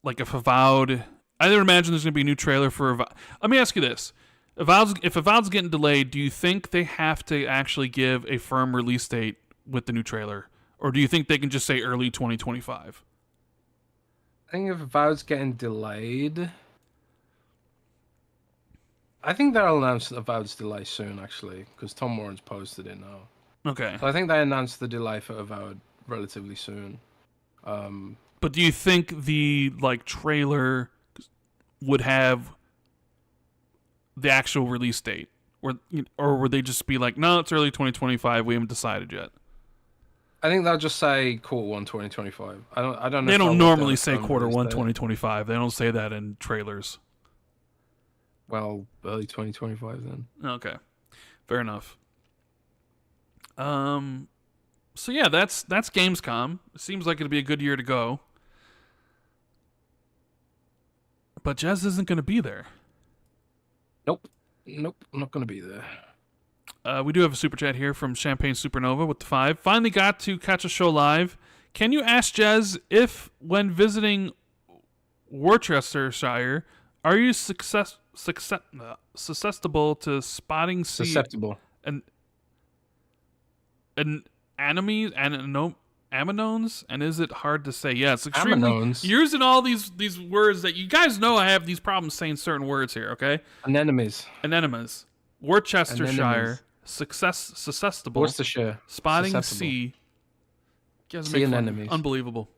like if Avowed, I would imagine there's going to be a new trailer for Avowed. Let me ask you this. If Avowed's getting delayed, do you think they have to actually give a firm release date with the new trailer? Or do you think they can just say early 2025? I think if Avowed's getting delayed, I think they'll announce Avowed's delay soon, actually, because Tom Warren's posted it now. Okay. So I think they announced the delay for Avowed relatively soon. But do you think the trailer would have the actual release date, or would they just be like, no, it's early 2025, we haven't decided yet? I think they'll just say Q1 2025. I don't know. They don't normally say Q1 2025. They don't say that in trailers. Well, early 2025 then. Okay, fair enough. So yeah, that's Gamescom. It seems like it'll be a good year to go. But Jez isn't going to be there. Nope, I'm not going to be there. We do have a super chat here from Champagne Supernova with the 5. Finally got to catch a show live. Can you ask Jez if, when visiting Worcestershire, are you susceptible to spotting Susceptible. and enemies and aminones? And is it hard to say? Yeah, it's extremely. Aminones. You're using all these words that you guys know. I have these problems saying certain words here. Okay. Anemones. Anemones. Worcestershire. Susceptible. Worcestershire. Spotting Susceptible. C. Sea anemones. Unbelievable.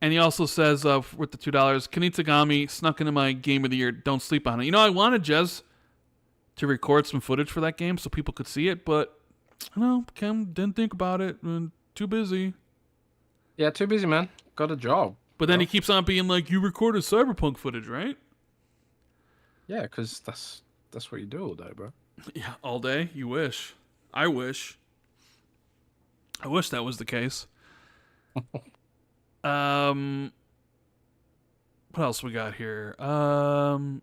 And he also says with the $2, Kanitagami snuck into my game of the year. Don't sleep on it. You know, I wanted Jez to record some footage for that game so people could see it, but Kim didn't think about it. Too busy. Yeah, too busy, man. Got a job. But then he keeps on being like, "You recorded Cyberpunk footage, right?" Yeah, because that's what you do all day, bro. Yeah, all day. You wish. I wish. I wish that was the case. What else we got here? Oh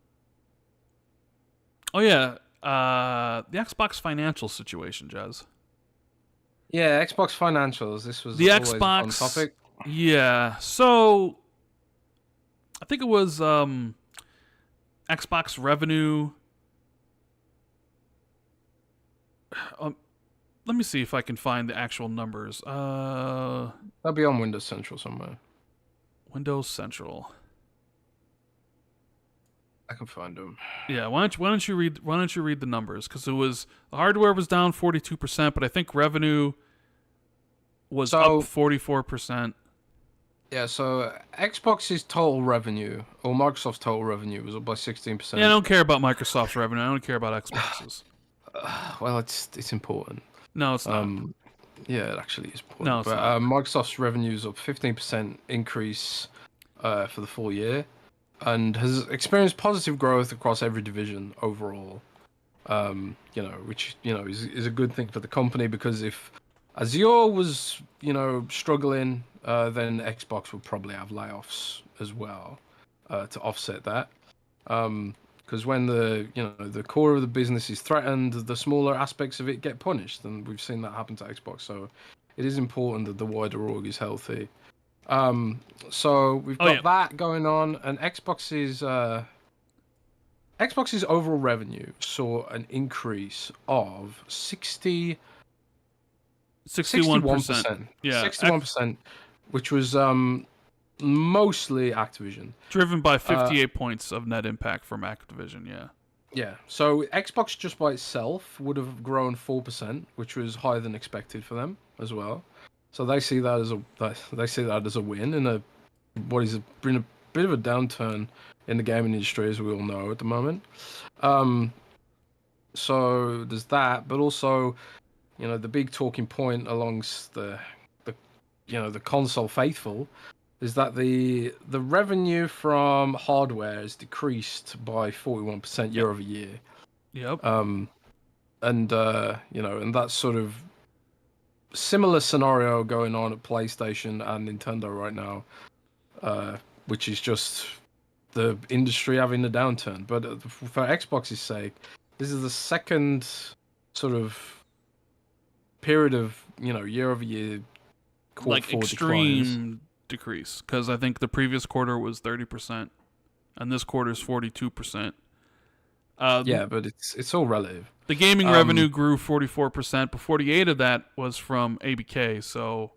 yeah, the Xbox financial situation, Jez. Yeah, Xbox financials. This was The always a fun Xbox topic. Yeah, so I think it was Xbox revenue. Let me see if I can find the actual numbers. That'll be on Windows Central somewhere. Windows Central. I can find them. Yeah, why don't you read the numbers? Because it was, the hardware was down 42%, but I think revenue was up 44%. Yeah, so Xbox's total revenue, or Microsoft's total revenue, was up by 16%. Yeah, I don't care about Microsoft's revenue. I don't care about Xbox's. Well, it's important. No, it's not. Yeah, it actually is important. No, it's but not. Microsoft's revenue is up 15% increase for the full year, and has experienced positive growth across every division overall. Which is a good thing for the company, because if Azure was struggling, then Xbox would probably have layoffs as well to offset that. Because when the core of the business is threatened, the smaller aspects of it get punished, and we've seen that happen to Xbox. So it is important that the wider org is healthy. So we've got that going on, and Xbox's overall revenue saw an increase of 61%. Yeah, 61%, which was mostly Activision. Driven by 58 points of net impact from Activision, yeah. Yeah, so Xbox just by itself would have grown 4%, which was higher than expected for them as well. So they see that as a win in what has been a bit of a downturn in the gaming industry, as we all know at the moment. So there's that, but also, the big talking point amongst the console faithful is that the revenue from hardware has decreased by 41% year over year. Yep. And and that's sort of similar scenario going on at PlayStation and Nintendo right now, which is just the industry having a downturn. But for Xbox's sake, this is the second sort of period of year over year like extreme decrease, because I think the previous quarter was 30% and this quarter is 42%. Yeah, but it's all relative. The gaming revenue grew 44%, but 48 of that was from ABK, so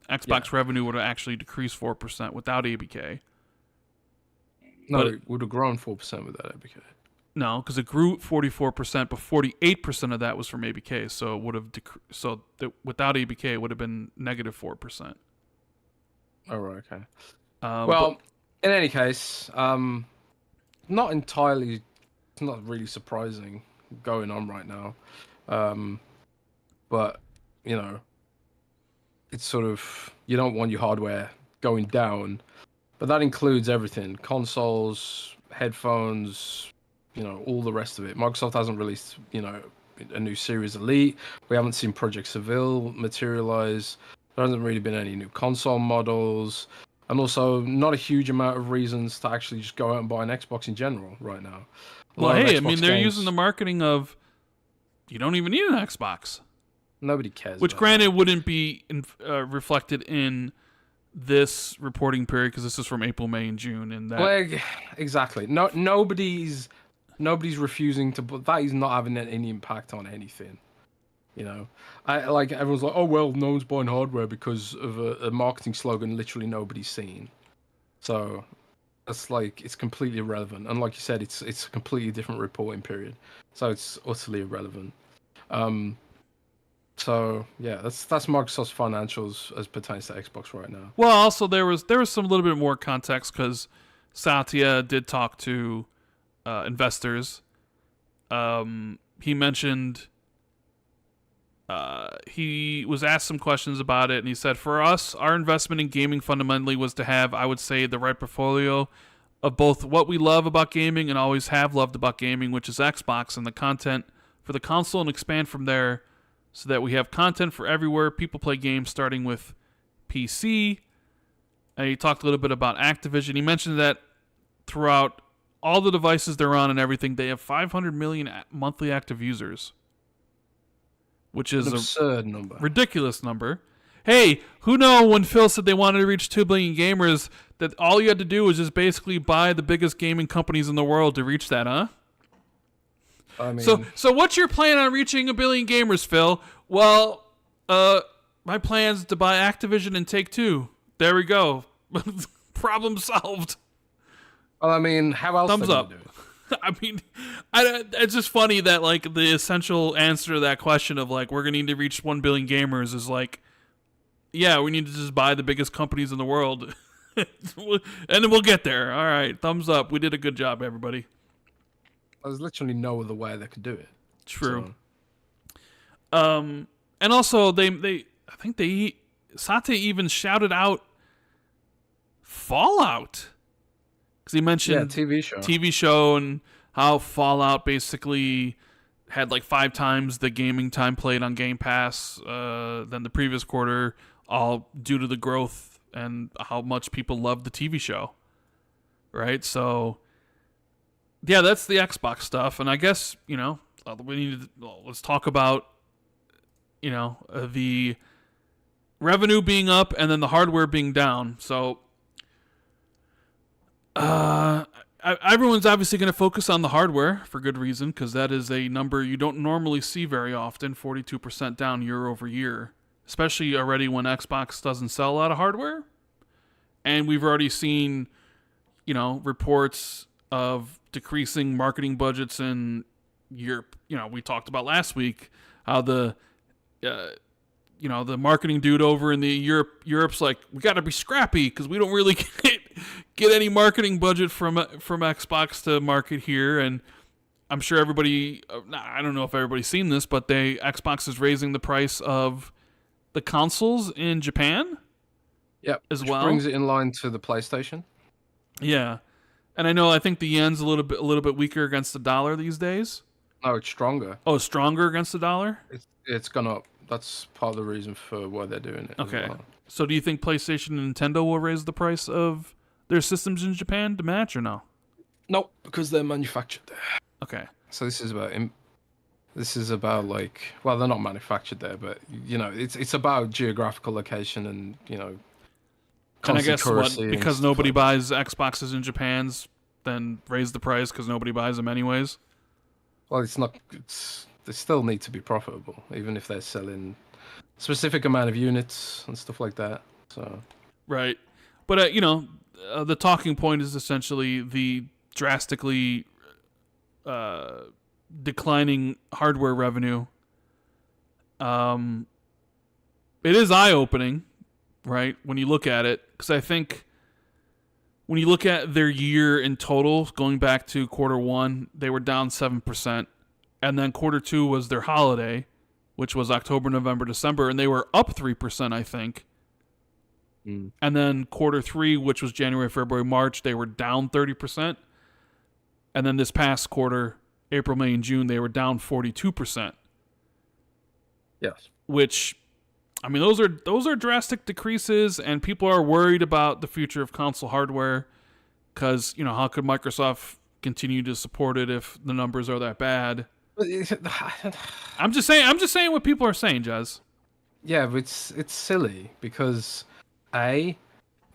Xbox revenue would have actually decreased 4% without ABK. No, it would have grown 4% without ABK. No, because it grew 44%, but 48% of that was from ABK, so it would have without ABK it would have been negative 4%. Oh, right, okay. In any case, not entirely. It's not really surprising going on right now, but it's sort of, you don't want your hardware going down, but that includes everything: consoles, headphones, all the rest of it. Microsoft hasn't released a new Series Elite. We haven't seen Project Seville materialize. There hasn't really been any new console models, and also not a huge amount of reasons to actually just go out and buy an Xbox in general right now. Well, hey, I mean, they're using the marketing of you don't even need an Xbox. Nobody cares. Which, granted, wouldn't be reflected in this reporting period because this is from April, May, and June, and that. Well, exactly. No, nobody's refusing to, but that is not having any impact on anything. Everyone's like, oh well, no one's buying hardware because of a marketing slogan literally nobody's seen. So it's completely irrelevant. And like you said, it's a completely different reporting period, so it's utterly irrelevant. So yeah, that's Microsoft's financials as pertains to Xbox right now. Well, also there was some little bit more context because Satya did talk to investors. He mentioned he was asked some questions about it, and he said, for us, our investment in gaming fundamentally was to have, I would say, the right portfolio of both what we love about gaming and always have loved about gaming, which is Xbox, and the content for the console, and expand from there so that we have content for everywhere. People play games starting with PC. And he talked a little bit about Activision. He mentioned that throughout all the devices they're on and everything, they have 500 million monthly active users, which is an absurd number. Ridiculous number. Hey, who know when Phil said they wanted to reach 2 billion gamers, that all you had to do was just basically buy the biggest gaming companies in the world to reach that, huh? I mean, so what's your plan on reaching 1 billion gamers, Phil? Well, my plan is to buy Activision and Take-Two. There we go. Problem solved. Well, I mean, how else? Thumbs up. Do it? I mean, it's just funny that like the essential answer to that question of like we're gonna need to reach 1 billion gamers is like, yeah, we need to just buy the biggest companies in the world, and then we'll get there. All right, thumbs up. We did a good job, everybody. There's literally no other way they could do it. True. So. And also I think Satya even shouted out Fallout. Because he mentioned TV show and how Fallout basically had like 5 times the gaming time played on Game Pass than the previous quarter, all due to the growth and how much people love the TV show. Right? So, yeah, that's the Xbox stuff. And I guess, we need to, let's talk about, the revenue being up and then the hardware being down. So, everyone's obviously going to focus on the hardware for good reason, because that is a number you don't normally see very often, 42% down year over year, especially already when Xbox doesn't sell a lot of hardware. And we've already seen, reports of decreasing marketing budgets in Europe. We talked about last week how the marketing dude over in the Europe's like, we got to be scrappy because we don't really get any marketing budget from Xbox to market here. And I'm sure everybody, I don't know if everybody's seen this, but Xbox is raising the price of the consoles in Japan. Yep. as Which well. brings it in line to the PlayStation. Yeah, and I think the yen's a little bit weaker against the dollar these days. No, it's stronger. Oh, stronger against the dollar. It's gone up. That's part of the reason for why they're doing it as Okay. well. So do you think PlayStation and Nintendo will raise the price of their systems in Japan to match or no? Nope, because they're manufactured there. Okay. So this is about like, well, they're not manufactured there, but it's about geographical location and And I guess what, currency and because stuff nobody like buys Xboxes in Japan's, then raise the price because nobody buys them anyways. Well, it's not. They still need to be profitable, even if they're selling specific amount of units and stuff like that. So Right. But the talking point is essentially the drastically declining hardware revenue. It is eye-opening, right, when you look at it, because I think when you look at their year in total, going back to quarter one, they were down 7%, and then quarter two was their holiday, which was October, November, December, and they were up 3%, I think. And then quarter three, which was January, February, March, they were down 30%. And then this past quarter, April, May, and June, they were down 42%. yes, Which, I mean, those are drastic decreases, and people are worried about the future of console hardware because how could Microsoft continue to support it if the numbers are that bad? I'm just saying what people are saying, Jez. yeah, but it's silly because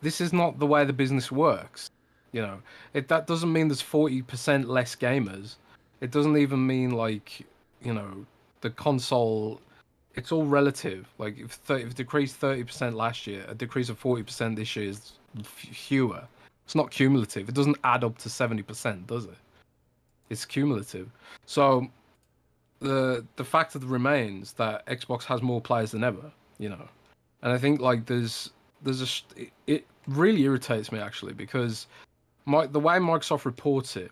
this is not the way the business works. That doesn't mean there's 40% less gamers. It doesn't even mean like the console. It's all relative. Like if it decreased 30% last year, a decrease of 40% this year is fewer. It's not cumulative. It doesn't add up to 70%, does it? It's cumulative. So the fact of the remains that Xbox has more players than ever. And I think like it really irritates me actually because the way Microsoft reports it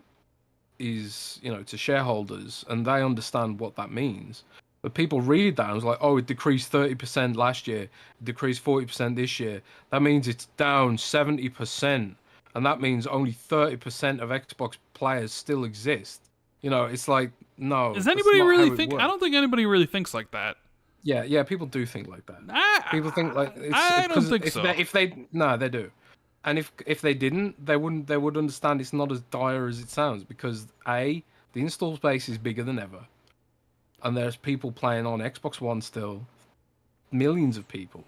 is to shareholders and they understand what that means. But people read that and it's like, oh, it decreased 30% last year, it decreased 40% this year. That means it's down 70%. And that means only 30% of Xbox players still exist. It's like, no. Does anybody really think? Works. I don't think anybody really thinks like that. Yeah, people do think like that. People think like I don't think so. No, they do. And if they didn't, they would understand it's not as dire as it sounds because the install base is bigger than ever. And there's people playing on Xbox One still, millions of people,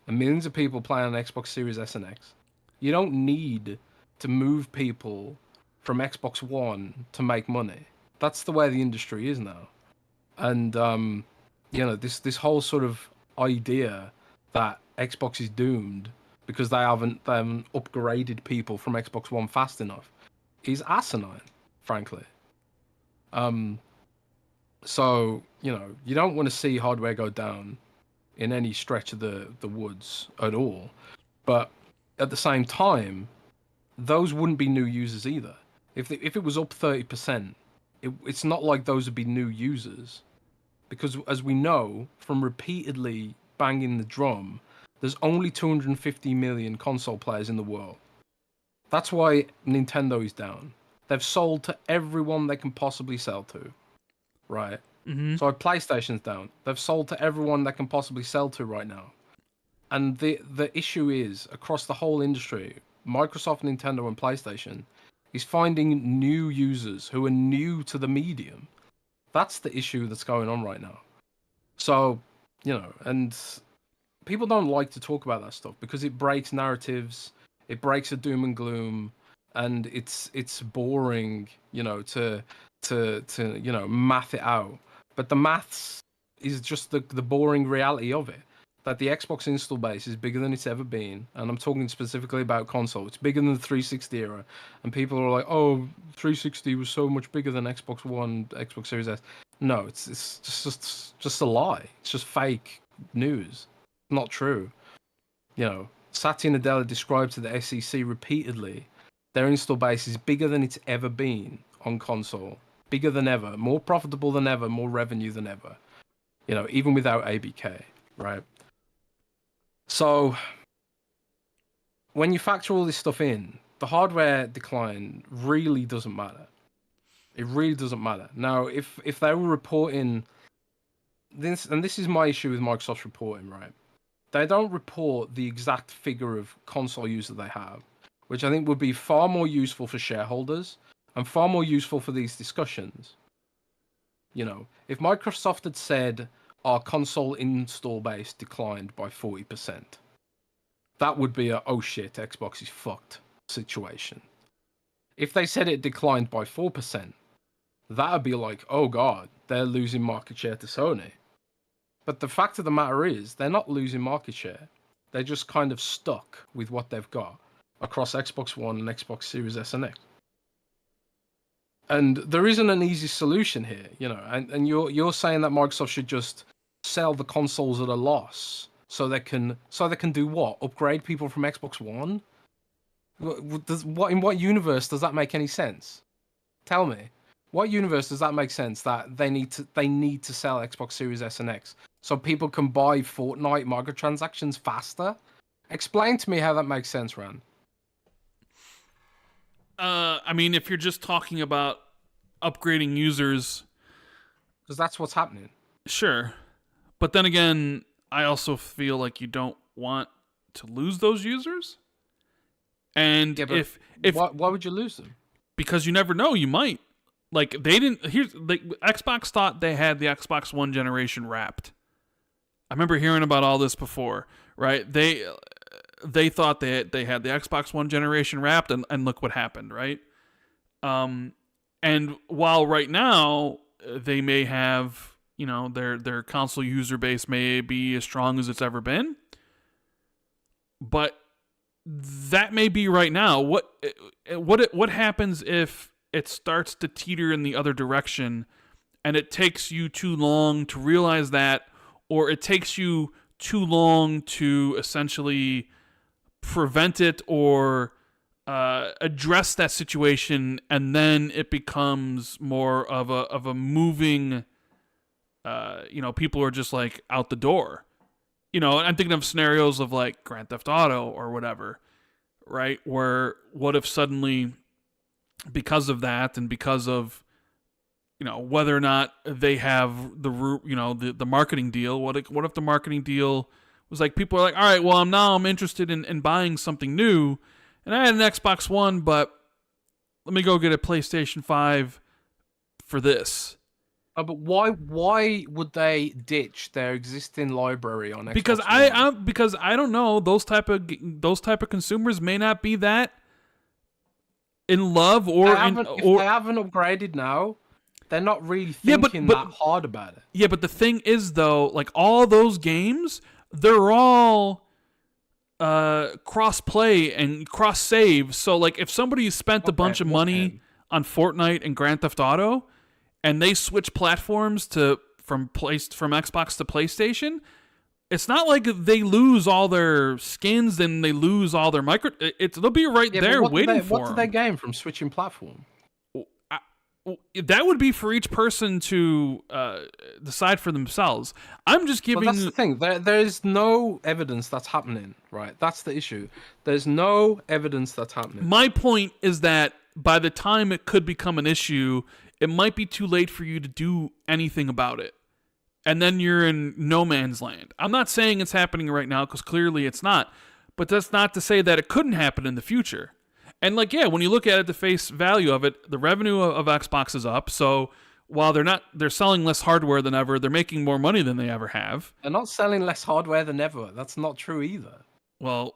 and millions of people playing on Xbox Series S and X. You don't need to move people from Xbox One to make money. That's the way the industry is now. And this whole sort of idea that Xbox is doomed because they haven't upgraded people from Xbox One fast enough is asinine, frankly. So, you don't want to see hardware go down in any stretch of the woods at all. But at the same time, those wouldn't be new users either. If it was up 30%, it's not like those would be new users. Because as we know from repeatedly banging the drum, there's only 250 million console players in the world. That's why Nintendo is down. They've sold to everyone they can possibly sell to. Right. Mm-hmm. So PlayStation's down. They've sold to everyone they can possibly sell to right now. And the issue is across the whole industry, Microsoft, Nintendo, and PlayStation is finding new users who are new to the medium. That's the issue that's going on right now. So, and people don't like to talk about that stuff because it breaks narratives, it breaks a doom and gloom, and it's boring, to math it out. But the maths is just the boring reality of it. That the Xbox install base is bigger than it's ever been, and I'm talking specifically about console. It's bigger than the 360 era, and people are like, "Oh, 360 was so much bigger than Xbox One, Xbox Series S." No, it's just a lie. It's just fake news. Not true. Satya Nadella described to the SEC repeatedly their install base is bigger than it's ever been on console. Bigger than ever, more profitable than ever, more revenue than ever. Even without ABK, right? So, when you factor all this stuff in, the hardware decline really doesn't matter. It really doesn't matter. Now, if they were reporting this, and this is my issue with Microsoft's reporting, right? They don't report the exact figure of console users they have, which I think would be far more useful for shareholders and far more useful for these discussions. You know, if Microsoft had said our console install base declined by 40%, that would be a, oh shit, Xbox is fucked situation. If they said it declined by 4%, that would be like, oh god, they're losing market share to Sony. But the fact of the matter is, they're not losing market share. They're just kind of stuck with what they've got across Xbox One and Xbox Series S and X. And there isn't an easy solution here, you know. And you're saying that Microsoft should just sell the consoles at a loss so they can do what? Upgrade people from Xbox One? In what universe does that make any sense? Tell me. What universe does that make sense that they need to sell Xbox Series S and X so people can buy Fortnite microtransactions faster? Explain to me how that makes sense, Rand. I mean, if you're just talking about upgrading users, because that's what's happening. Sure, but then again, I also feel like you don't want to lose those users. And yeah, but if why would you lose them? Because you never know, you might. Like they didn't. Here's like Xbox thought they had the Xbox One generation wrapped. I remember hearing about all this before, right? They thought they had the Xbox One generation wrapped, and look what happened, right? And while right now they may have, you know, their console user base may be as strong as it's ever been, but that may be right now. What happens if it starts to teeter in the other direction, and it takes you too long to realize that, or it takes you too long to essentially prevent it or address that situation, and then it becomes more of a moving, you know, people are just like out the door. You know, I'm thinking of scenarios of like Grand Theft Auto or whatever, right? Where what if suddenly, because of that and because of, you know, whether or not they have the marketing deal, what if the marketing deal was like, people are like, all right, well, I'm interested in buying something new, and I had an Xbox One, but let me go get a PlayStation 5 for this. But why would they ditch their existing library on Xbox because One? Because I don't know, those type of consumers may not be that in love or they haven't upgraded now, they're not really thinking that hard about it. Yeah, but the thing is though, like all those games, they're all cross play and cross save. So like if somebody spent a bunch of money on Fortnite and Grand Theft Auto, and they switch platforms from Xbox to PlayStation, it's not like they lose all their skins and they lose all their they'll be right there waiting for them. What did they gain from switching platform? That would be for each person to decide for themselves. I'm just giving. Well, that's the thing. There's no evidence that's happening, right? That's the issue. There's no evidence that's happening. My point is that by the time it could become an issue, it might be too late for you to do anything about it. And then you're in no man's land. I'm not saying it's happening right now, because clearly it's not. But that's not to say that it couldn't happen in the future. And like, yeah, when you look at it, the face value of it, the revenue of Xbox is up. So while they're selling less hardware than ever, they're making more money than they ever have. They're not selling less hardware than ever. That's not true either. Well,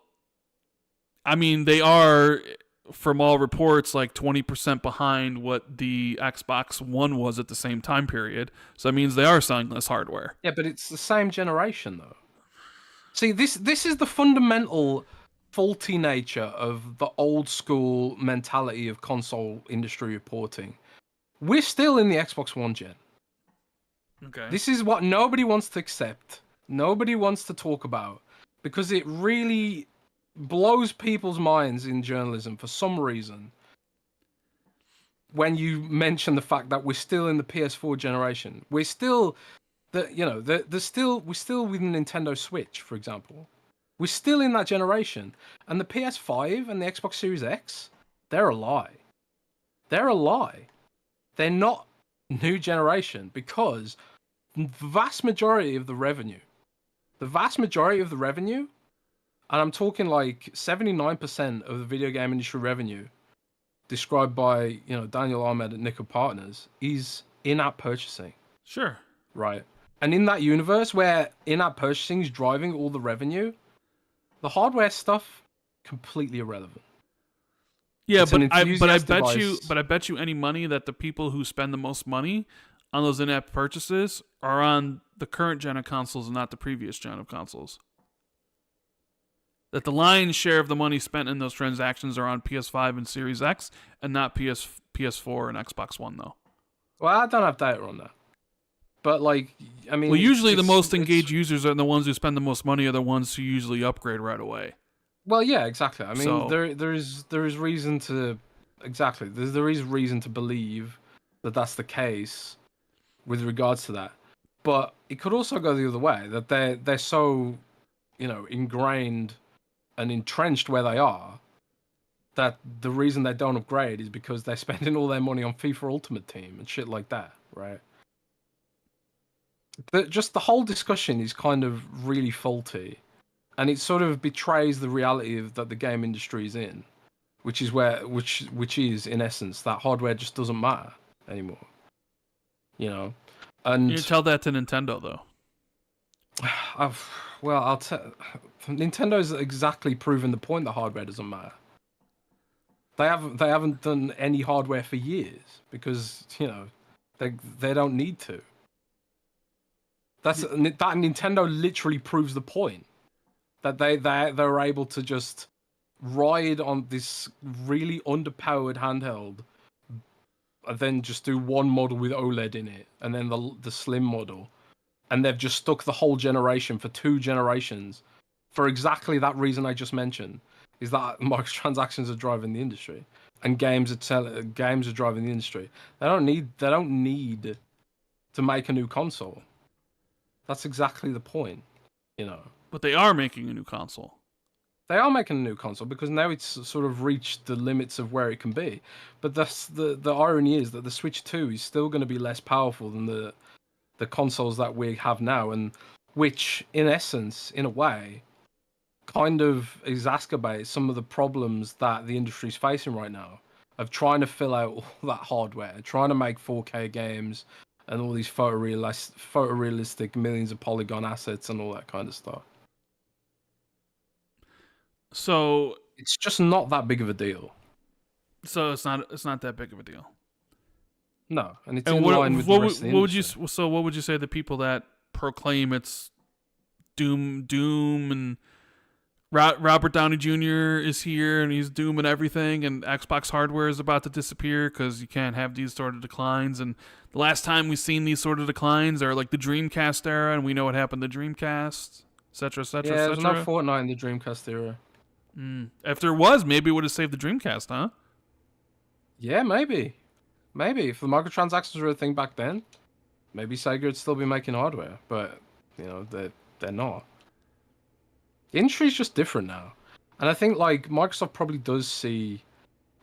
I mean, they are, from all reports, like 20% behind what the Xbox One was at the same time period. So that means they are selling less hardware. Yeah, but it's the same generation, though. See, this is the fundamental faulty nature of the old school mentality of console industry reporting. We're still in the Xbox One gen. Okay. This is what nobody wants to accept. Nobody wants to talk about, because it really blows people's minds in journalism for some reason when you mention the fact that we're still in the PS4 generation. We're still we're still with Nintendo Switch, for example. We're still in that generation. And the PS5 and the Xbox Series X, they're a lie. They're a lie. They're not new generation because the vast majority of the revenue, and I'm talking like 79% of the video game industry revenue described by, Daniel Ahmed at Nickel Partners is in-app purchasing. Sure. Right. And in that universe where in-app purchasing is driving all the revenue, the hardware stuff completely irrelevant. Yeah, It's an but I enthusiast bet you any money that the people who spend the most money on those in-app purchases are on the current gen of consoles and not the previous gen of consoles. That the lion's share of the money spent in those transactions are on PS5 and Series X and not PS4 and Xbox One, though. Well, I don't have data on that. But, usually the most engaged users are the ones who spend the most money are the ones who usually upgrade right away. Well, yeah, exactly. There is reason to... Exactly. There is reason to believe that that's the case with regards to that. But it could also go the other way, that they're so, ingrained and entrenched where they are, that the reason they don't upgrade is because they're spending all their money on FIFA Ultimate Team and shit like that, right? Just the whole discussion is kind of really faulty, and it sort of betrays the reality that the game industry is in, which is in essence that hardware just doesn't matter anymore. And you tell that to Nintendo though. Nintendo's exactly proven the point that hardware doesn't matter. They haven't done any hardware for years because they don't need to. That Nintendo literally proves the point that they're able to just ride on this really underpowered handheld, and then just do one model with OLED in it, and then the slim model, and they've just stuck the whole generation for 2 generations for exactly that reason I just mentioned, is that microtransactions are driving the industry and games are driving the industry. They don't need to make a new console. That's exactly the point, But they are making a new console. They are making a new console because now it's sort of reached the limits of where it can be. But the irony is that the Switch 2 is still going to be less powerful than the consoles that we have now, and which, in essence, in a way, kind of exacerbates some of the problems that the industry is facing right now of trying to fill out all that hardware, trying to make 4K games and all these photorealistic millions of polygon assets and all that kind of stuff. So it's just not that big of a deal. So it's not that big of a deal. No, and it's in line with the rest of the industry. What would you say the people that proclaim it's doom and Robert Downey Jr. is here and he's dooming everything and Xbox hardware is about to disappear because you can't have these sort of declines, and the last time we've seen these sort of declines are like the Dreamcast era, and we know what happened to Dreamcast, etc., etc., yeah, etc. there's no Fortnite in the Dreamcast era. If there was, maybe it would have saved the Dreamcast, huh? Yeah, maybe. If the microtransactions were a thing back then, maybe Sega would still be making hardware, but they're not. The industry's just different now, and I think like Microsoft probably does see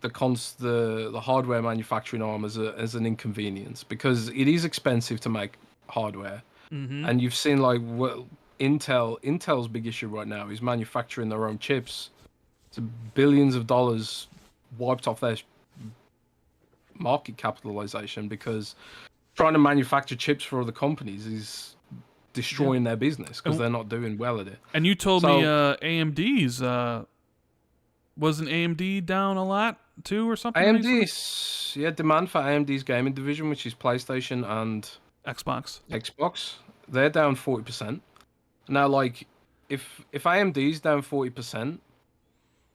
the hardware manufacturing arm as an inconvenience because it is expensive to make hardware, and you've seen like Intel's big issue right now is manufacturing their own chips. It's billions of dollars wiped off their market capitalization because trying to manufacture chips for other companies is destroying their business because they're not doing well at it. And you told me AMD's wasn't AMD down a lot too or something? AMD's demand for AMD's gaming division, which is PlayStation and Xbox, they're down 40%. Now, like, if AMD's down 40%,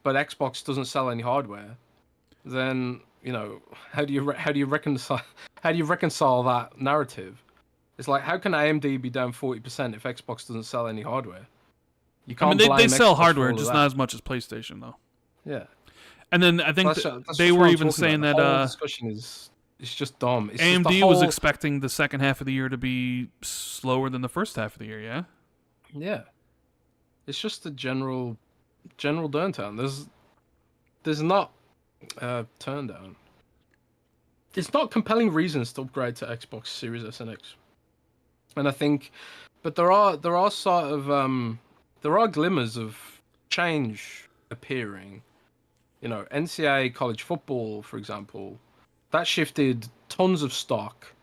but Xbox doesn't sell any hardware, then how do you reconcile that narrative? It's like, how can AMD be down 40% if Xbox doesn't sell any hardware? You can't. They sell hardware, just not as much as PlayStation, though. Yeah. And then I think they were even saying that the discussion is just dumb. It's AMD was expecting the second half of the year to be slower than the first half of the year. Yeah. Yeah. It's just a general downturn. There's not turn down. It's not compelling reasons to upgrade to Xbox Series S and X. And I think, but there are sort of there are glimmers of change appearing. You know, NCAA college football, for example, that shifted tons of stock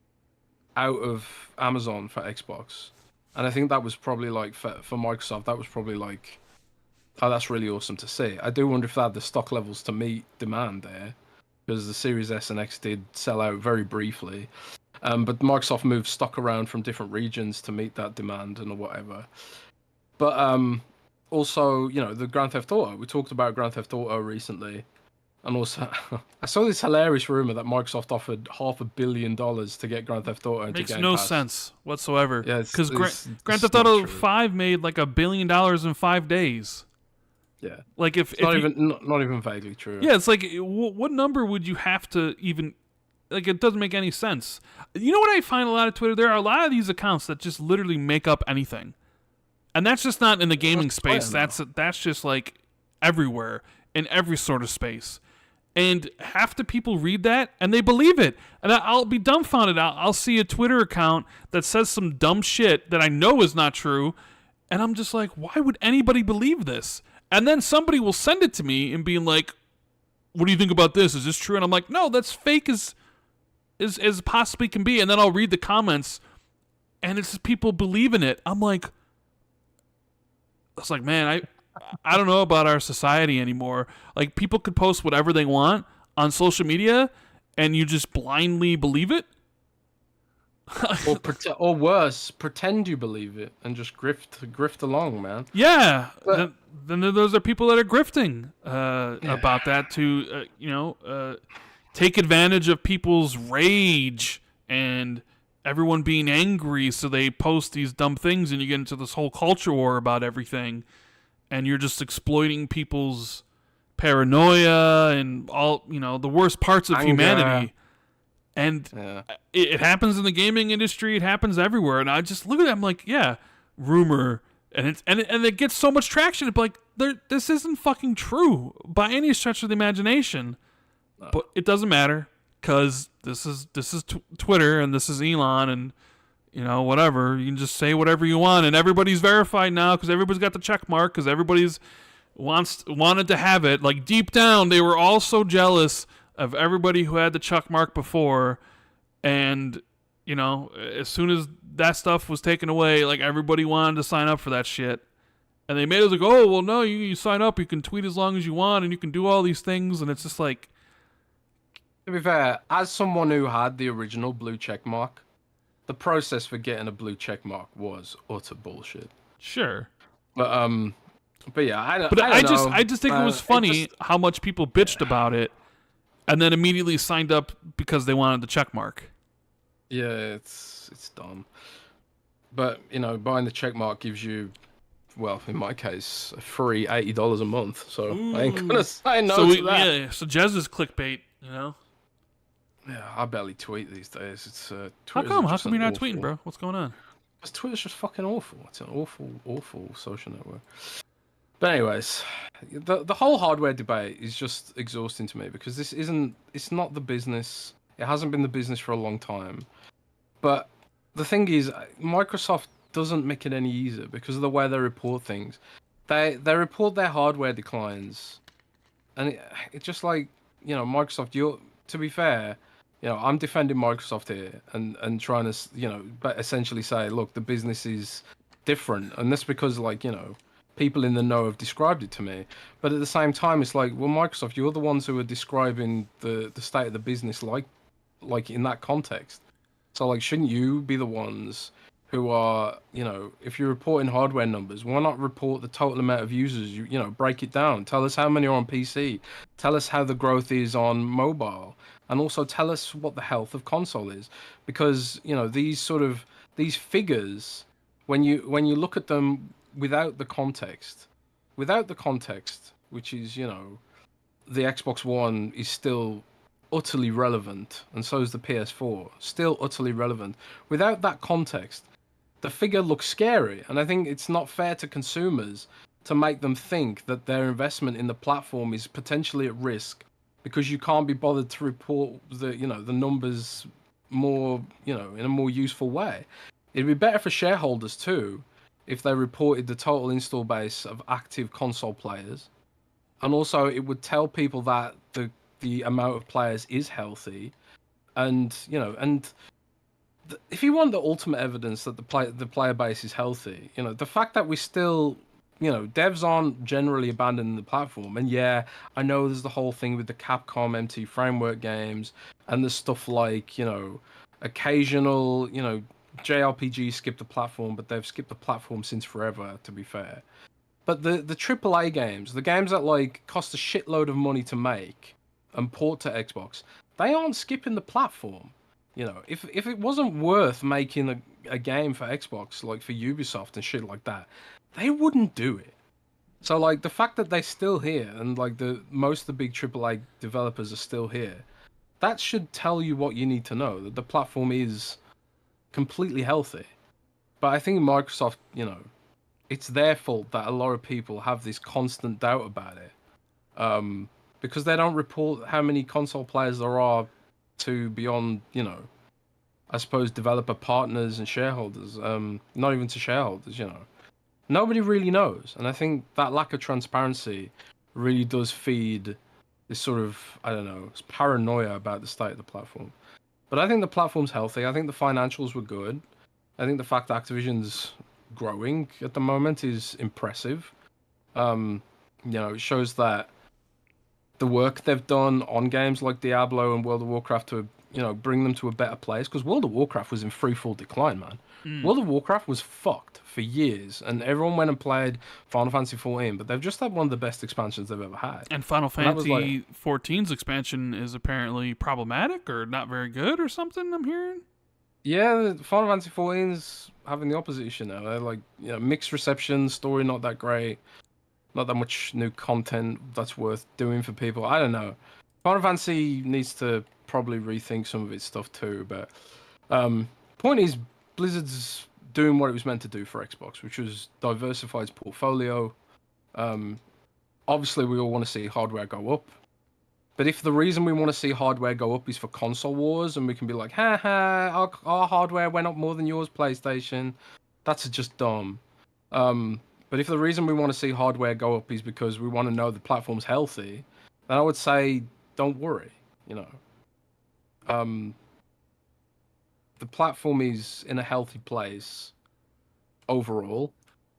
out of Amazon for Xbox, and I think that was probably like for Microsoft, that was probably like, oh, that's really awesome to see. I do wonder if they had the stock levels to meet demand there, because the Series S and X did sell out very briefly. But Microsoft moved stock around from different regions to meet that demand and whatever. But also, you know, the Grand Theft Auto. We talked about Grand Theft Auto recently. And also, I saw this hilarious rumor that Microsoft offered $500 million to get Grand Theft Auto into Game Pass. Makes no sense whatsoever. Yeah, because Grand Theft Auto 5 made like $1 billion in 5 days. Yeah, like if not even vaguely true. Yeah, it's like what number would you have to even, like, it doesn't make any sense. You know what I find a lot of Twitter? There are a lot of these accounts that just literally make up anything, and that's just not in the gaming space. That's just like everywhere in every sort of space. And half the people read that and they believe it. And I'll be dumbfounded. I'll see a Twitter account that says some dumb shit that I know is not true. And I'm just like, why would anybody believe this? And then somebody will send it to me and being like, what do you think about this? Is this true? And I'm like, no, that's fake as possibly can be. And then I'll read the comments and it's people believe in it. I'm like, it's like, man, I don't know about our society anymore. Like, people could post whatever they want on social media, and you just blindly believe it. or worse, pretend you believe it and just grift along, man. Yeah, but then those are people that are grifting about that to take advantage of people's rage and everyone being angry, so they post these dumb things, and you get into this whole culture war about everything. And you're just exploiting people's paranoia and all, the worst parts of humanity. And it happens in the gaming industry. It happens everywhere. And I just look at it. I'm like, yeah, rumor. And it gets so much traction. It's like, this isn't fucking true by any stretch of the imagination. No. But it doesn't matter, because this is Twitter, and this is Elon, and whatever. You can just say whatever you want, and everybody's verified now because everybody's got the check mark, because everybody's wanted to have it. Like, deep down, they were all so jealous of everybody who had the check mark before, and as soon as that stuff was taken away, like, everybody wanted to sign up for that shit, and they made it like, oh, well, no, you sign up, you can tweet as long as you want, and you can do all these things, and it's just like. To be fair, as someone who had the original blue check mark, the process for getting a blue check mark was utter bullshit. Sure. But yeah, I just think it was funny how much people bitched about it, and then immediately signed up because they wanted the check mark. Yeah, it's dumb. But buying the check mark gives you, well, in my case, a free $80 a month. So I ain't gonna say no to that. Yeah, so Jez is clickbait, Yeah, I barely tweet these days. It's How come you're not tweeting, bro? What's going on? Because Twitter's just fucking awful. It's an awful social network. But anyways, the whole hardware debate is just exhausting to me, because it's not the business. It hasn't been the business for a long time. But the thing is, Microsoft doesn't make it any easier because of the way they report things. They report their hardware declines, and it's just like, Microsoft. To be fair, I'm defending Microsoft here and trying to, but essentially say, look, the business is different, and that's because, like, people in the know have described it to me. But at the same time, it's like, well, Microsoft, you're the ones who are describing the state of the business like in that context. So, like, shouldn't you be the ones who are, if you're reporting hardware numbers, why not report the total amount of users? Break it down. Tell us how many are on PC. Tell us how the growth is on mobile, and also tell us what the health of console is. Because these figures, when you look at them without the context, which is the Xbox One is still utterly relevant, and so is the PS4, still utterly relevant. Without that context, the figure looks scary, and I think it's not fair to consumers to make them think that their investment in the platform is potentially at risk because you can't be bothered to report the numbers more, in a more useful way. It'd be better for shareholders too if they reported the total install base of active console players, and also it would tell people that the amount of players is healthy, and if you want the ultimate evidence that the player base is healthy, the fact that we still, devs aren't generally abandoning the platform. And yeah, I know there's the whole thing with the Capcom MT Framework games, and there's stuff like, occasional, JRPGs skip the platform, but they've skipped the platform since forever, to be fair. But the AAA games, the games that like cost a shitload of money to make and port to Xbox, they aren't skipping the platform. If it wasn't worth making a game for Xbox, like for Ubisoft and shit like that, they wouldn't do it. So like the fact that they're still here and like most of the big AAA developers are still here, that should tell you what you need to know, that the platform is completely healthy. But I think Microsoft, it's their fault that a lot of people have this constant doubt about it, because they don't report how many console players there are to beyond, I suppose developer partners and shareholders. Not even to shareholders, Nobody really knows. And I think that lack of transparency really does feed this sort of, I don't know, paranoia about the state of the platform. But I think the platform's healthy. I think the financials were good. I think the fact that Activision's growing at the moment is impressive. It shows that the work they've done on games like Diablo and World of Warcraft to, bring them to a better place. Because World of Warcraft was in free fall decline, man. World of Warcraft was fucked for years, and everyone went and played Final Fantasy 14, but they've just had one of the best expansions they've ever had. And Final Fantasy 14's expansion is apparently problematic or not very good or something, I'm hearing. Yeah, Final Fantasy 14's having the opposite issue now. They're like, mixed reception, story not that great, not that much new content that's worth doing for people. I don't know. Final Fantasy needs to probably rethink some of its stuff too, but point is, Blizzard's doing what it was meant to do for Xbox, which was diversify its portfolio. Obviously, we all want to see hardware go up. But if the reason we want to see hardware go up is for console wars, and we can be like, our hardware went up more than yours, PlayStation, that's just dumb. But if the reason we want to see hardware go up is because we want to know the platform's healthy, then I would say, don't worry, the platform is in a healthy place overall,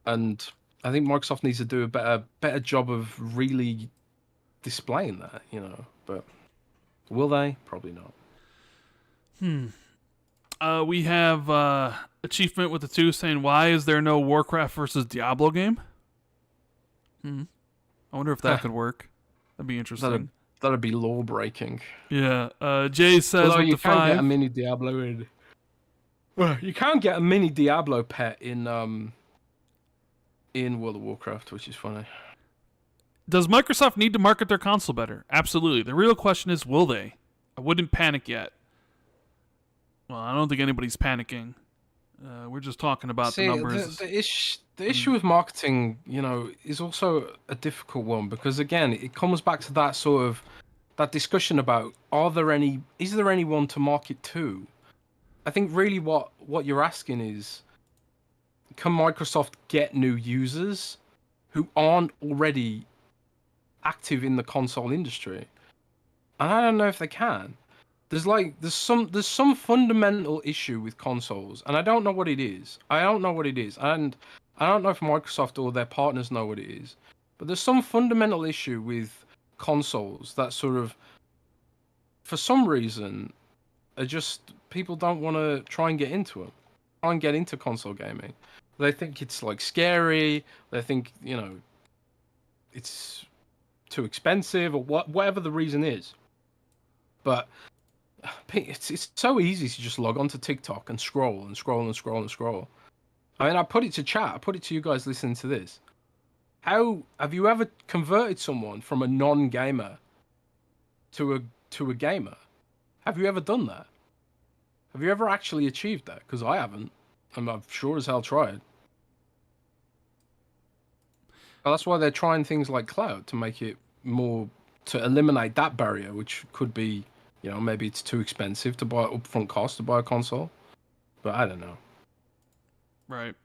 and I think Microsoft needs to do a better job of really displaying that, But will they? Probably not. We have Achievement with the 2 saying, why is there no Warcraft versus Diablo game? I wonder if that could work. That'd be interesting. That'd be law breaking. Yeah. Jay says, although with you the can 5. get a mini Diablo in. Well, you can't get a mini Diablo pet in World of Warcraft, which is funny. Does Microsoft need to market their console better? Absolutely. The real question is, will they? I wouldn't panic yet. Well, I don't think anybody's panicking. We're just talking about the numbers. The issue with marketing, is also a difficult one, because again, it comes back to that sort of that discussion about is there anyone to market to? I think really what you're asking is, can Microsoft get new users who aren't already active in the console industry? And I don't know if they can. There's some fundamental issue with consoles, and I don't know what it is. And I don't know if Microsoft or their partners know what it is. But there's some fundamental issue with consoles that sort of, for some reason, are just people don't want to try and get into them, try and get into console gaming. They think it's like scary. They think it's too expensive, or whatever the reason is. But it's so easy to just log onto TikTok and scroll and scroll and scroll and scroll. I mean, I put it to chat. I put it to you guys listening to this. How have you ever converted someone from a non-gamer to a gamer? Have you ever done that? Have you ever actually achieved that? Because I haven't. And I've sure as hell tried. But that's why they're trying things like cloud to make it more to eliminate that barrier, which could be, maybe it's too expensive to buy upfront cost to buy a console. But I don't know. Right.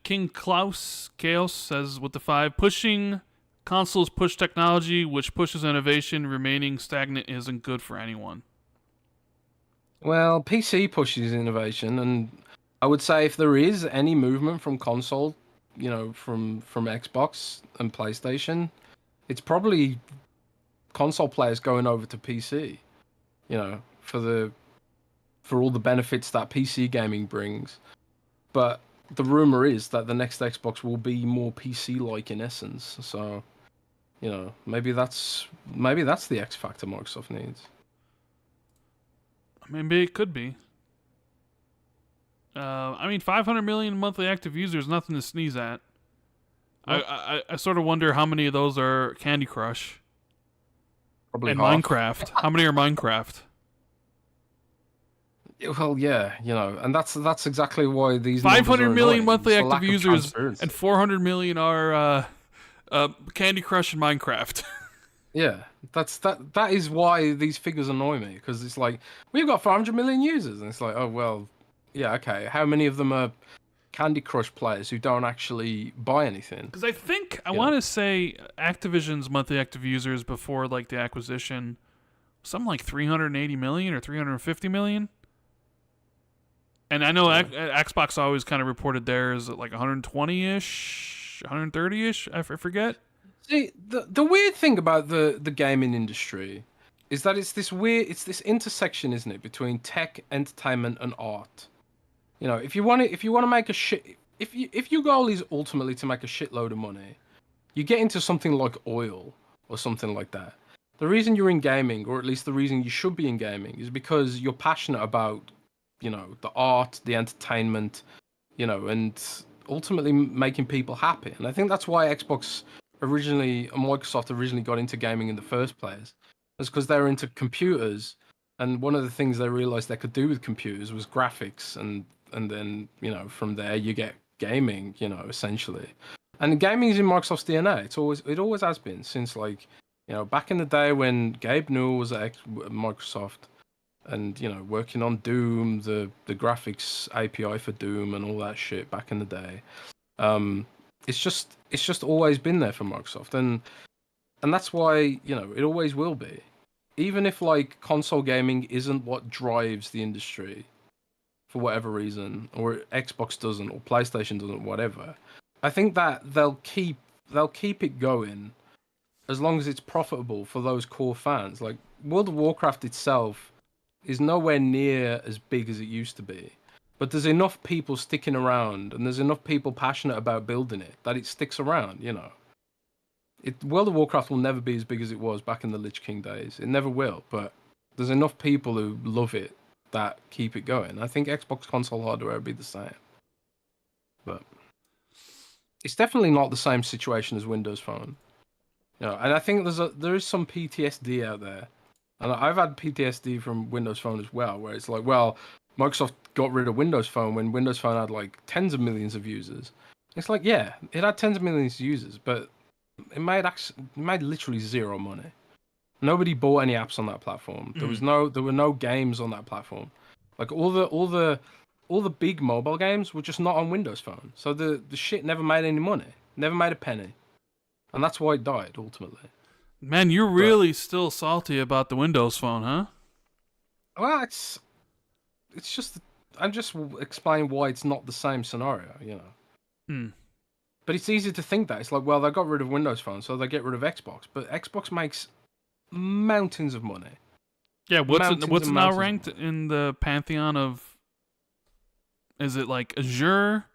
King Klaus Chaos says with the 5, pushing consoles push technology, which pushes innovation. Remaining stagnant isn't good for anyone. Well, PC pushes innovation, and I would say if there is any movement from console, from Xbox and PlayStation, it's probably console players going over to PC, for all the benefits that PC gaming brings. But the rumor is that the next Xbox will be more PC-like in essence. So, maybe that's the X factor Microsoft needs. Maybe it could be. 500 million monthly active users, nothing to sneeze at. Well, I sort of wonder how many of those are Candy Crush. Probably and half. Minecraft. How many are Minecraft? Well, yeah, and that's exactly why these 500 million annoying. monthly It's active users and 400 million are Candy Crush and Minecraft. Yeah, that is why these figures annoy me, because it's like we've got 400 million users, and it's like, oh well, yeah, okay. How many of them are Candy Crush players who don't actually buy anything? Because I want to say Activision's monthly active users before like the acquisition, something like 380 million or 350 million. And I know Xbox always kind of reported theirs at like 120-ish, 130-ish, I forget. See, the weird thing about the gaming industry is that it's this intersection, isn't it, between tech, entertainment, and art. If you want to make if your goal is ultimately to make a shitload of money, you get into something like oil or something like that. The reason you're in gaming, or at least the reason you should be in gaming, is because you're passionate about, the art, the entertainment, and ultimately making people happy. And I think that's why Microsoft originally got into gaming in the first place. It's because they were into computers, and one of the things they realized they could do with computers was graphics, and then, from there you get gaming, essentially. And gaming is in Microsoft's DNA. It always has been since, like, back in the day when Gabe Newell was at Microsoft, and working on Doom, the graphics API for Doom and all that shit back in the day. It's just always been there for Microsoft, and that's why it always will be, even if like console gaming isn't what drives the industry for whatever reason, or Xbox doesn't, or PlayStation doesn't, whatever. I think that they'll keep it going as long as it's profitable for those core fans. Like World of Warcraft itself is nowhere near as big as it used to be. But there's enough people sticking around, and there's enough people passionate about building it, that it sticks around, World of Warcraft will never be as big as it was back in the Lich King days. It never will, but there's enough people who love it that keep it going. I think Xbox console hardware will be the same. But it's definitely not the same situation as Windows Phone. And I think there is some PTSD out there. And I've had PTSD from Windows Phone as well, where it's like, well, Microsoft got rid of Windows Phone when Windows Phone had like tens of millions of users. It's like, yeah, it had tens of millions of users, but it made literally zero money. Nobody bought any apps on that platform. There were no games on that platform. Like all the big mobile games were just not on Windows Phone. So the shit never made any money, never made a penny, and that's why it died ultimately. Man, you're really still salty about the Windows Phone, huh? Well, it's just I'm just explaining why it's not the same scenario, But it's easy to think that it's like, well, they got rid of Windows Phone, so they get rid of Xbox. But Xbox makes mountains of money. Yeah, what's now ranked in the pantheon of? Is it like Azure,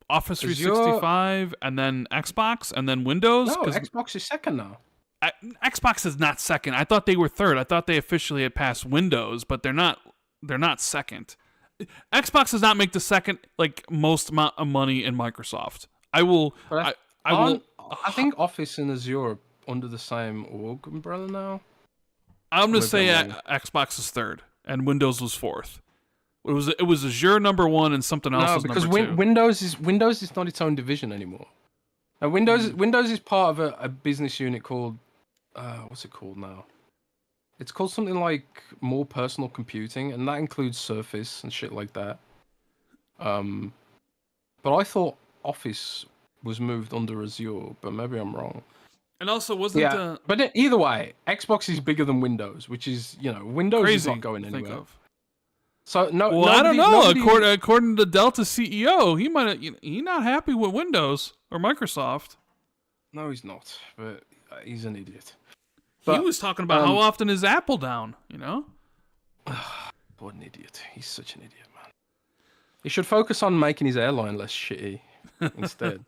Office 365, and then Xbox, and then Windows? No, Xbox is second now. Xbox is not second. I thought they were third. I thought they officially had passed Windows, but they're not. They're not second. Xbox does not make the second most amount of money in Microsoft. I think Office and Azure are under the same org umbrella now. I'm gonna say Xbox is third and Windows was fourth. It was Azure number one and something else No, was because number two. Windows is not its own division anymore. And Windows is part of a business unit called what's it called now? It's called something like more personal computing, and that includes Surface and shit like that. But I thought Office was moved under Azure, but maybe I'm wrong. And also, wasn't but either way, Xbox is bigger than Windows, which is Windows crazy is not going to think anywhere. of. So Well, I don't know. According to Delta CEO, he might he not happy with Windows or Microsoft. No, he's not. But he's an idiot. He was talking about how often is Apple down. What an idiot! He's such an idiot, man. He should focus on making his airline less shitty instead.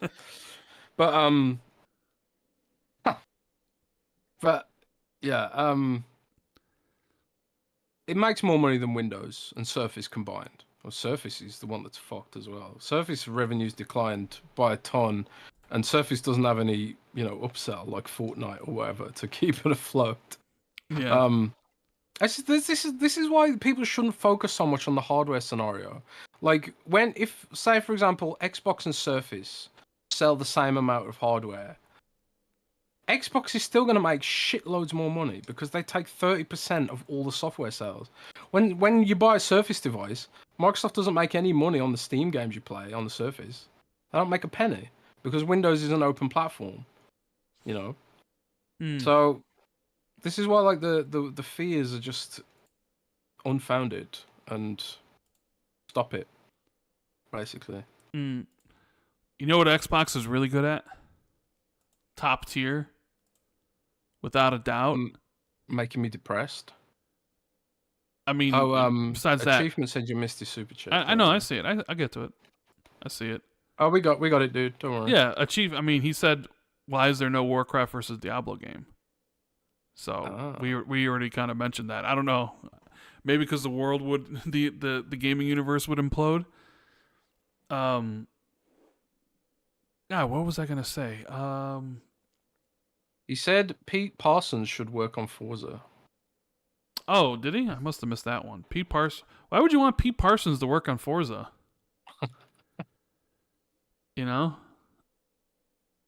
But yeah, it makes more money than Windows and Surface combined. Well, Surface is the one that's fucked as well. Surface revenues declined by a ton, and Surface doesn't have any, upsell like Fortnite or whatever to keep it afloat. Yeah. This is why people shouldn't focus so much on the hardware scenario. Like if say for example Xbox and Surface sell the same amount of hardware, Xbox is still going to make shitloads more money because they take 30% of all the software sales. When you buy a Surface device, Microsoft doesn't make any money on the Steam games you play on the Surface. They don't make a penny because Windows is an open platform. So this is why like the fears are just unfounded, and stop it, basically. You know what Xbox is really good at? Top tier. Without a doubt. Making me depressed. I mean, besides that, Achievement said you missed your super chat. I know, I see it. I get to it. I see it. Oh, we got it, dude. Don't worry. Yeah, I mean, he said, "Why is there no Warcraft versus Diablo game?" So we already kind of mentioned that. I don't know, maybe because the world would the gaming universe would implode. Yeah, what was I gonna say? He said Pete Parsons should work on Forza. Oh, did he? I must have missed that one. Pete Parsons. Why would you want Pete Parsons to work on Forza? Ugh.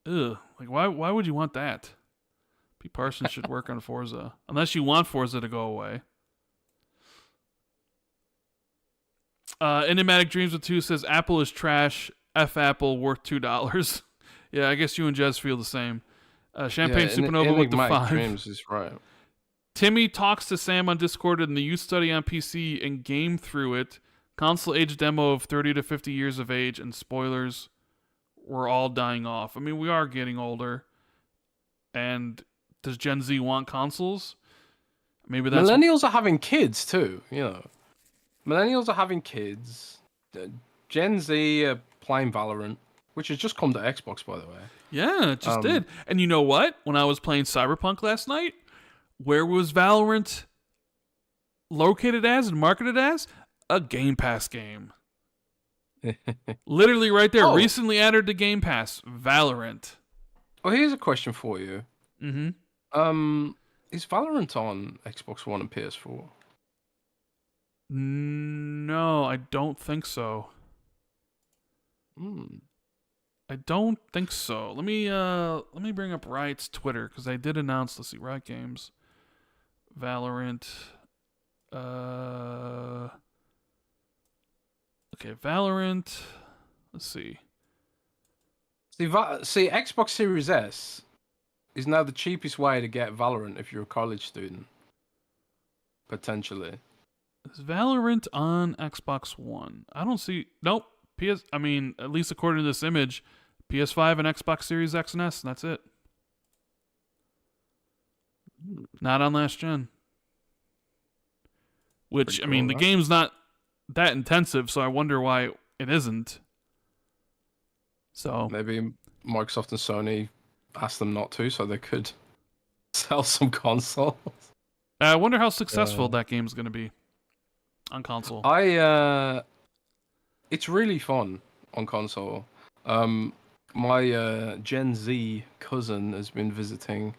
Like, why would you want that? Pete Parsons should work on Forza. Unless you want Forza to go away. Enigmatic Dreams with 2 says, Apple is trash. F Apple worth $2. Yeah, I guess you and Jez feel the same. Champagne Supernova with the 5. Dreams is right. Timmy talks to Sam on Discord in the Youth Study on PC and game through it. Console age demo of 30 to 50 years of age, and spoilers, we're all dying off. I mean, we are getting older. And does Gen Z want consoles? Maybe that's... Millennials are having kids too, Millennials are having kids. Gen Z are playing Valorant, which has just come to Xbox, by the way. Yeah, it just did. And you know what? When I was playing Cyberpunk last night, where was Valorant located as and marketed as? A Game Pass game. Literally right there. Recently added to Game Pass. Valorant. Oh, here's a question for you. Mm-hmm. Is Valorant on Xbox One and PS4? No, I don't think so. I don't think so. Let me bring up Riot's Twitter because they did announce. Let's see, Riot Games, Valorant. Okay, Valorant. Let's see. See, Xbox Series S is now the cheapest way to get Valorant if you're a college student. Potentially. Is Valorant on Xbox One? I don't see. Nope. At least according to this image, PS5 and Xbox Series X and S, and that's it. Not on last gen. Which, cool, the game's not that intensive, so I wonder why it isn't. So maybe Microsoft and Sony asked them not to, so they could sell some consoles. I wonder how successful that game's going to be on console. It's really fun on console. My Gen Z cousin has been visiting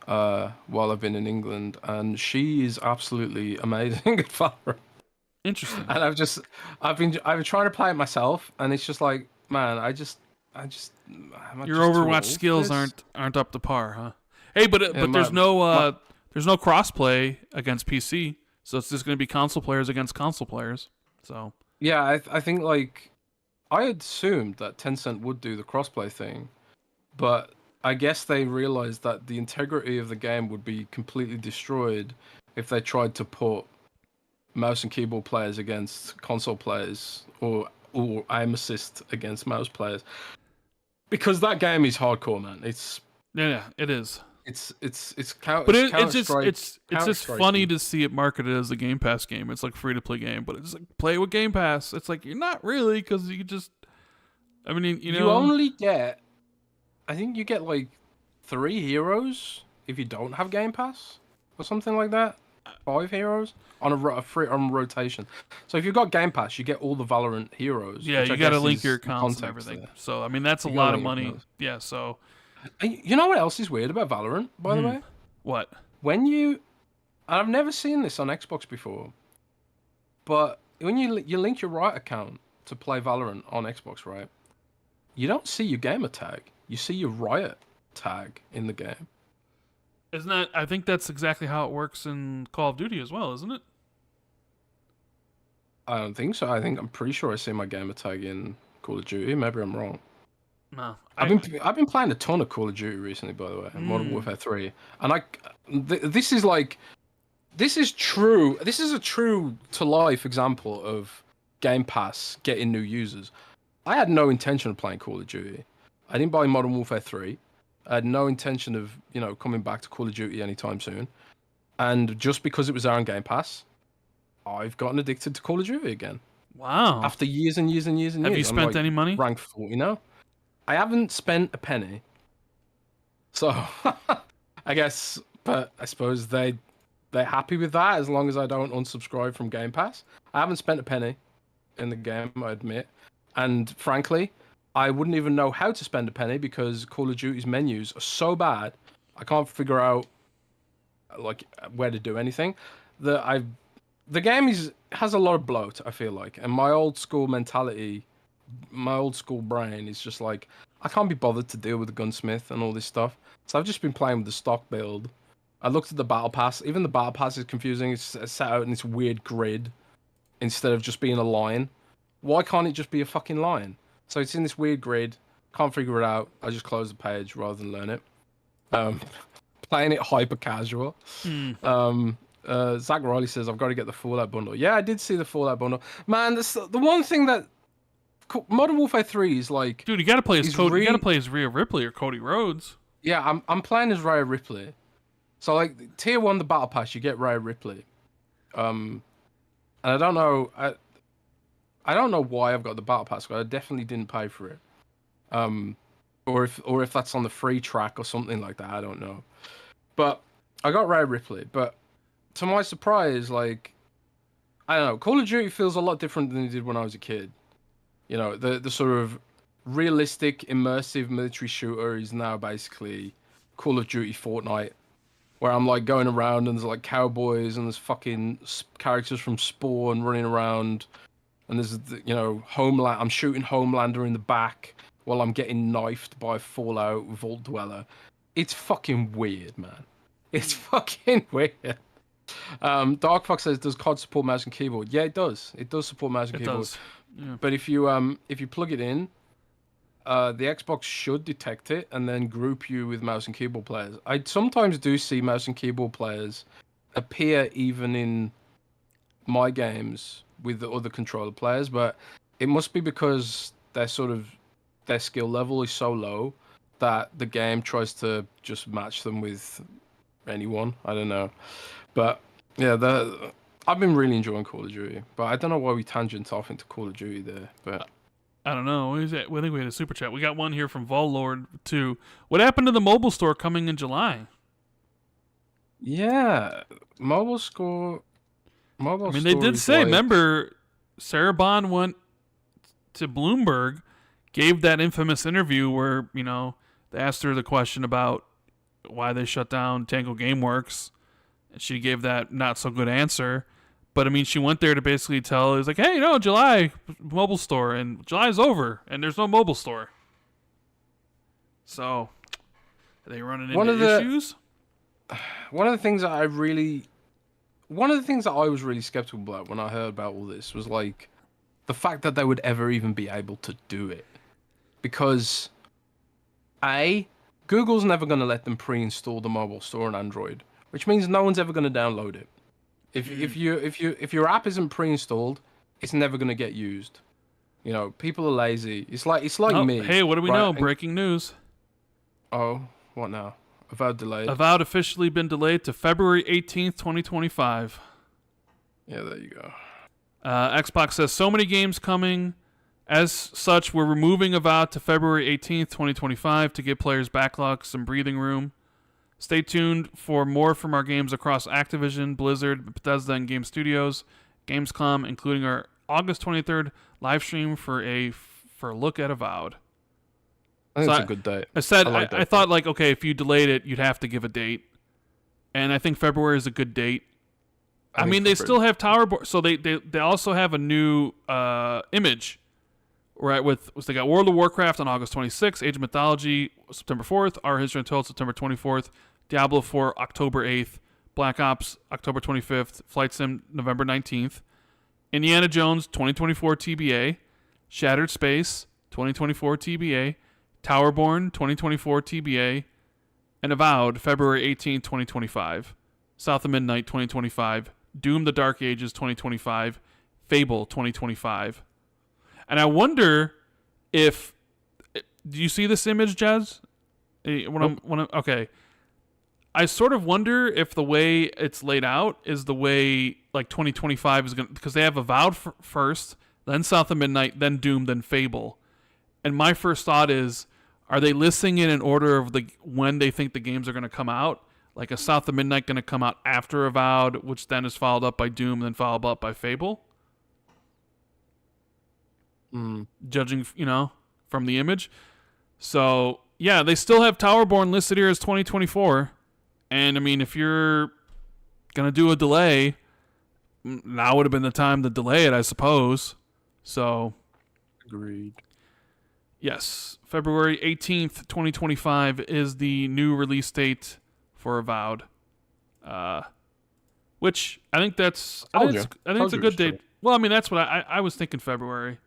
while I've been in England, and she is absolutely amazing at Valorant. Interesting. And I've been trying to play it myself, and it's just like, man, I just am I Your just too Overwatch old for skills this? aren't up to par, huh? Hey, but Yeah, there's no crossplay against PC, so it's just going to be console players against console players. So yeah, I think like I had assumed that Tencent would do the crossplay thing, but I guess they realized that the integrity of the game would be completely destroyed if they tried to put mouse and keyboard players against console players or aim assist against mouse players, because that game is hardcore, man. yeah, it is. It's But Counter Strike. it's just funny to see it marketed as a Game Pass game. It's like free to play game, but it's like play with Game Pass. It's like you're not really, because you just, I mean, you know, You only get, I think you get like 3 heroes if you don't have Game Pass or something like that. 5 heroes on on rotation. So if you've got Game Pass, you get all the Valorant heroes. yeah, which I you got to guess link is your the accounts and context everything. there. So I mean, that's a You gotta lot of link your money. accounts. Yeah. So And you know what else is weird about Valorant, by the way? what? When you, and I've never seen this on Xbox before, but when you link your Riot account to play Valorant on Xbox, right? You don't see your gamer tag. You see your Riot tag in the game. Isn't that? I think that's exactly how it works in Call of Duty as well, isn't it? I don't think so. I'm pretty sure I see my gamer tag in Call of Duty. Maybe I'm wrong. No. I've been playing a ton of Call of Duty recently, by the way, Modern Warfare 3, and this is like, this is true. This is a true to life example of Game Pass getting new users. I had no intention of playing Call of Duty. I didn't buy Modern Warfare 3. I had no intention of, coming back to Call of Duty anytime soon. And just because it was there on Game Pass, I've gotten addicted to Call of Duty again. Wow. After years and years and years and years. Have you spent any money? Rank 40 now. I haven't spent a penny. So, I guess, but I suppose they're happy with that as long as I don't unsubscribe from Game Pass. I haven't spent a penny in the game, I admit. And frankly, I wouldn't even know how to spend a penny because Call of Duty's menus are so bad. I can't figure out like where to do anything. The game has a lot of bloat, I feel like, and my old school mentality, my old school brain is just like, I can't be bothered to deal with the gunsmith and all this stuff. So I've just been playing with the stock build. I looked at the battle pass. Even the battle pass is confusing. It's set out in this weird grid instead of just being a line. Why can't it just be a fucking line? So it's in this weird grid. Can't figure it out. I just close the page rather than learn it. Playing it hyper casual. Zach Riley says, I've got to get the Fallout bundle. Yeah, I did see the Fallout bundle. Man, the one thing that Modern Warfare 3 is like... Dude, you got to play as Cody. You got to play as Rhea Ripley or Cody Rhodes. Yeah, I'm playing as Rhea Ripley. So like tier 1, the battle pass, you get Rhea Ripley. And I don't know... I don't know why I've got the battle pass, but I definitely didn't pay for it. Or if that's on the free track or something like that, I don't know. But I got Rhea Ripley, but to my surprise, like, I don't know, Call of Duty feels a lot different than it did when I was a kid. The sort of realistic, immersive military shooter is now basically Call of Duty Fortnite, where I'm like going around and there's like cowboys and there's fucking characters from Spawn running around, and there's Homeland. I'm shooting Homelander in the back while I'm getting knifed by a Fallout Vault Dweller. It's fucking weird, man. It's fucking weird. Dark Fox says, does COD support mouse and keyboard? Yeah, it does. It does support mouse and keyboard. Does. Yeah. But if you plug it in, the Xbox should detect it and then group you with mouse and keyboard players. I sometimes do see mouse and keyboard players appear even in my games with the other controller players, but it must be because their skill level is so low that the game tries to just match them with anyone. I don't know. But yeah, I've been really enjoying Call of Duty, but I don't know why we tangent off into Call of Duty there. But I don't know. What is it? I think we had a super chat. We got one here from Vollord too. What happened to the mobile store coming in July? Yeah, mobile store. I mean, they did say. Remember, Sarah Bond went to Bloomberg, gave that infamous interview where they asked her the question about why they shut down Tango GameWorks, and she gave that not so good answer. But I mean, she went there to basically tell, it was like, hey, July mobile store, and July's over, and there's no mobile store. So, are they running into issues? One of the things that I was really skeptical about when I heard about all this was like the fact that they would ever even be able to do it, because Google's never going to let them pre-install the mobile store on Android, which means no one's ever going to download it. If your app isn't pre-installed, it's never going to get used. People are lazy. It's like me. Hey, what do we know? Breaking news. Oh, what now? Avowed delayed. Avowed officially been delayed to February 18th, 2025. Yeah, there you go. Xbox says so many games coming. As such, we're removing Avowed to February 18th, 2025 to give players backlog some breathing room. Stay tuned for more from our games across Activision, Blizzard, Bethesda, and Game Studios, Gamescom, including our August 23rd live stream for a look at Avowed. I think it's a good date. I thought, like, okay, if you delayed it, you'd have to give a date. And I think February is a good date. I mean, they still have Towerborn. So they also have a new image, right? They got World of Warcraft on August 26th, Age of Mythology September 4th, Our History Untold September 24th, Diablo 4 October 8th, Black Ops October 25th, Flight Sim November 19th, Indiana Jones 2024 TBA, Shattered Space 2024 TBA, Towerborn 2024 TBA, and Avowed February 18th, 2025, South of Midnight 2025, Doom the Dark Ages 2025, Fable 2025. And I wonder if... Do you see this image, Jez? Okay. I sort of wonder if the way it's laid out is the way like 2025 is going to... Because they have Avowed first, then South of Midnight, then Doom, then Fable. And my first thought is, are they listing it in order of when they think the games are going to come out? Like, is South of Midnight going to come out after Avowed, which then is followed up by Doom, then followed up by Fable? Judging, from the image. So, yeah, they still have Towerborn listed here as 2024. And, I mean, if you're going to do a delay, now would have been the time to delay it, I suppose. So. Agreed. Yes, February 18th, 2025 is the new release date for Avowed. Which I think I think it's a good date. Well, I mean, that's what I was thinking, February.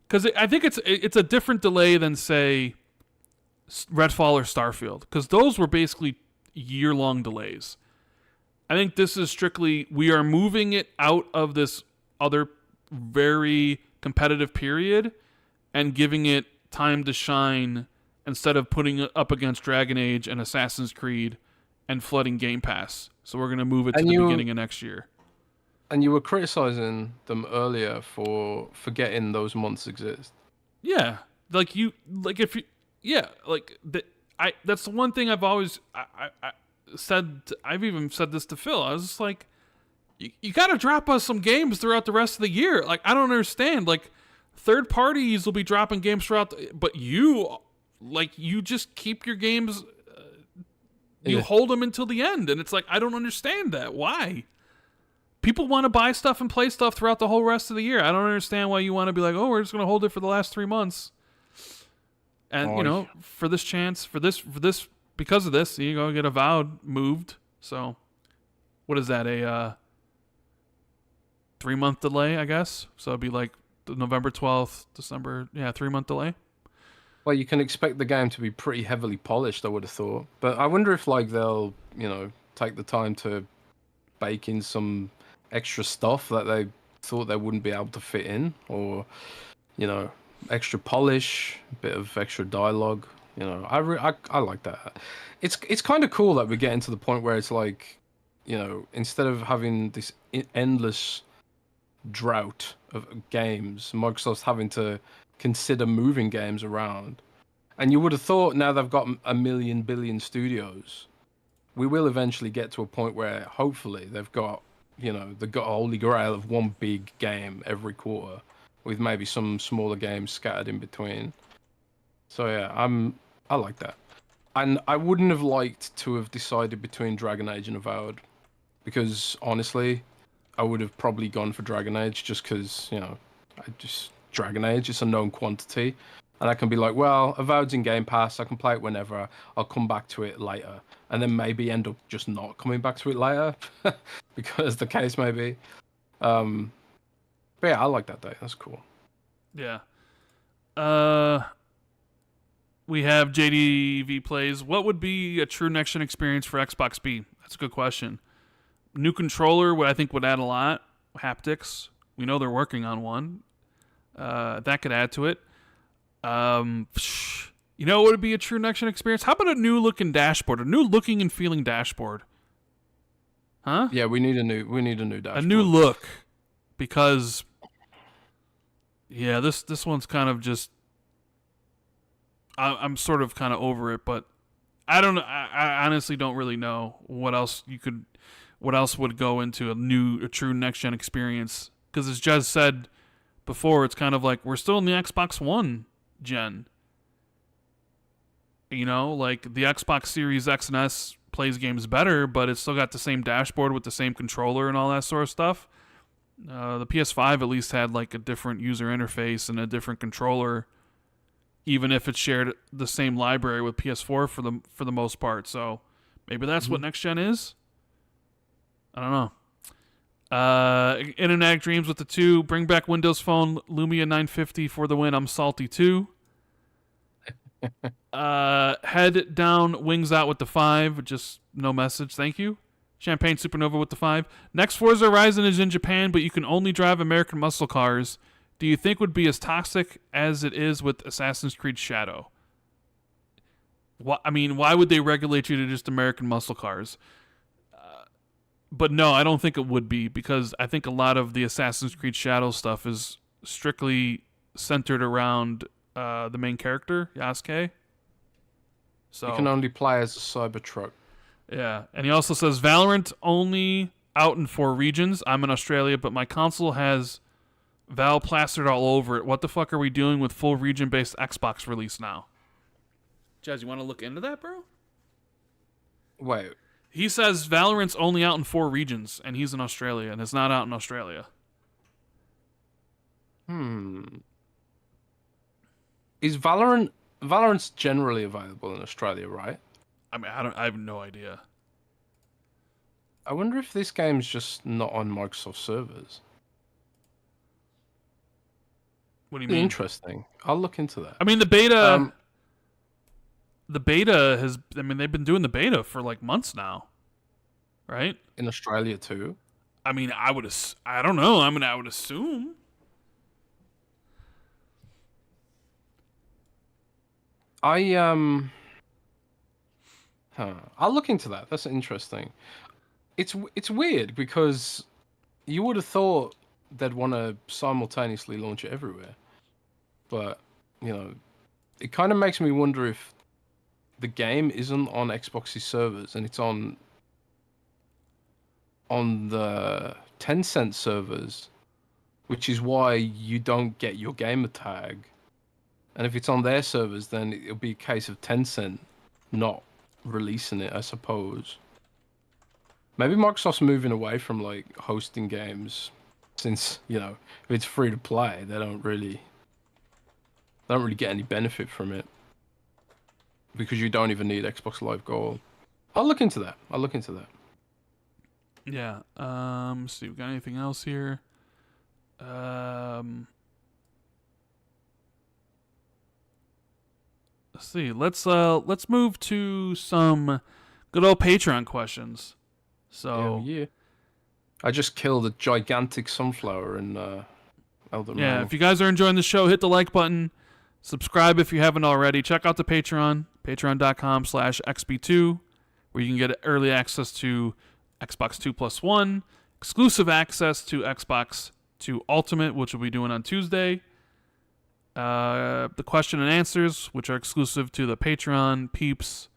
Because I think it's a different delay than, say, Redfall or Starfield. Because those were basically year-long delays. I think this is strictly, we are moving it out of this other very competitive period and giving it time to shine instead of putting it up against Dragon Age and Assassin's Creed and flooding Game Pass. So we're going to move it to the beginning of next year. And you were criticizing them earlier for forgetting those months exist. Yeah. That's the one thing I've always said. I've even said this to Phil. I was just like, you got to drop us some games throughout the rest of the year. Like, I don't understand. Like, third parties will be dropping games throughout, but you just keep your games, you hold them until the end. And it's like, I don't understand that. Why? People want to buy stuff and play stuff throughout the whole rest of the year. I don't understand why you want to be like, oh, we're just going to hold it for the last 3 months. And, for this chance, because of this, you go get Avowed moved. So, what is that? A 3-month delay, I guess? So it'd be like November 12th, December, 3-month delay. Well, you can expect the game to be pretty heavily polished, I would have thought. But I wonder if they'll, take the time to bake in some extra stuff that they thought they wouldn't be able to fit in, or, extra polish, a bit of extra dialogue. I like that. It's kind of cool that we're getting to the point where it's like, instead of having this endless drought of games, Microsoft's having to consider moving games around. And you would have thought now they've got a million billion studios, we will eventually get to a point where hopefully they've got a holy grail of one big game every quarter with maybe some smaller games scattered in between. So yeah, I like that. And I wouldn't have liked to have decided between Dragon Age and Avowed, because honestly, I would have probably gone for Dragon Age just because, Dragon Age is a known quantity. And I can be like, well, Avowed's in Game Pass. I can play it whenever. I'll come back to it later. And then maybe end up just not coming back to it later because the case may be. But yeah, I like that day. That's cool. Yeah. We have JDV plays. What would be a true next-gen experience for Xbox B? That's a good question. New controller, I think, would add a lot. Haptics. We know they're working on one. That could add to it. You know what would be a true next-gen experience? How about a new-looking dashboard? A new-looking and feeling dashboard. Huh? Yeah, we need a new dashboard. A new look. Because, yeah, this one's kind of just... I'm sort of kind of over it, but I don't know. I honestly don't really know what else would go into a true next-gen experience. Because as Jez said before, it's kind of like we're still in the Xbox One gen. You know, like the Xbox Series X and S plays games better, but it's still got the same dashboard with the same controller and all that sort of stuff. The PS5 at least had like a different user interface and a different controller, even if it shared the same library with PS4 for the most part. So maybe that's what next gen is. I don't know. Internet Dreams with the 2. Bring back Windows Phone Lumia 950 for the win. I'm salty too. Head down, wings out with the 5. Just no message. Thank you. Champagne Supernova with the 5. Next Forza Horizon is in Japan, but you can only drive American muscle cars. Do you think would be as toxic as it is with Assassin's Creed Shadow? Why would they regulate you to just American muscle cars? But no, I don't think it would be, because I think a lot of the Assassin's Creed Shadow stuff is strictly centered around the main character, Yasuke. So you can only play as a Cybertruck. Yeah, and he also says Valorant only out in 4 regions. I'm in Australia, but my console has Val plastered all over it. What the fuck are we doing with full region-based Xbox release now? Jez, you want to look into that, bro? Wait. He says Valorant's only out in 4 regions, and he's in Australia, and it's not out in Australia. Is Valorant's generally available in Australia, right? I have no idea. I wonder if this game's just not on Microsoft servers. What do you mean? Interesting. I'll look into that. I mean, the beta... the beta has... I mean, they've been doing the beta for, like, months now. Right? In Australia, too? I mean, I don't know. I mean, I would assume. I'll look into that. That's interesting. It's weird because you would have thought they'd want to simultaneously launch it everywhere. But, it kind of makes me wonder if the game isn't on Xbox's servers and it's on the Tencent servers, which is why you don't get your gamer tag. And if it's on their servers, then it'll be a case of Tencent not releasing it, I suppose. Maybe Microsoft's moving away from like hosting games, since if it's free to play, they don't really get any benefit from it, because you don't even need Xbox Live Gold. I'll look into that. Yeah. Let's see, we got anything else here? Let's see. Let's move to some good old Patreon questions. So yeah. I just killed a gigantic sunflower in Elden Ring. Yeah, if you guys are enjoying the show, hit the like button. Subscribe if you haven't already. Check out the Patreon, patreon.com/XB2, where you can get early access to Xbox 2+1, exclusive access to Xbox 2 Ultimate, which we'll be doing on Tuesday. The question and answers, which are exclusive to the Patreon peeps,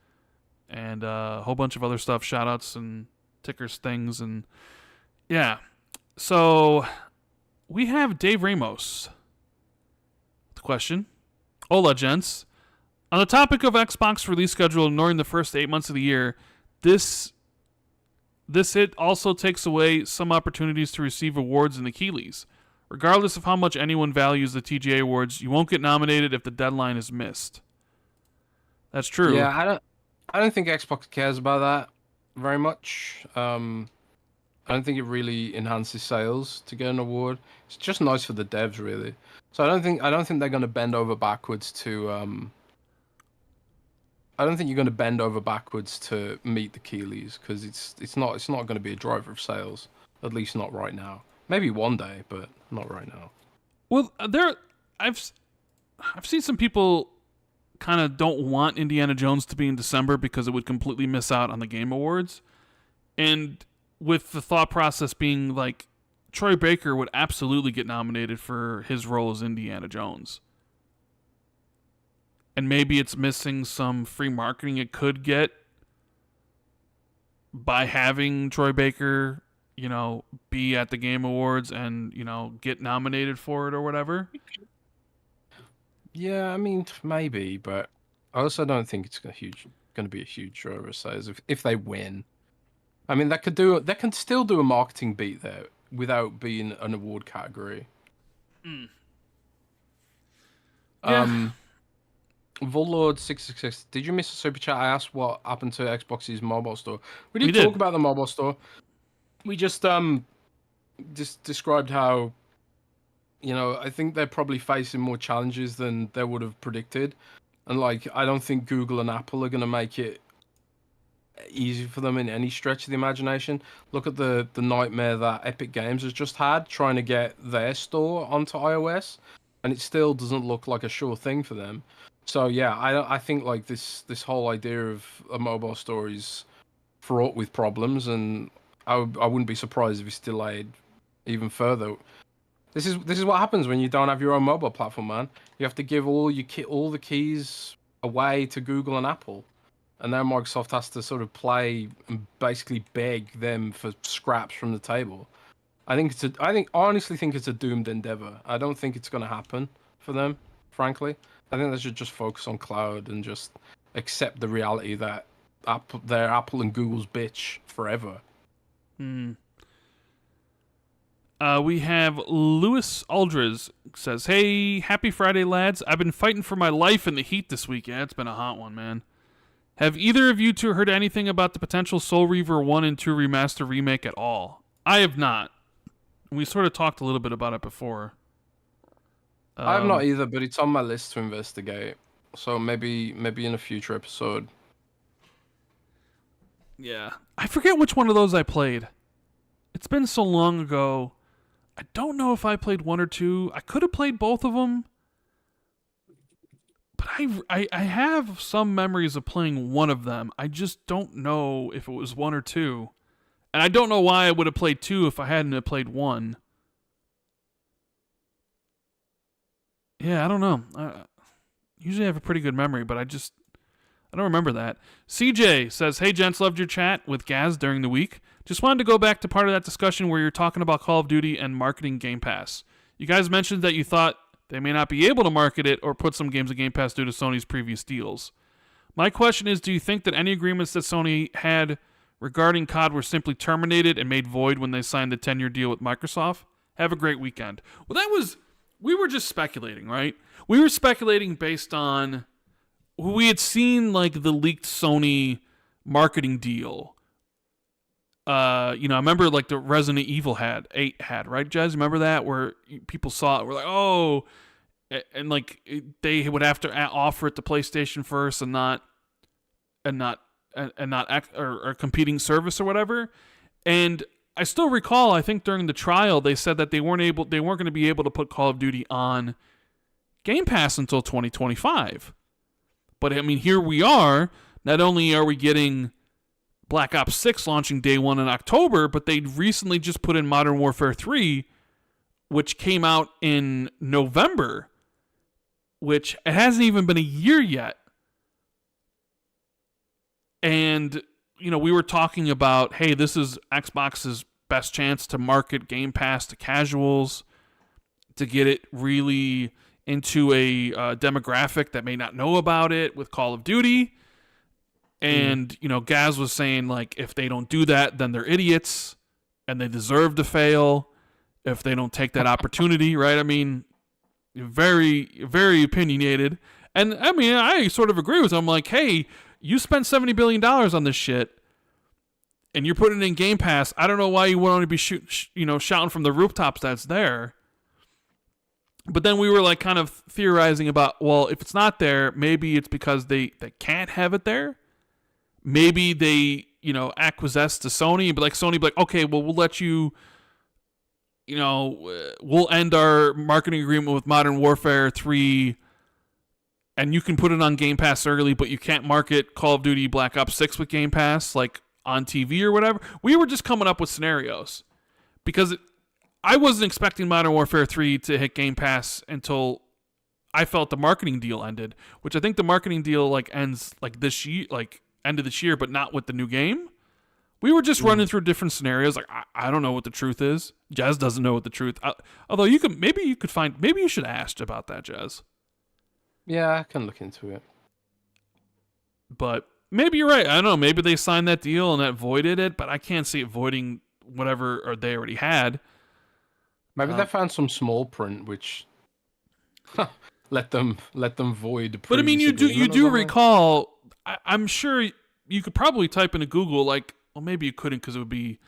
and a whole bunch of other stuff, shoutouts and tickers, things, and yeah. So we have Dave Ramos. The question: Hola, gents. On the topic of Xbox release schedule, ignoring the first 8 months of the year, this This hit also takes away some opportunities to receive awards in the Keeleys. Regardless of how much anyone values the TGA awards, you won't get nominated if the deadline is missed. That's true. Yeah, I don't think Xbox cares about that very much. I don't think it really enhances sales to get an award. It's just nice for the devs, really. So I don't think they're going to bend over backwards to. I don't think you're going to bend over backwards to meet the Keeleys, because it's not going to be a driver of sales. At least not right now. Maybe one day, but not right now. Well, I've seen some people kind of don't want Indiana Jones to be in December because it would completely miss out on the Game Awards. And with the thought process being like Troy Baker would absolutely get nominated for his role as Indiana Jones. And maybe it's missing some free marketing it could get by having Troy Baker, be at the Game Awards and, get nominated for it or whatever. Yeah, I mean, maybe, but I also don't think it's going to be a huge driver of sales if they win. I mean, they can still do a marketing beat there without being an award category. Yeah. Vollord666, did you miss a super chat? I asked what happened to Xbox's mobile store. We We did talk did. about the mobile store. We just described how, I think they're probably facing more challenges than they would have predicted. And I don't think Google and Apple are going to make it easy for them in any stretch of the imagination. Look at the nightmare that Epic Games has just had trying to get their store onto iOS, and it still doesn't look like a sure thing for them. So yeah, I think this whole idea of a mobile store is fraught with problems, and I wouldn't be surprised if it's delayed even further. This is what happens when you don't have your own mobile platform, man. You have to give all the keys away to Google and Apple, and now Microsoft has to sort of play and basically beg them for scraps from the table. I honestly think it's a doomed endeavor. I don't think it's going to happen for them, frankly. I think they should just focus on cloud and just accept the reality that they're Apple and Google's bitch forever. We have Lewis Aldres says, "Hey, happy Friday, lads. I've been fighting for my life in the heat this week. Yeah, it's been a hot one, man. Have either of you two heard anything about the potential Soul Reaver 1 and 2 remaster remake at all? I have not. We sort of talked a little bit about it before. I have not either, but it's on my list to investigate. So maybe in a future episode. Yeah. I forget which one of those I played. It's been so long ago. I don't know if I played 1 or 2. I could have played both of them. But I have some memories of playing one of them. I just don't know if it was 1 or 2. And I don't know why I would have played 2 if I hadn't have played 1. Yeah, I don't know. Usually I have a pretty good memory, but I don't remember that. CJ says, "Hey gents, loved your chat with Gaz during the week. Just wanted to go back to part of that discussion where you're talking about Call of Duty and marketing Game Pass. You guys mentioned that you thought they may not be able to market it or put some games in Game Pass due to Sony's previous deals. My question is, do you think that any agreements that Sony had regarding COD were simply terminated and made void when they signed the 10-year deal with Microsoft? Have a great weekend." Well, we were just speculating, right? We were speculating based on we had seen the leaked Sony marketing deal. I remember the Resident Evil 8 had, right, Jez? Remember that where people saw it? We're like, oh, and they would have to offer it to PlayStation first and not or competing service or whatever. And I still recall, I think during the trial, they said that they weren't going to be able to put Call of Duty on Game Pass until 2025. But I mean, here we are. Not only are we getting Black Ops 6 launching day 1 in October, but they recently just put in Modern Warfare 3, which came out in November, which it hasn't even been a year yet. And we were talking about, hey, this is Xbox's best chance to market Game Pass to casuals, to get it really into a demographic that may not know about it with Call of Duty. And, Gaz was saying, like, if they don't do that, then they're idiots and they deserve to fail if they don't take that opportunity, right? I mean, very, very opinionated. And, I mean, I sort of agree with him. Like, hey, you spent $70 billion on this shit and you're putting it in Game Pass. I don't know why you want to be shouting from the rooftops that's there. But then we were, like, kind of theorizing about, well, if it's not there, maybe it's because they can't have it there. Maybe they, acquiesce to Sony, but Sony be like, okay, well, we'll let you, we'll end our marketing agreement with Modern Warfare 3, and you can put it on Game Pass early, but you can't market Call of Duty Black Ops 6 with Game Pass, like, on TV or whatever. We were just coming up with scenarios. Because I wasn't expecting Modern Warfare 3 to hit Game Pass until I felt the marketing deal ended, which I think the marketing deal, like, ends, like, this year, like, end of this year, but not with the new game. We were just running through different scenarios. Like, I don't know what the truth is. Jez doesn't know what the truth. Although maybe you should ask about that, Jez. Yeah, I can look into it. But maybe you're right. I don't know. Maybe they signed that deal and that voided it, but I can't see it voiding whatever or they already had. Maybe they found some small print which let them void. But I mean, you do recall. I'm sure you could probably type into Google, like, well, maybe you couldn't because it would be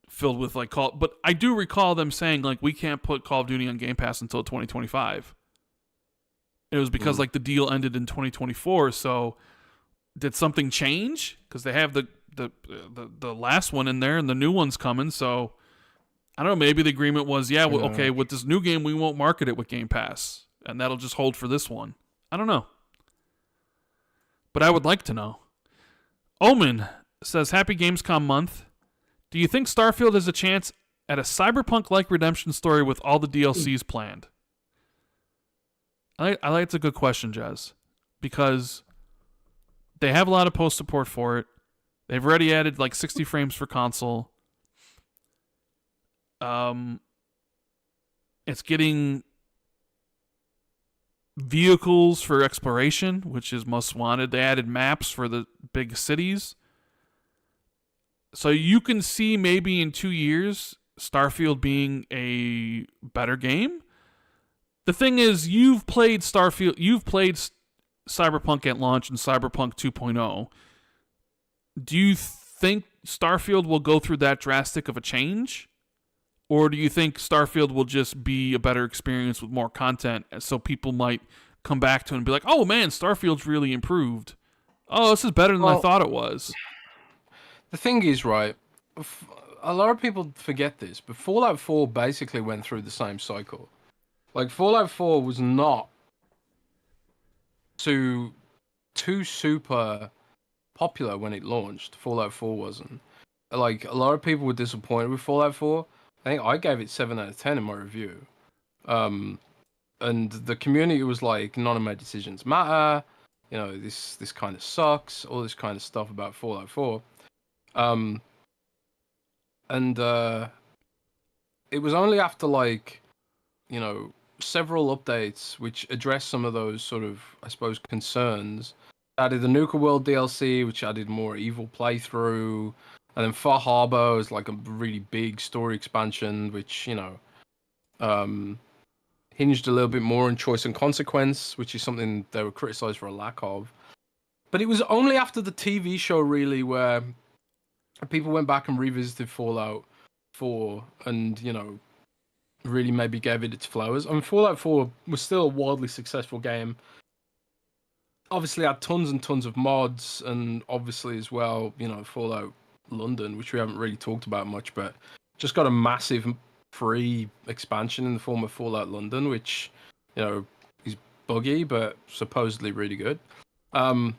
filled with, like, Call. But I do recall them saying, like, we can't put Call of Duty on Game Pass until 2025. It was because, like, the deal ended in 2024. So did something change? Because they have the last one in there and the new one's coming. So I don't know. Maybe the agreement was, okay, with this new game, we won't market it with Game Pass. And that'll just hold for this one. I don't know. But I would like to know. Omen says, Happy Gamescom month. Do you think Starfield has a chance at a cyberpunk-like redemption story with all the DLCs planned? I like it's a good question, Jez. Because they have a lot of post-support for it. They've already added, like, 60 frames for console. It's getting vehicles for exploration, which is most wanted. They added maps for the big cities. So you can see maybe in 2 years Starfield being a better game. The thing is, you've played Starfield, you've played Cyberpunk at launch and Cyberpunk 2.0. Do you think Starfield will go through that drastic of a change? Or do you think Starfield will just be a better experience with more content, so people might come back to it and be like, oh man, Starfield's really improved. Oh, this is better than I thought it was. The thing is, right, a lot of people forget this, but Fallout 4 basically went through the same cycle. Like, Fallout 4 was not too super popular when it launched. Fallout 4 wasn't. Like, a lot of people were disappointed with Fallout 4. I think I gave it 7 out of 10 in my review. And the community was like, none of my decisions matter. This kind of sucks. All this kind of stuff about Fallout 4. It was only after, like, several updates which addressed some of those sort of, I suppose, concerns. Added the Nuka World DLC, which added more evil playthrough. And then Far Harbor is like a really big story expansion, which, hinged a little bit more on choice and consequence, which is something they were criticized for a lack of. But it was only after the TV show, really, where people went back and revisited Fallout 4 and, really maybe gave it its flowers. I mean, Fallout 4 was still a wildly successful game. Obviously had tons and tons of mods, and obviously as well, Fallout London, which we haven't really talked about much, but just got a massive free expansion in the form of Fallout London, which, is buggy, but supposedly really good. I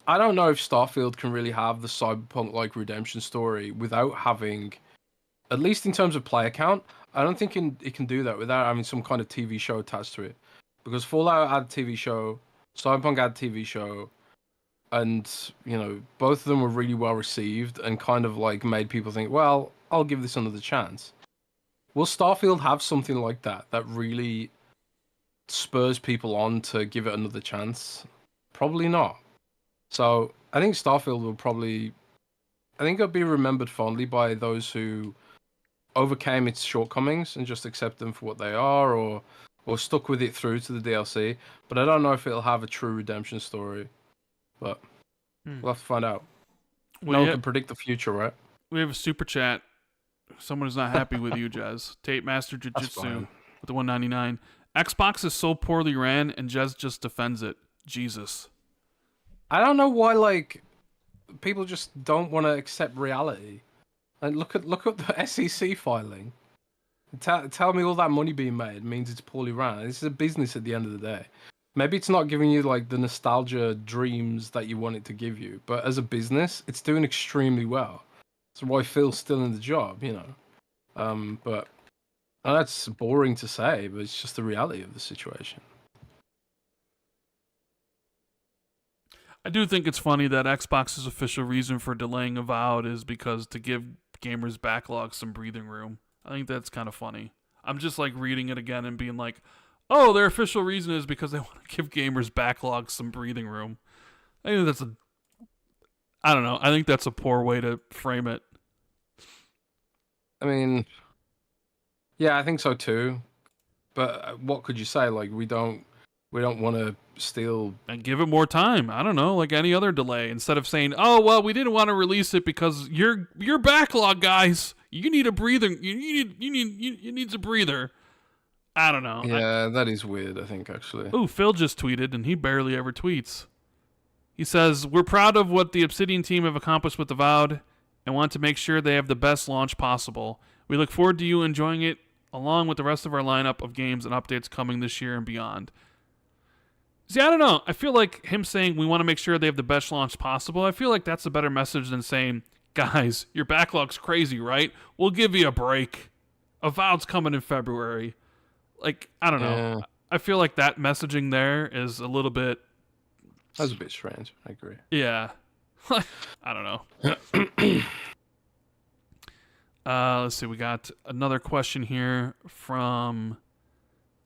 don't know if Starfield can really have the cyberpunk-like redemption story without having, at least in terms of player count, I don't think it can do that without having some kind of TV show attached to it. Because Fallout had a TV show, Cyberpunk had a TV show, and, both of them were really well received and kind of, like, made people think, well, I'll give this another chance. Will Starfield have something like that really spurs people on to give it another chance? Probably not. So I think Starfield will probably, I think it'll be remembered fondly by those who overcame its shortcomings and just accept them for what they are, or stuck with it through to the DLC. But I don't know if it'll have a true redemption story. But we'll have to find out. No one can predict the future, right? We have a super chat. Someone is not happy with you, Jez. Tape Master Jiu-Jitsu with the 199. Xbox is so poorly ran, and Jez just defends it. Jesus. I don't know why, like, people just don't want to accept reality. And look at the SEC filing. Tell me all that money being made means it's poorly ran. This is a business at the end of the day. Maybe it's not giving you like the nostalgia dreams that you want it to give you, but as a business, it's doing extremely well. That's why Phil's still in the job, you know. But that's boring to say, but it's just the reality of the situation. I do think it's funny that Xbox's official reason for delaying Avowed is because to give gamers' backlog some breathing room. I think that's kind of funny. I'm just like reading it again and being like, oh, their official reason is because they want to give gamers' backlog some breathing room. I don't know. I think that's a poor way to frame it. I mean, yeah, I think so too. But what could you say? Like, we don't want to steal and give it more time. I don't know, like any other delay. Instead of saying, "Oh, well, we didn't want to release it because your backlog, guys. You need a breather. You need a breather." I don't know. Yeah, that is weird, I think, actually. Ooh, Phil just tweeted, and he barely ever tweets. He says, "We're proud of what the Obsidian team have accomplished with Avowed and want to make sure they have the best launch possible. We look forward to you enjoying it along with the rest of our lineup of games and updates coming this year and beyond." See, I don't know. I feel like him saying we want to make sure they have the best launch possible, I feel like that's a better message than saying, guys, your backlog's crazy, right? We'll give you a break. Avowed's coming in February. Like, I don't know. I feel like that messaging there is a little bit... That's a bit strange. I agree. Yeah. I don't know. Let's see. We got another question here from...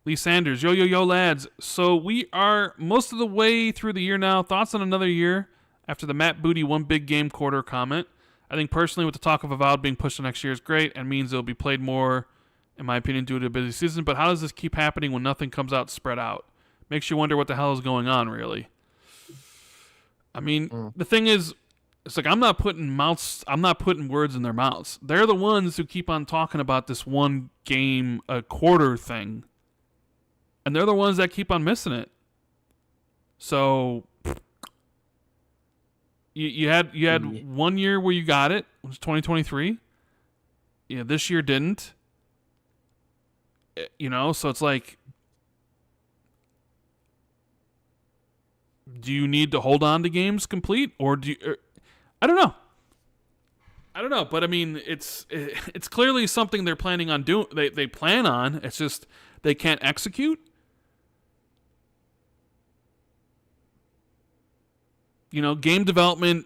Lee Sanders, yo, lads. So we are most of the way through the year now. Thoughts on another year after the Matt Booty one big game quarter comment? I think personally with the talk of Avowed being pushed to next year is great and means it'll be played more, in my opinion, due to a busy season. But how does this keep happening when nothing comes out spread out? Makes you wonder what the hell is going on, really. I mean, the thing is, it's like I'm not putting words in their mouths. They're the ones who keep on talking about this one game a quarter thing. And they're the ones that keep on missing it. So you had 1 year where you got it, which was 2023. Yeah, this year didn't. You know, so it's like, do you need to hold on to games complete, or do you? I don't know. But I mean, it's clearly something they're planning on doing. They plan on. It's just they can't execute. You know, game development,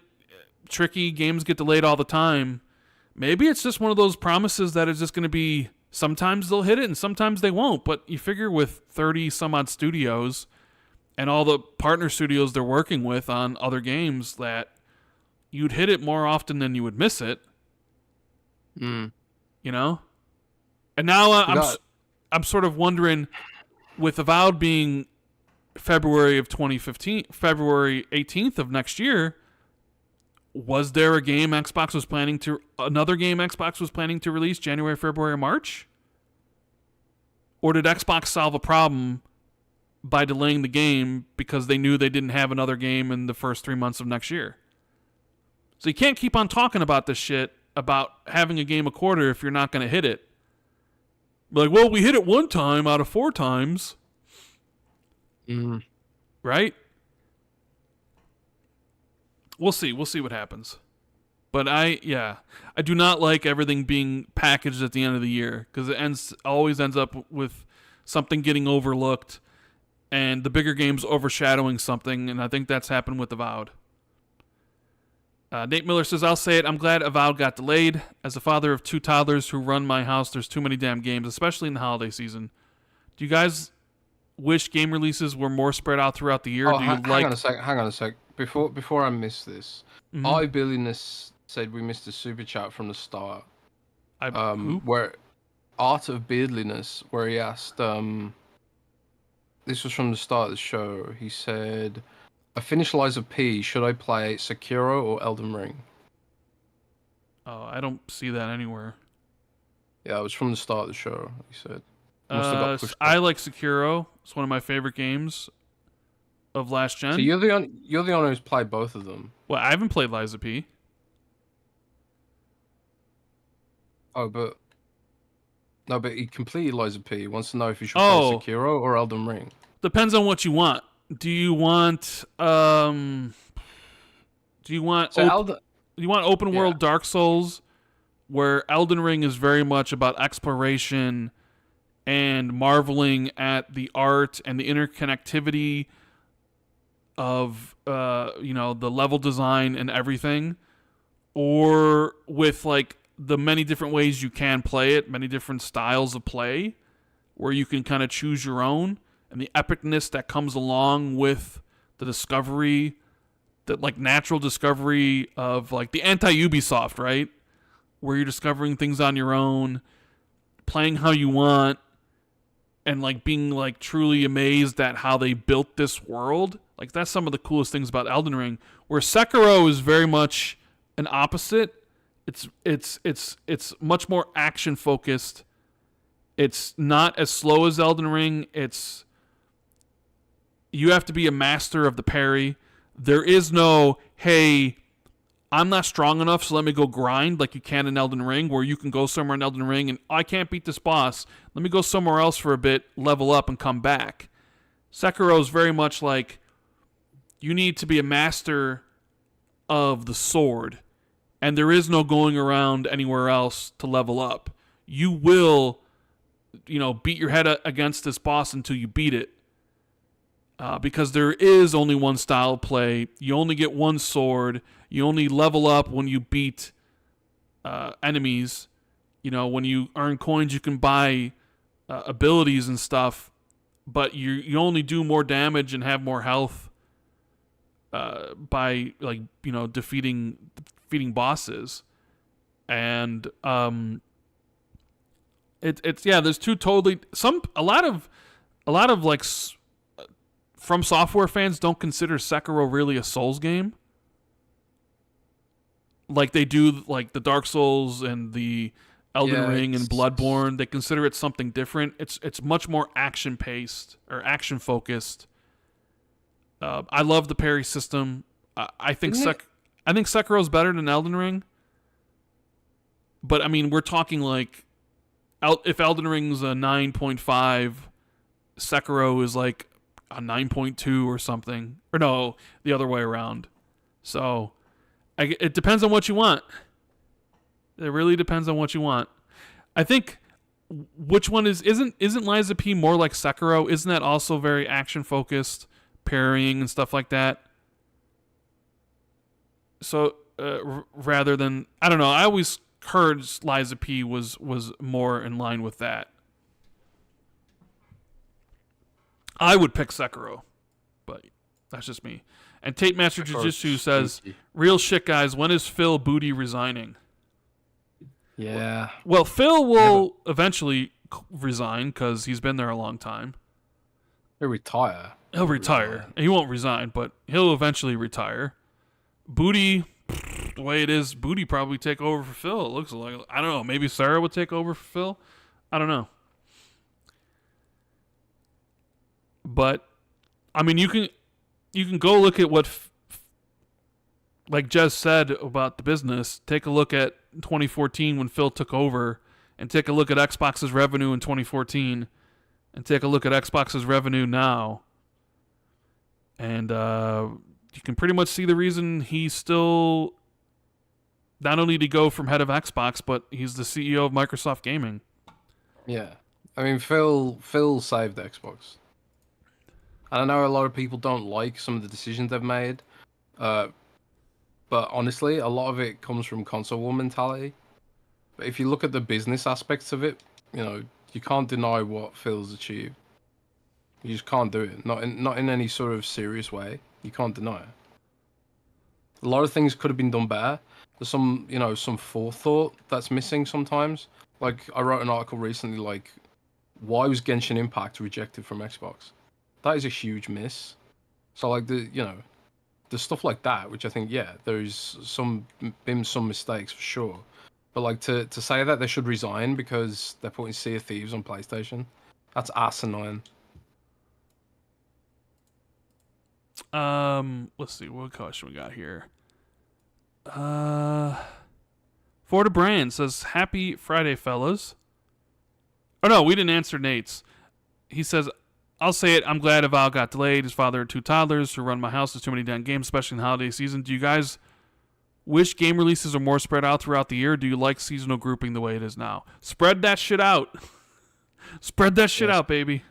tricky. Games get delayed all the time. Maybe it's just one of those promises that is just going to be, sometimes they'll hit it and sometimes they won't. But you figure with 30 some odd studios and all the partner studios they're working with on other games that you'd hit it more often than you would miss it. You know? And now I'm sort of wondering, with Avowed being February of 2015, February 18th of next year, was there another game Xbox was planning to release January, February, or March? Or did Xbox solve a problem by delaying the game because they knew they didn't have another game in the first 3 months of next year? So you can't keep on talking about this shit about having a game a quarter if you're not going to hit it. Like, well, we hit it one time out of 4 times. Right? We'll see what happens. But I do not like everything being packaged at the end of the year, because it always ends up with something getting overlooked and the bigger games overshadowing something, and I think that's happened with Avowed. Nate Miller says, I'll say it, I'm glad Avowed got delayed. As a father of 2 toddlers who run my house, there's too many damn games, especially in the holiday season. Do you guys wish game releases were more spread out throughout the year? Oh, Do you hang like? on a sec. Hang on a sec. Before I miss this, Mhm. I Billiness said we missed a super chat from the start. Who? Where Art of Beardliness, where he asked, this was from the start of the show. He said, "I finished Lies of P. Should I play Sekiro or Elden Ring?" Oh, I don't see that anywhere. Yeah, it was from the start of the show. He said, must have got pushed up. I like Sekiro. It's one of my favorite games of last gen. So you're the one who's played both of them. Well, I haven't played Lies of P. Oh, but no, but he completed Lies of P. He wants to know if you should Oh. play Sekiro or Elden Ring. Depends on what you want. Do you want do you want So do you want open world Dark Souls where Elden Ring is very much about exploration and marveling at the art and the interconnectivity of the level design and everything, or with like the many different ways you can play it, many different styles of play where you can kind of choose your own, and the epicness that comes along with the discovery, that like natural discovery of like the anti-Ubisoft, right? Where you're discovering things on your own, playing how you want, and like being like truly amazed at how they built this world. Like that's some of the coolest things about Elden Ring. Where Sekiro is very much an opposite. It's much more action focused. It's not as slow as Elden Ring. You have to be a master of the parry. There is no, hey, I'm not strong enough, so let me go grind like you can in Elden Ring, where you can go somewhere in Elden Ring and I can't beat this boss. Let me go somewhere else for a bit, level up, and come back. Sekiro is very much like you need to be a master of the sword, and there is no going around anywhere else to level up. You will, beat your head against this boss until you beat it. Because there is only one style of play. You only get one sword. You only level up when you beat enemies. When you earn coins, you can buy abilities and stuff. But you only do more damage and have more health by defeating bosses. And there's two totally a lot of like From Software fans don't consider Sekiro really a Souls game. Like they do like the Dark Souls and the Elden Ring and Bloodborne. They consider it something different. It's much more action paced or action focused. I love the parry system. I think Sekiro's better than Elden Ring. But I mean, we're talking like if Elden Ring's a 9.5, Sekiro is like a 9.2 or something. Or no, the other way around. So it depends on what you want. It really depends on what you want. I think which one isn't Lies of P more like Sekiro? Isn't that also very action focused, parrying and stuff like that? So rather than, I don't know, I always heard Lies of P was more in line with that. I would pick Sekiro, but that's just me. And Tate Master Jiu-Jitsu says, real shit, guys, when is Phil Booty resigning? Yeah. Well, Phil will eventually resign because he's been there a long time. He'll retire. He'll retire. He won't resign, but he'll eventually retire. Booty, the way it is, Booty probably take over for Phil. It looks like, I don't know, maybe Sarah would take over for Phil. I don't know. But I mean, you can go look at what, like Jez said about the business. Take a look at 2014 when Phil took over, and take a look at Xbox's revenue in 2014, and take a look at Xbox's revenue now. And you can pretty much see the reason he's still, not only to go from head of Xbox, but he's the CEO of Microsoft Gaming. Yeah, I mean Phil saved Xbox. I know a lot of people don't like some of the decisions they've made, but honestly, a lot of it comes from console war mentality. But if you look at the business aspects of it, you can't deny what Phil's achieved. You just can't do it. Not in any sort of serious way. You can't deny it. A lot of things could have been done better. There's some forethought that's missing sometimes. Like I wrote an article recently, like why was Genshin Impact rejected from Xbox? That is a huge miss. So like the stuff like that, which I think there's been some mistakes for sure. But like to say that they should resign because they're putting Sea of Thieves on PlayStation, that's asinine. Let's see what question we got here. Florida Brand says, "Happy Friday, fellas." Oh no, we didn't answer Nate's. He says, "I'll say it. I'm glad Avowed got delayed. His father had 2 toddlers who run my house. There's too many damn games, especially in the holiday season. Do you guys wish game releases are more spread out throughout the year? Or do you like seasonal grouping the way it is now? Spread that shit out. Spread that shit out, baby.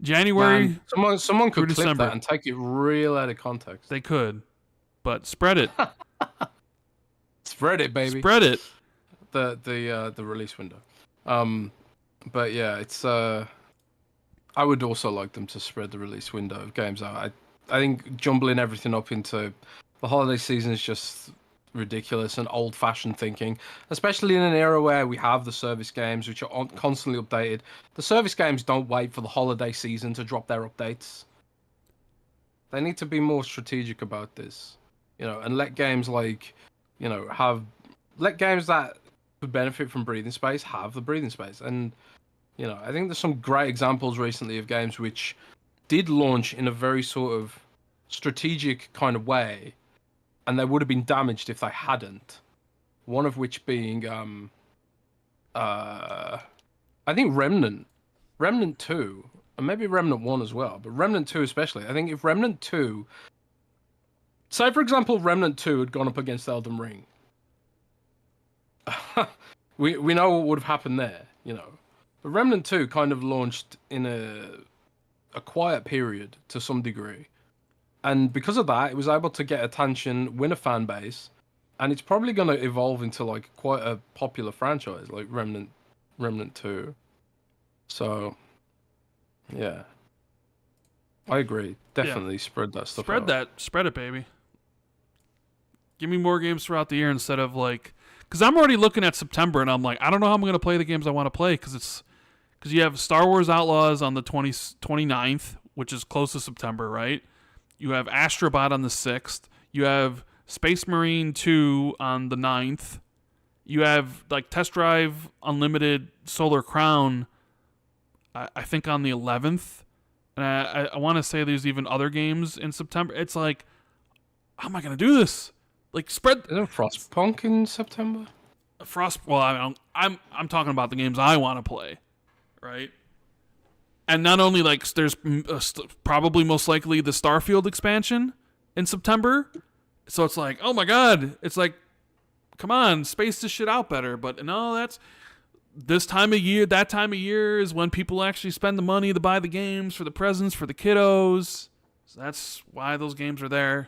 January. Man, someone could clip December. that and take it real out of context. They could, but spread it. Spread it, baby. Spread it. The release window. But yeah, it's I would also like them to spread the release window of games out. I think jumbling everything up into the holiday season is just ridiculous and old-fashioned thinking, especially in an era where we have the service games which are constantly updated. The service games don't wait for the holiday season to drop their updates. They need to be more strategic about this, and let games like, let games that could benefit from breathing space have the breathing space. And I think there's some great examples recently of games which did launch in a very sort of strategic kind of way, and they would have been damaged if they hadn't. One of which being, I think Remnant 2, and maybe Remnant 1 as well, but Remnant 2 especially. I think if Remnant 2, say for example, Remnant 2 had gone up against Elden Ring, we know what would have happened there, But Remnant 2 kind of launched in a quiet period to some degree. And because of that, it was able to get attention, win a fan base, and it's probably going to evolve into like quite a popular franchise, like Remnant 2. So, yeah, I agree. Definitely spread that stuff out. Spread it, baby. Give me more games throughout the year instead of like, because I'm already looking at September and I'm like, I don't know how I'm going to play the games I want to play because you have Star Wars Outlaws on the 29th, which is close to September, right? You have Astrobot on the 6th. You have Space Marine 2 on the 9th. You have like Test Drive Unlimited Solar Crown, I think on the 11th. And I want to say there's even other games in September. It's like, how am I going to do this? Like spread. Isn't Frostpunk in September? Well, I'm talking about the games I want to play, right? And not only like there's probably most likely the Starfield expansion in September, so it's like, oh my god, it's like, come on, space this shit out better. But no, that's this time of year. That time of year is when people actually spend the money to buy the games for the presents for the kiddos. So that's why those games are there.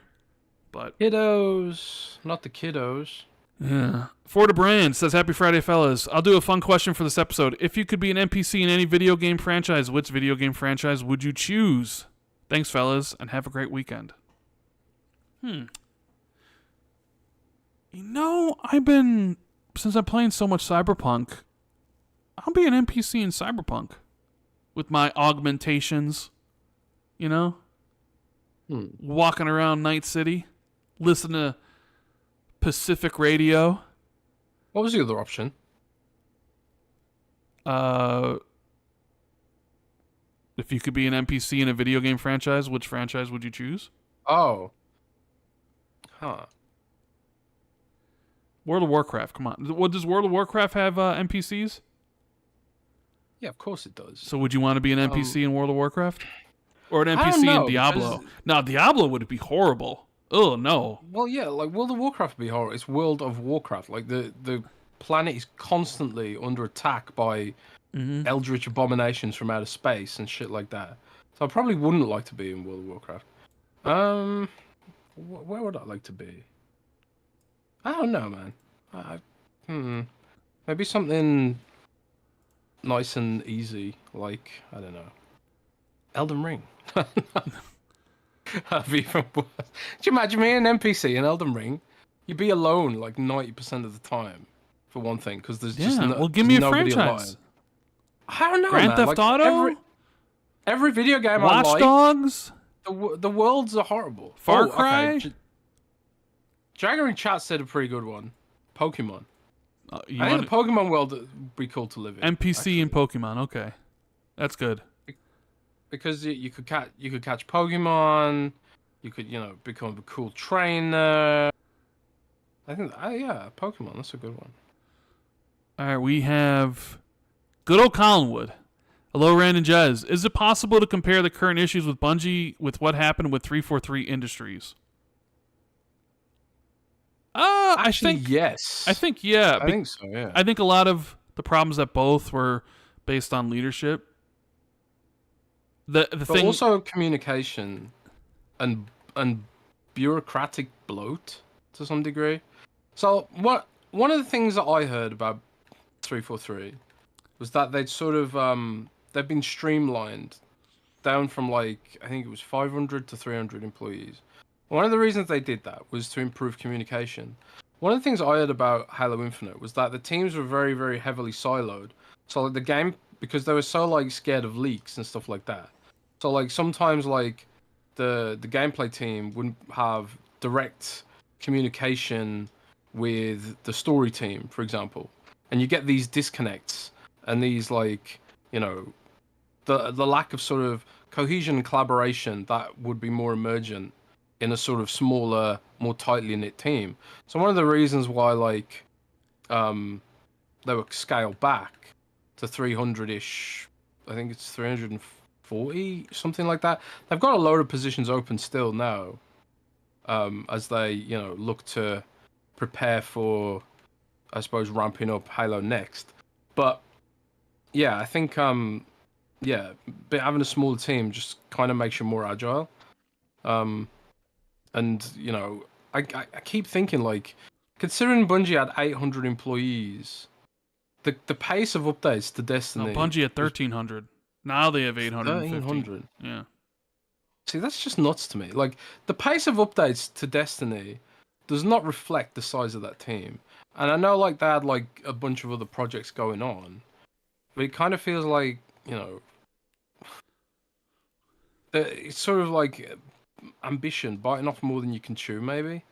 But kiddos, not the kiddos. Yeah. Florida Brand says, "Happy Friday, fellas. I'll do a fun question for this episode. If you could be an NPC in any video game franchise, which video game franchise would you choose? Thanks, fellas, and have a great weekend." Since I'm playing so much Cyberpunk, I'll be an NPC in Cyberpunk with my augmentations, walking around Night City, listening to Pacific Radio. What was the other option? If you could be an NPC in a video game franchise, which franchise would you choose? Oh. World of Warcraft, come on. What, does World of Warcraft have NPCs? Yeah, of course it does. So would you want to be an NPC in World of Warcraft? Or an NPC in Diablo? Now, Diablo would be horrible. Oh, no. Well, yeah, like World of Warcraft would be horrible. It's World of Warcraft. Like the planet is constantly under attack by eldritch abominations from outer space and shit like that. So I probably wouldn't like to be in World of Warcraft. Where would I like to be? I don't know, man. Maybe something nice and easy. Like, I don't know. Elden Ring. That'd be even worse. Do you imagine me an NPC in Elden Ring? You'd be alone like 90% of the time, for one thing, because there's just well, give me a nobody franchise. alive. I don't know, Grand man. Theft like, Auto, every video game Watch I like, Dogs, the worlds are horrible. Far Cry. Okay. Jagger in chat said a pretty good one. Pokemon. I think the Pokemon world would be cool to live in. NPC in Pokemon. Okay, that's good. Because you could catch Pokemon, you could become a cool trainer. I think yeah, Pokemon, that's a good one. All right, we have good old Collinwood. Hello, Rand and Jez. Is it possible to compare the current issues with Bungie with what happened with 343 Industries? Actually, I think yes. I think yeah. I think so. Yeah. I think a lot of the problems at both were based on leadership. The But thing also communication and bureaucratic bloat to some degree. So one of the things that I heard about 343 was that they'd sort of they've been streamlined down from I think it was 500 to 300 employees. One of the reasons they did that was to improve communication. One of the things I heard about Halo Infinite was that the teams were very, very heavily siloed. So the game, because they were so scared of leaks and stuff like that. So sometimes the gameplay team wouldn't have direct communication with the story team, for example, and you get these disconnects and these the lack of sort of cohesion and collaboration that would be more emergent in a sort of smaller, more tightly knit team. So one of the reasons why they were scaled back to 300-ish, I think it's 340, something like that. They've got a load of positions open still now, as they look to prepare for, I suppose, ramping up Halo next. But yeah, I think but having a smaller team just kind of makes you more agile. And I keep thinking considering Bungie had 800 employees, the pace of updates to Destiny. No, Bungie had 1,300. Now they have 850. 1,300. Yeah. See, that's just nuts to me. The pace of updates to Destiny does not reflect the size of that team. And I know they had a bunch of other projects going on, but it kind of feels it's sort of ambition biting off more than you can chew. Maybe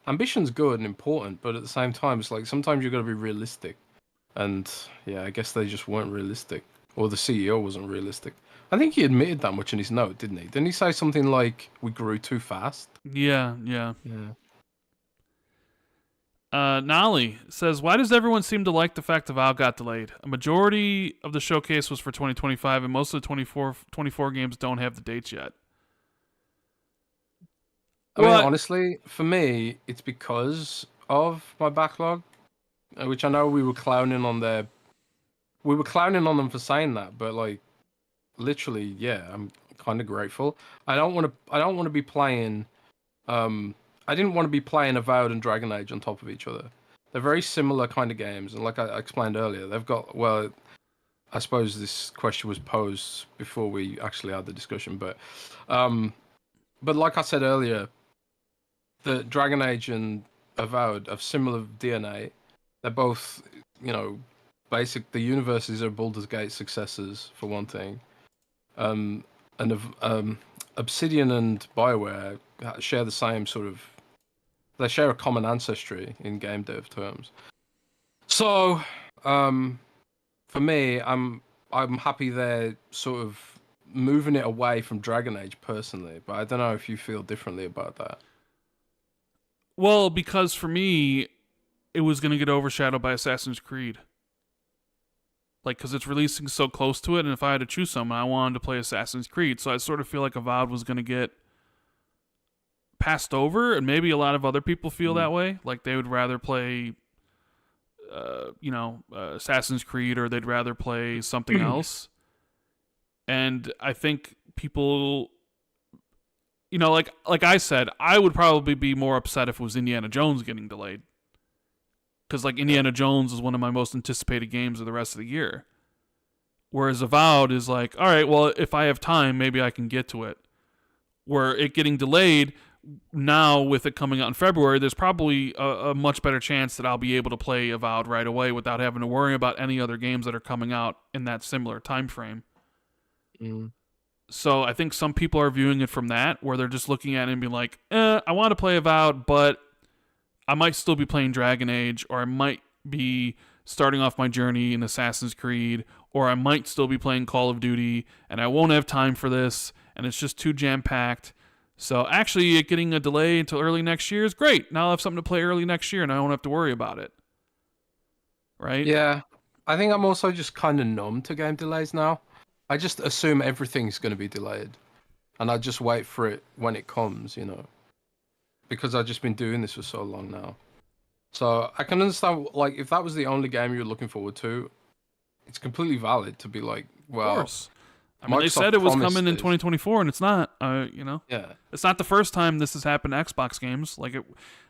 ambition's good and important, but at the same time, it's sometimes you've got to be realistic. And yeah, I guess they just weren't realistic, or the CEO wasn't realistic. I think he admitted that much in his note, didn't he? Didn't he say something like, "We grew too fast"? Yeah. Nolly says, why does everyone seem to like the fact Avowed got delayed? A majority of the showcase was for 2025, and most of the 24 games don't have the dates yet. I mean, honestly, for me, it's because of my backlog, which I know we were clowning on them for saying that, but literally, yeah, I'm kind of grateful. I don't want to be playing. I didn't want to be playing Avowed and Dragon Age on top of each other. They're very similar kind of games, and like I explained earlier, they've got I suppose this question was posed before we actually had the discussion, but like I said earlier, the Dragon Age and Avowed have similar DNA. They're both, the universes are Baldur's Gate successors for one thing, and Obsidian and BioWare share the same they share a common ancestry in game dev terms. So, for me, I'm happy they're sort of moving it away from Dragon Age personally, but I don't know if you feel differently about that. Well, because for me, it was going to get overshadowed by Assassin's Creed. Because it's releasing so close to it, and if I had to choose someone, I wanted to play Assassin's Creed, so I sort of feel like Avowed was going to get passed over, and maybe a lot of other people feel that way. They would rather play, Assassin's Creed, or they'd rather play something else. And I think people, like I said, I would probably be more upset if it was Indiana Jones getting delayed. Because Indiana Jones is one of my most anticipated games of the rest of the year. Whereas Avowed is like, all right, well, if I have time, maybe I can get to it. Where it getting delayed now with it coming out in February, there's probably a much better chance that I'll be able to play Avowed right away without having to worry about any other games that are coming out in that similar time frame. Mm. So I think some people are viewing it from that, where they're just looking at it and being like, I want to play Avowed, but I might still be playing Dragon Age, or I might be starting off my journey in Assassin's Creed, or I might still be playing Call of Duty, and I won't have time for this, and it's just too jam-packed. So actually, it getting a delay until early next year is great. Now I'll have something to play early next year, and I don't have to worry about it. Right? Yeah. I think I'm also just kind of numb to game delays now. I just assume everything's going to be delayed. And I just wait for it when it comes, Because I've just been doing this for so long now. So I can understand, like, if that was the only game you were looking forward to, it's completely valid to be like, well... Of course. I mean, they Microsoft said it was promised coming in this. 2024, and it's not. Yeah. It's not the first time this has happened to Xbox games.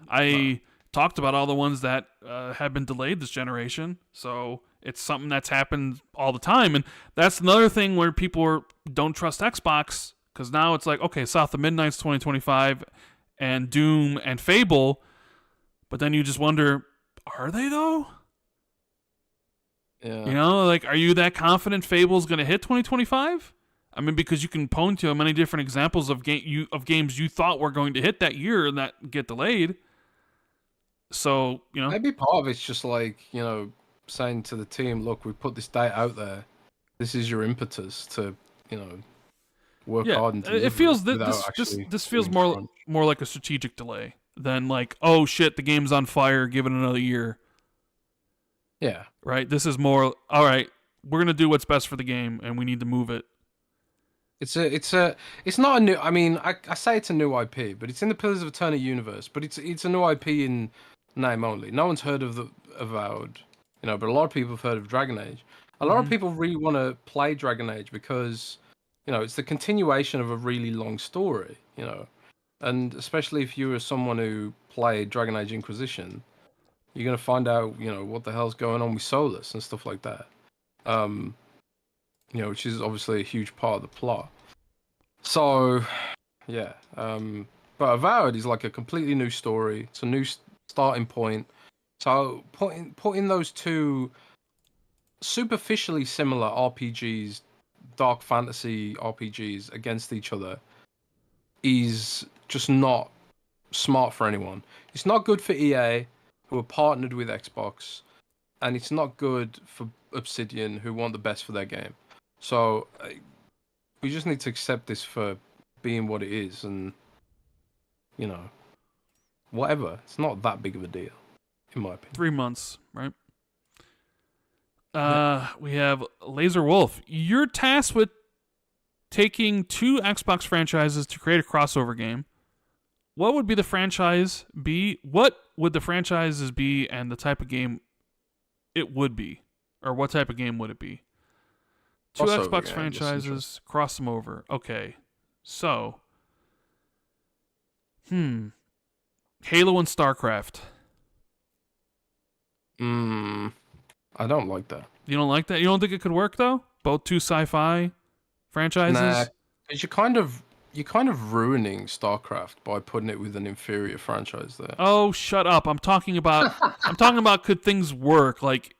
I talked about all the ones that have been delayed this generation, so it's something that's happened all the time. And that's another thing where people don't trust Xbox, because now it's like, okay, South of Midnight's 2025, and Doom and Fable, but then you just wonder, are they though? Yeah. Are you that confident Fable's going to hit 2025? I mean, because you can point to many different examples of games you thought were going to hit that year and that get delayed. So, Maybe part of it's just like, saying to the team, look, we put this date out there. This is your impetus to, work hard and deliver it feels this feels more like a strategic delay than like, oh shit, the game's on fire, give it another year. Yeah. Right? This is more, all right, we're going to do what's best for the game, and we need to move it. It's not a new, I mean, I say it's a new IP, but it's in the Pillars of Eternity universe, but it's a new IP in name only. No one's heard of the Avowed, but a lot of people have heard of Dragon Age. A lot of people really want to play Dragon Age because, it's the continuation of a really long story, and especially if you were someone who played Dragon Age Inquisition, you're going to find out, what the hell's going on with Solus and stuff like that. Which is obviously a huge part of the plot. So, yeah. But Avowed is like a completely new story. It's a new starting point. So putting those two superficially similar RPGs, dark fantasy RPGs against each other is just not smart for anyone. It's not good for EA, who are partnered with Xbox, and it's not good for Obsidian, who want the best for their game. So we just need to accept this for being what it is, and whatever. It's not that big of a deal, in my opinion. 3 months, right? We have Laser Wolf. You're tasked with taking 2 Xbox franchises to create a crossover game. What would be the franchise be? What would the franchises be, and the type of game it would be? Or what type of game would it be? 2 Crossover Xbox game, franchises, cross them over. Okay. So, Halo and StarCraft. I don't like that. You don't like that? You don't think it could work, though? Both 2 sci-fi franchises? Nah, 'cause you're kind of ruining StarCraft by putting it with an inferior franchise there. Oh, shut up. I'm talking about could things work? Like,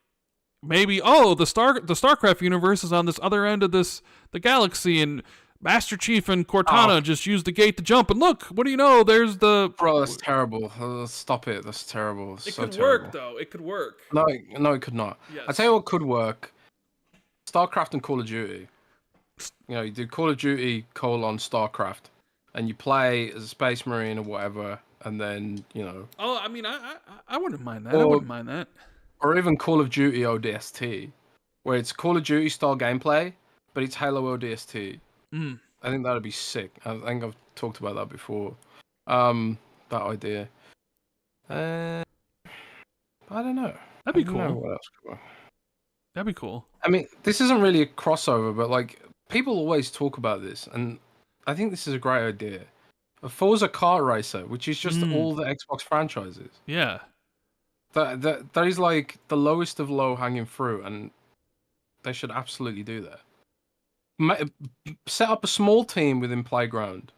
maybe, the StarCraft universe is on this other end of the galaxy, and Master Chief and Cortana just used the gate to jump, and look, what do you know? There's the... Bro, that's terrible. Stop it. That's terrible. It so could terrible. work, though. It could work. No, it could not. Yes. I tell you what could work. StarCraft and Call of Duty. You do Call of Duty : StarCraft, and you play as a Space Marine or whatever, and then, Oh, I mean, I wouldn't mind that. I wouldn't mind that. Or even Call of Duty ODST, where it's Call of Duty style gameplay, but it's Halo ODST. I think that'd be sick. I think I've talked about that before. That idea. I don't know. That'd be cool. What else could work. That'd be cool. I mean, this isn't really a crossover, but like people always talk about this, and I think this is a great idea. A Forza Kart Racer, which is just all the Xbox franchises. Yeah. That is like the lowest of low hanging fruit, and should absolutely do that. Set up a small team within Playground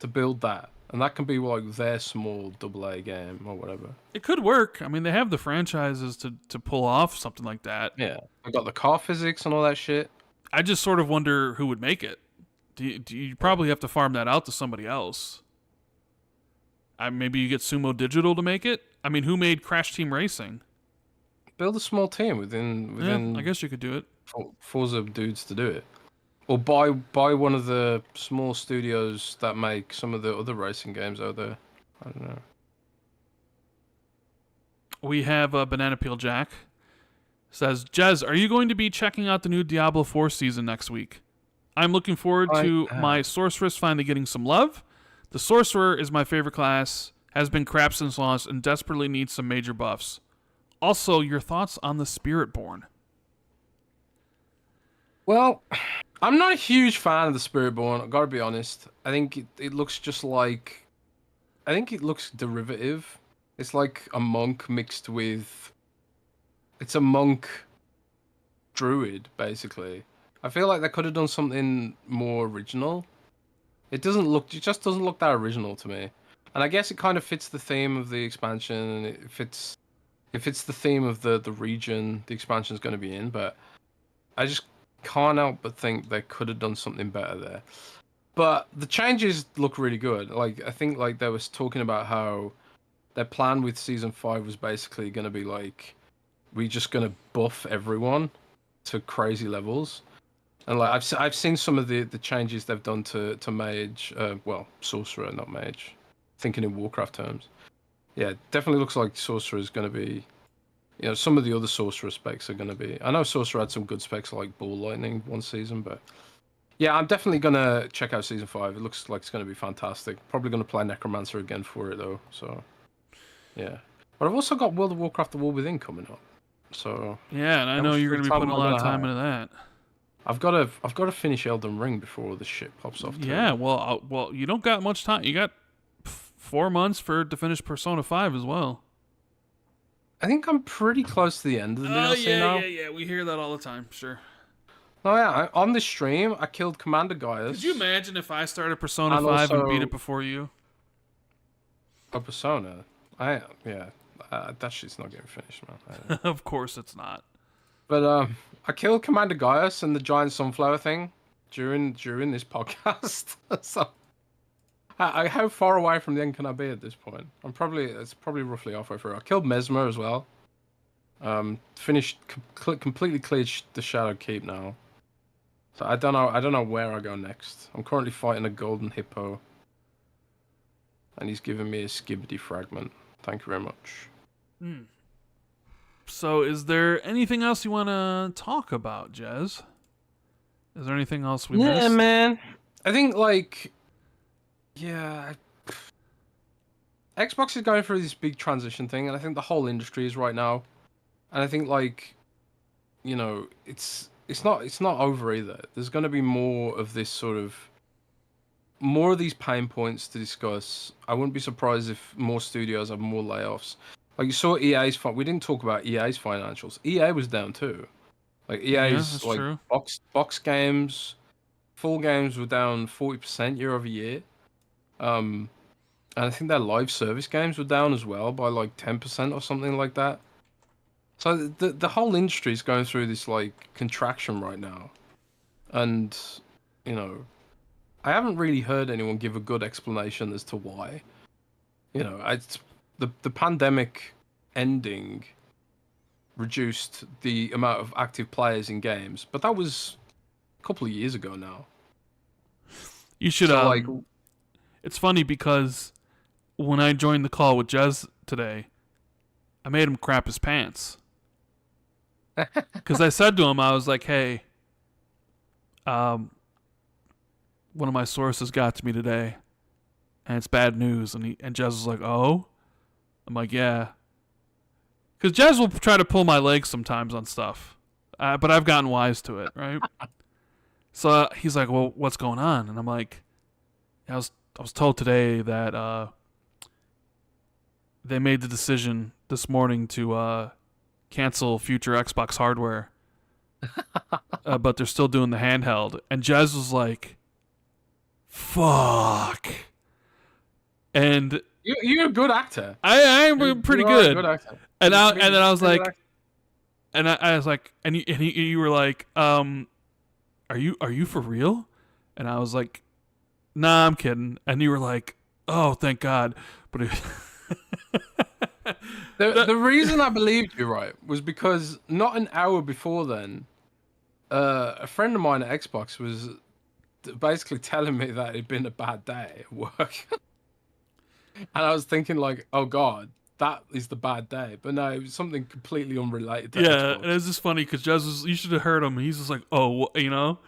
to build that, and that can be like their small AA game or whatever. It could work. I mean, they have the franchises to pull off something like that. Yeah, I got the car physics and all that shit. I just sort of wonder who would make it. Do you probably have to farm that out to somebody else? Maybe you get Sumo Digital to make it. I mean, who made Crash Team Racing? Build a small team within. Yeah, I guess you could do it. Forza dudes to do it, or buy one of the small studios that make some of the other racing games out there. I don't know. We have Banana Peel Jack. Says, Jez, are you going to be checking out the new Diablo 4 season next week? I'm looking forward to my Sorceress finally getting some love. The Sorcerer is my favorite class, has been crap since launch, and desperately needs some major buffs. Also, your thoughts on the Spiritborn? Well, I'm not a huge fan of the Spiritborn, I've got to be honest. I think it looks just like... I think it looks derivative. It's like a monk mixed with... It's a monk druid, basically. I feel like they could have done something more original. It just doesn't look that original to me. And I guess it kind of fits the theme of the expansion, and it fits the theme of the region the expansion's going to be in, but I just can't help but think they could have done something better there. But the changes look really good. Like, I think like they was talking about how their plan with season 5 was basically going to be like, we're just going to buff everyone to crazy levels. And like I've seen some of the changes they've done to mage, sorcerer, not mage. Thinking in Warcraft terms. Yeah, definitely looks like sorcerer is going to be, some of the other sorcerer specs are going to be. I know sorcerer had some good specs like ball lightning one season, but yeah, I'm definitely going to check out season 5. It looks like it's going to be fantastic. Probably going to play Necromancer again for it though. So yeah, but I've also got World of Warcraft: The War Within coming up. So yeah, and I know you're going to be putting a lot of time into that. I've got to finish Elden Ring before all this shit pops off. Yeah, well, you don't got much time. You got 4 months to finish Persona 5 as well. I think I'm pretty close to the end of the DLC now. Yeah. We hear that all the time. Sure. Oh yeah, on the stream, I killed Commander Gaius. Could you imagine if I started Persona 5 and beat it before you? A Persona? That shit's not getting finished, man. Of course it's not. But I killed Commander Gaius and the giant sunflower thing during this podcast. So, how far away from the end can I be at this point? It's probably roughly halfway through. I killed Mesmer as well. Finished completely cleared the Shadow Keep now. So I don't know where I go next. I'm currently fighting a golden hippo, and he's giving me a skibidi fragment. Thank you very much. So, is there anything else you want to talk about, Jez? Is there anything else we missed? Yeah, man. I think, Xbox is going through this big transition thing, and I think the whole industry is right now. And I think, it's not over either. There's going to be more of these pain points to discuss. I wouldn't be surprised if more studios have more layoffs. Like, you saw EA's... We didn't talk about EA's financials. EA was down too. Like, EA's, true. box games, full games were down 40% year over year. And I think their live service games were down as well by, 10% or something like that. So the whole industry is going through this, contraction right now. And, I haven't really heard anyone give a good explanation as to why. The pandemic ending reduced the amount of active players in games, but that was a couple of years ago now. You should it's funny because when I joined the call with Jez today, I made him crap his pants. Because I said to him, I was like, hey, one of my sources got to me today, and it's bad news. And Jez was like, oh? I'm like, yeah. Because Jez will try to pull my leg sometimes on stuff. But I've gotten wise to it, right? So he's like, well, what's going on? And I'm like, I was told today that they made the decision this morning to cancel future Xbox hardware. but they're still doing the handheld. And Jez was like, "Fuck." And You're a good actor. I'm pretty You are good. a good actor. And You're I pretty- and then I was pretty good like, actor. and I was like, and you were like, are you for real? And I was like, nah, I'm kidding. And you were like, oh, thank God. But The reason I believed you, right, was because not an hour before then, a friend of mine at Xbox was basically telling me that it'd been a bad day at work. And I was thinking like, oh God, that is the bad day. But no, it was something completely unrelated to yeah, Xbox. and it's just funny because Jez was, you should have heard him. He's just like, oh, you know?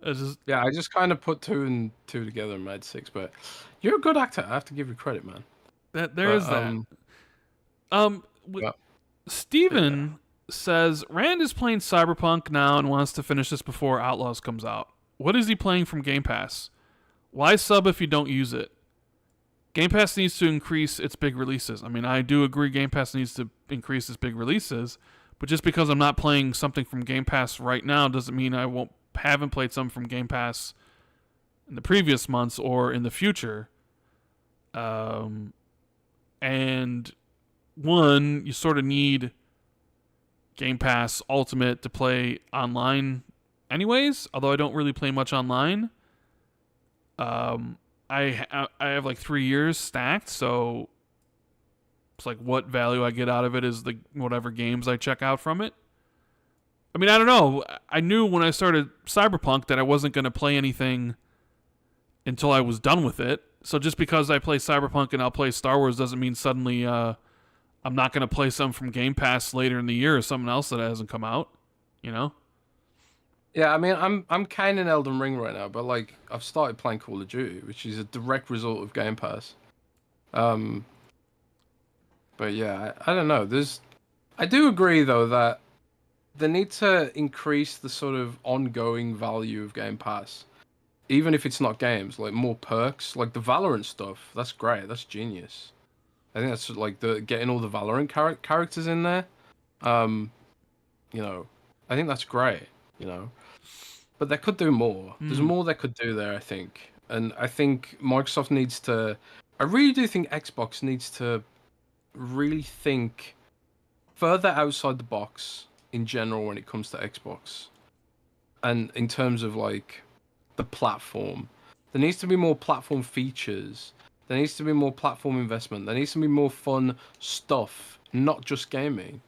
It's just, Yeah, I just kind of put two and two together and made six. But you're a good actor. I have to give you credit, man. there is that. Yeah. Steven says Rand is playing Cyberpunk now and wants to finish this before Outlaws comes out. What is he playing from Game Pass? Why sub if you don't use it? Game Pass needs to increase its big releases. I mean, I do agree Game Pass needs to increase its big releases, but just because I'm not playing something from Game Pass right now doesn't mean I haven't played some from Game Pass in the previous months or in the future. And one, you sort of need Game Pass Ultimate to play online anyways, although I don't really play much online. I have like 3 years stacked, so it's like what value I get out of it is the whatever games I check out from it. I mean, I don't know. I knew when I started Cyberpunk that I wasn't going to play anything until I was done with it. So just because I play Cyberpunk and I'll play Star Wars doesn't mean suddenly I'm not going to play some from Game Pass later in the year or something else that hasn't come out, you know? Yeah, I mean, I'm kind in Elden Ring right now, but like I've started playing Call of Duty, which is a direct result of Game Pass. But yeah, I don't know. I do agree though that they need to increase the sort of ongoing value of Game Pass, even if it's not games, like more perks, like the Valorant stuff. That's great. That's genius. I think that's like the getting all the Valorant characters in there. You know, I think that's great. You know. But they could do more. There's more they could do there, I think. And I think Microsoft needs to... I really do think Xbox needs to really think further outside the box in general when it comes to Xbox. And in terms of, like, the platform. There needs to be more platform features. There needs to be more platform investment. There needs to be more fun stuff, not just gaming.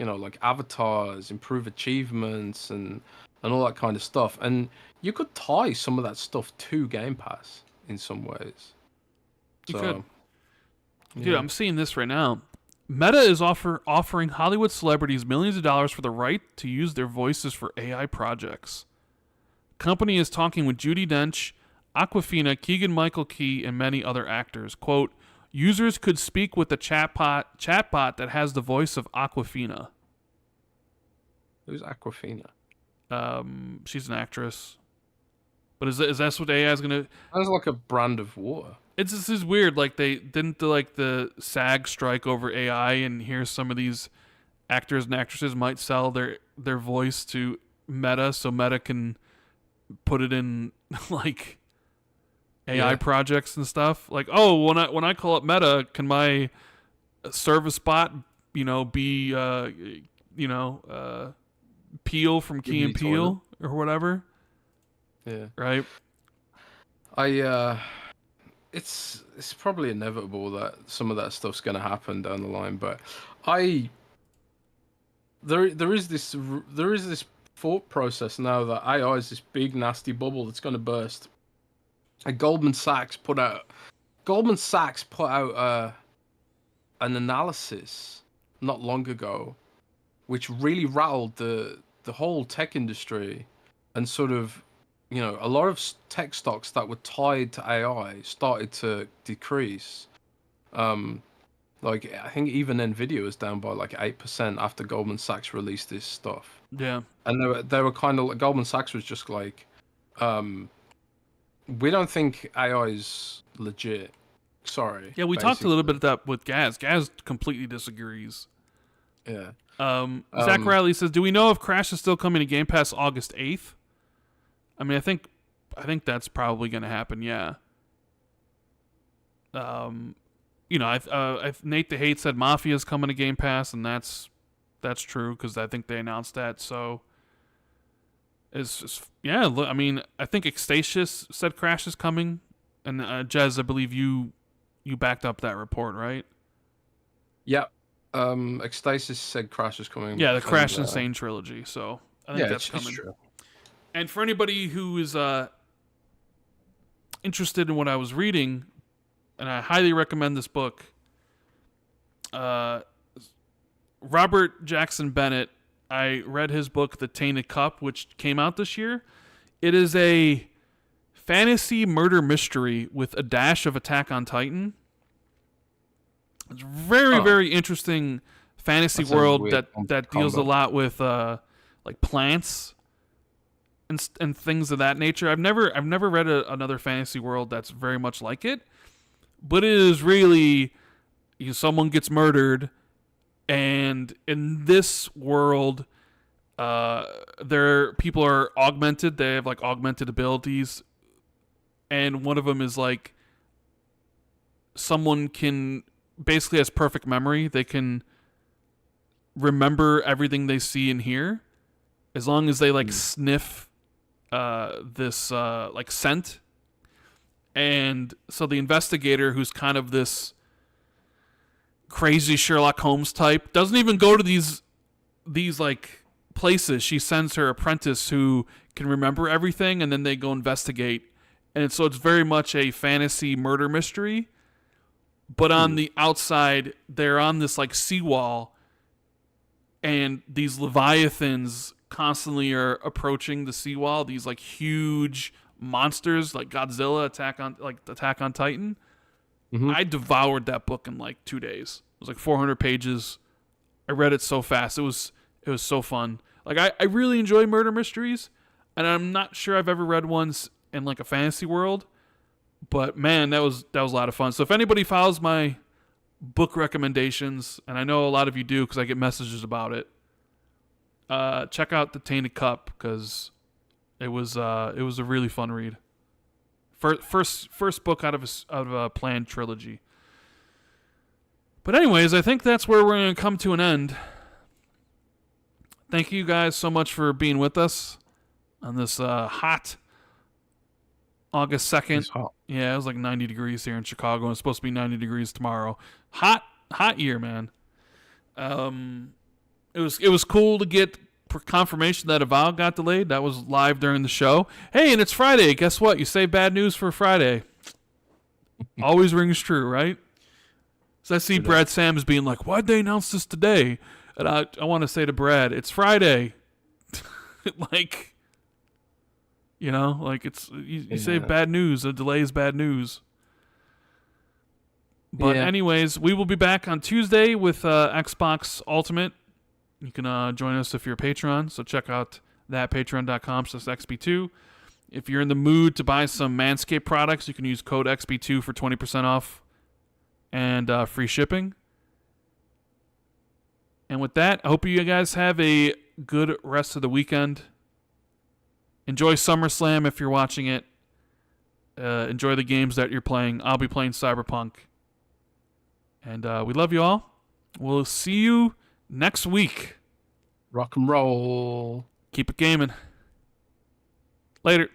You know, like avatars, improve achievements, and all that kind of stuff. And you could tie some of that stuff to Game Pass in some ways. You so, could. yeah. Dude, I'm seeing this right now. Meta is offering Hollywood celebrities millions of dollars for the right to use their voices for AI projects. Company is talking with Judi Dench, Awkwafina, Keegan-Michael Key, and many other actors. Quote, users could speak with the chatbot that has the voice of Awkwafina. Who's Awkwafina? She's an actress. But is that what AI is gonna? Sounds like a brand of water. This is weird. Like they didn't the SAG strike over AI, and here some of these actors and actresses might sell their voice to Meta, so Meta can put it in like AI projects and stuff. Like, oh, when I call up Meta, can my service bot, be Peel from Key and Peele or whatever? Yeah. Right. It's probably inevitable that some of that stuff's going to happen down the line, but there is this thought process now that AI is this big nasty bubble that's going to burst. Like Goldman Sachs put out an analysis not long ago, which really rattled the whole tech industry, and sort of, a lot of tech stocks that were tied to AI started to decrease. Like I think even Nvidia was down by like 8% after Goldman Sachs released this stuff. Yeah. And they were kind of like, Goldman Sachs was just like, we don't think AI is legit. Sorry. Yeah, we talked a little bit of that with Gaz. Gaz completely disagrees. Yeah. Zach Riley says, "Do we know if Crash is still coming to Game Pass August 8th?" I mean, I think that's probably going to happen. Yeah. I've Nate the Hate said Mafia's coming to Game Pass, and that's true because I think they announced that. So, I mean, I think Ecstatius said Crash is coming, and Jez, I believe you backed up that report, right? Yeah. Ecstasis said Crash is coming. Yeah, the Crash Insane trilogy. So I think that's coming. It's true. And for anybody who is interested in what I was reading, and I highly recommend this book, Robert Jackson Bennett, I read his book, The Tainted Cup, which came out this year. It is a fantasy murder mystery with a dash of Attack on Titan. It's very interesting fantasy world that deals a lot with like plants and things of that nature. I've never read another fantasy world that's very much like it, but it is really, someone gets murdered, and in this world, their people are augmented. They have like augmented abilities, and one of them is like someone can basically has perfect memory. They can remember everything they see and hear as long as they like sniff this like scent. And so the investigator, who's kind of this crazy Sherlock Holmes type, doesn't even go to these like places. She sends her apprentice who can remember everything, and then they go investigate. And so it's very much a fantasy murder mystery. But on the outside, they're on this like seawall, and these leviathans constantly are approaching the seawall. These like huge monsters, like Godzilla, Attack on Titan. Mm-hmm. I devoured that book in like 2 days. It was like 400 pages. I read it so fast. It was so fun. Like I really enjoy murder mysteries, and I'm not sure I've ever read ones in like a fantasy world. But man, that was a lot of fun. So if anybody follows my book recommendations, and I know a lot of you do because I get messages about it, check out The Tainted Cup because it was a really fun read. First book out of a planned trilogy. But anyways, I think that's where we're going to come to an end. Thank you guys so much for being with us on this hot August 2nd. Yeah, it was like 90 degrees here in Chicago, and it's supposed to be 90 degrees tomorrow. Hot year, man. It was cool to get confirmation that Avowed got delayed. That was live during the show. Hey, and it's Friday. Guess what? You say bad news for Friday. Always rings true, right? So I see Brad Sams being like, why'd they announce this today? And I want to say to Brad, it's Friday. Like... it's you say bad news. A delay is bad news. But anyways, we will be back on Tuesday with Xbox Ultimate. You can join us if you're a Patreon. So check out that, patreon.com/XB2. If you're in the mood to buy some Manscaped products, you can use code XB2 for 20% off and free shipping. And with that, I hope you guys have a good rest of the weekend. Enjoy SummerSlam if you're watching it. Enjoy the games that you're playing. I'll be playing Cyberpunk. And we love you all. We'll see you next week. Rock and roll. Keep it gaming. Later.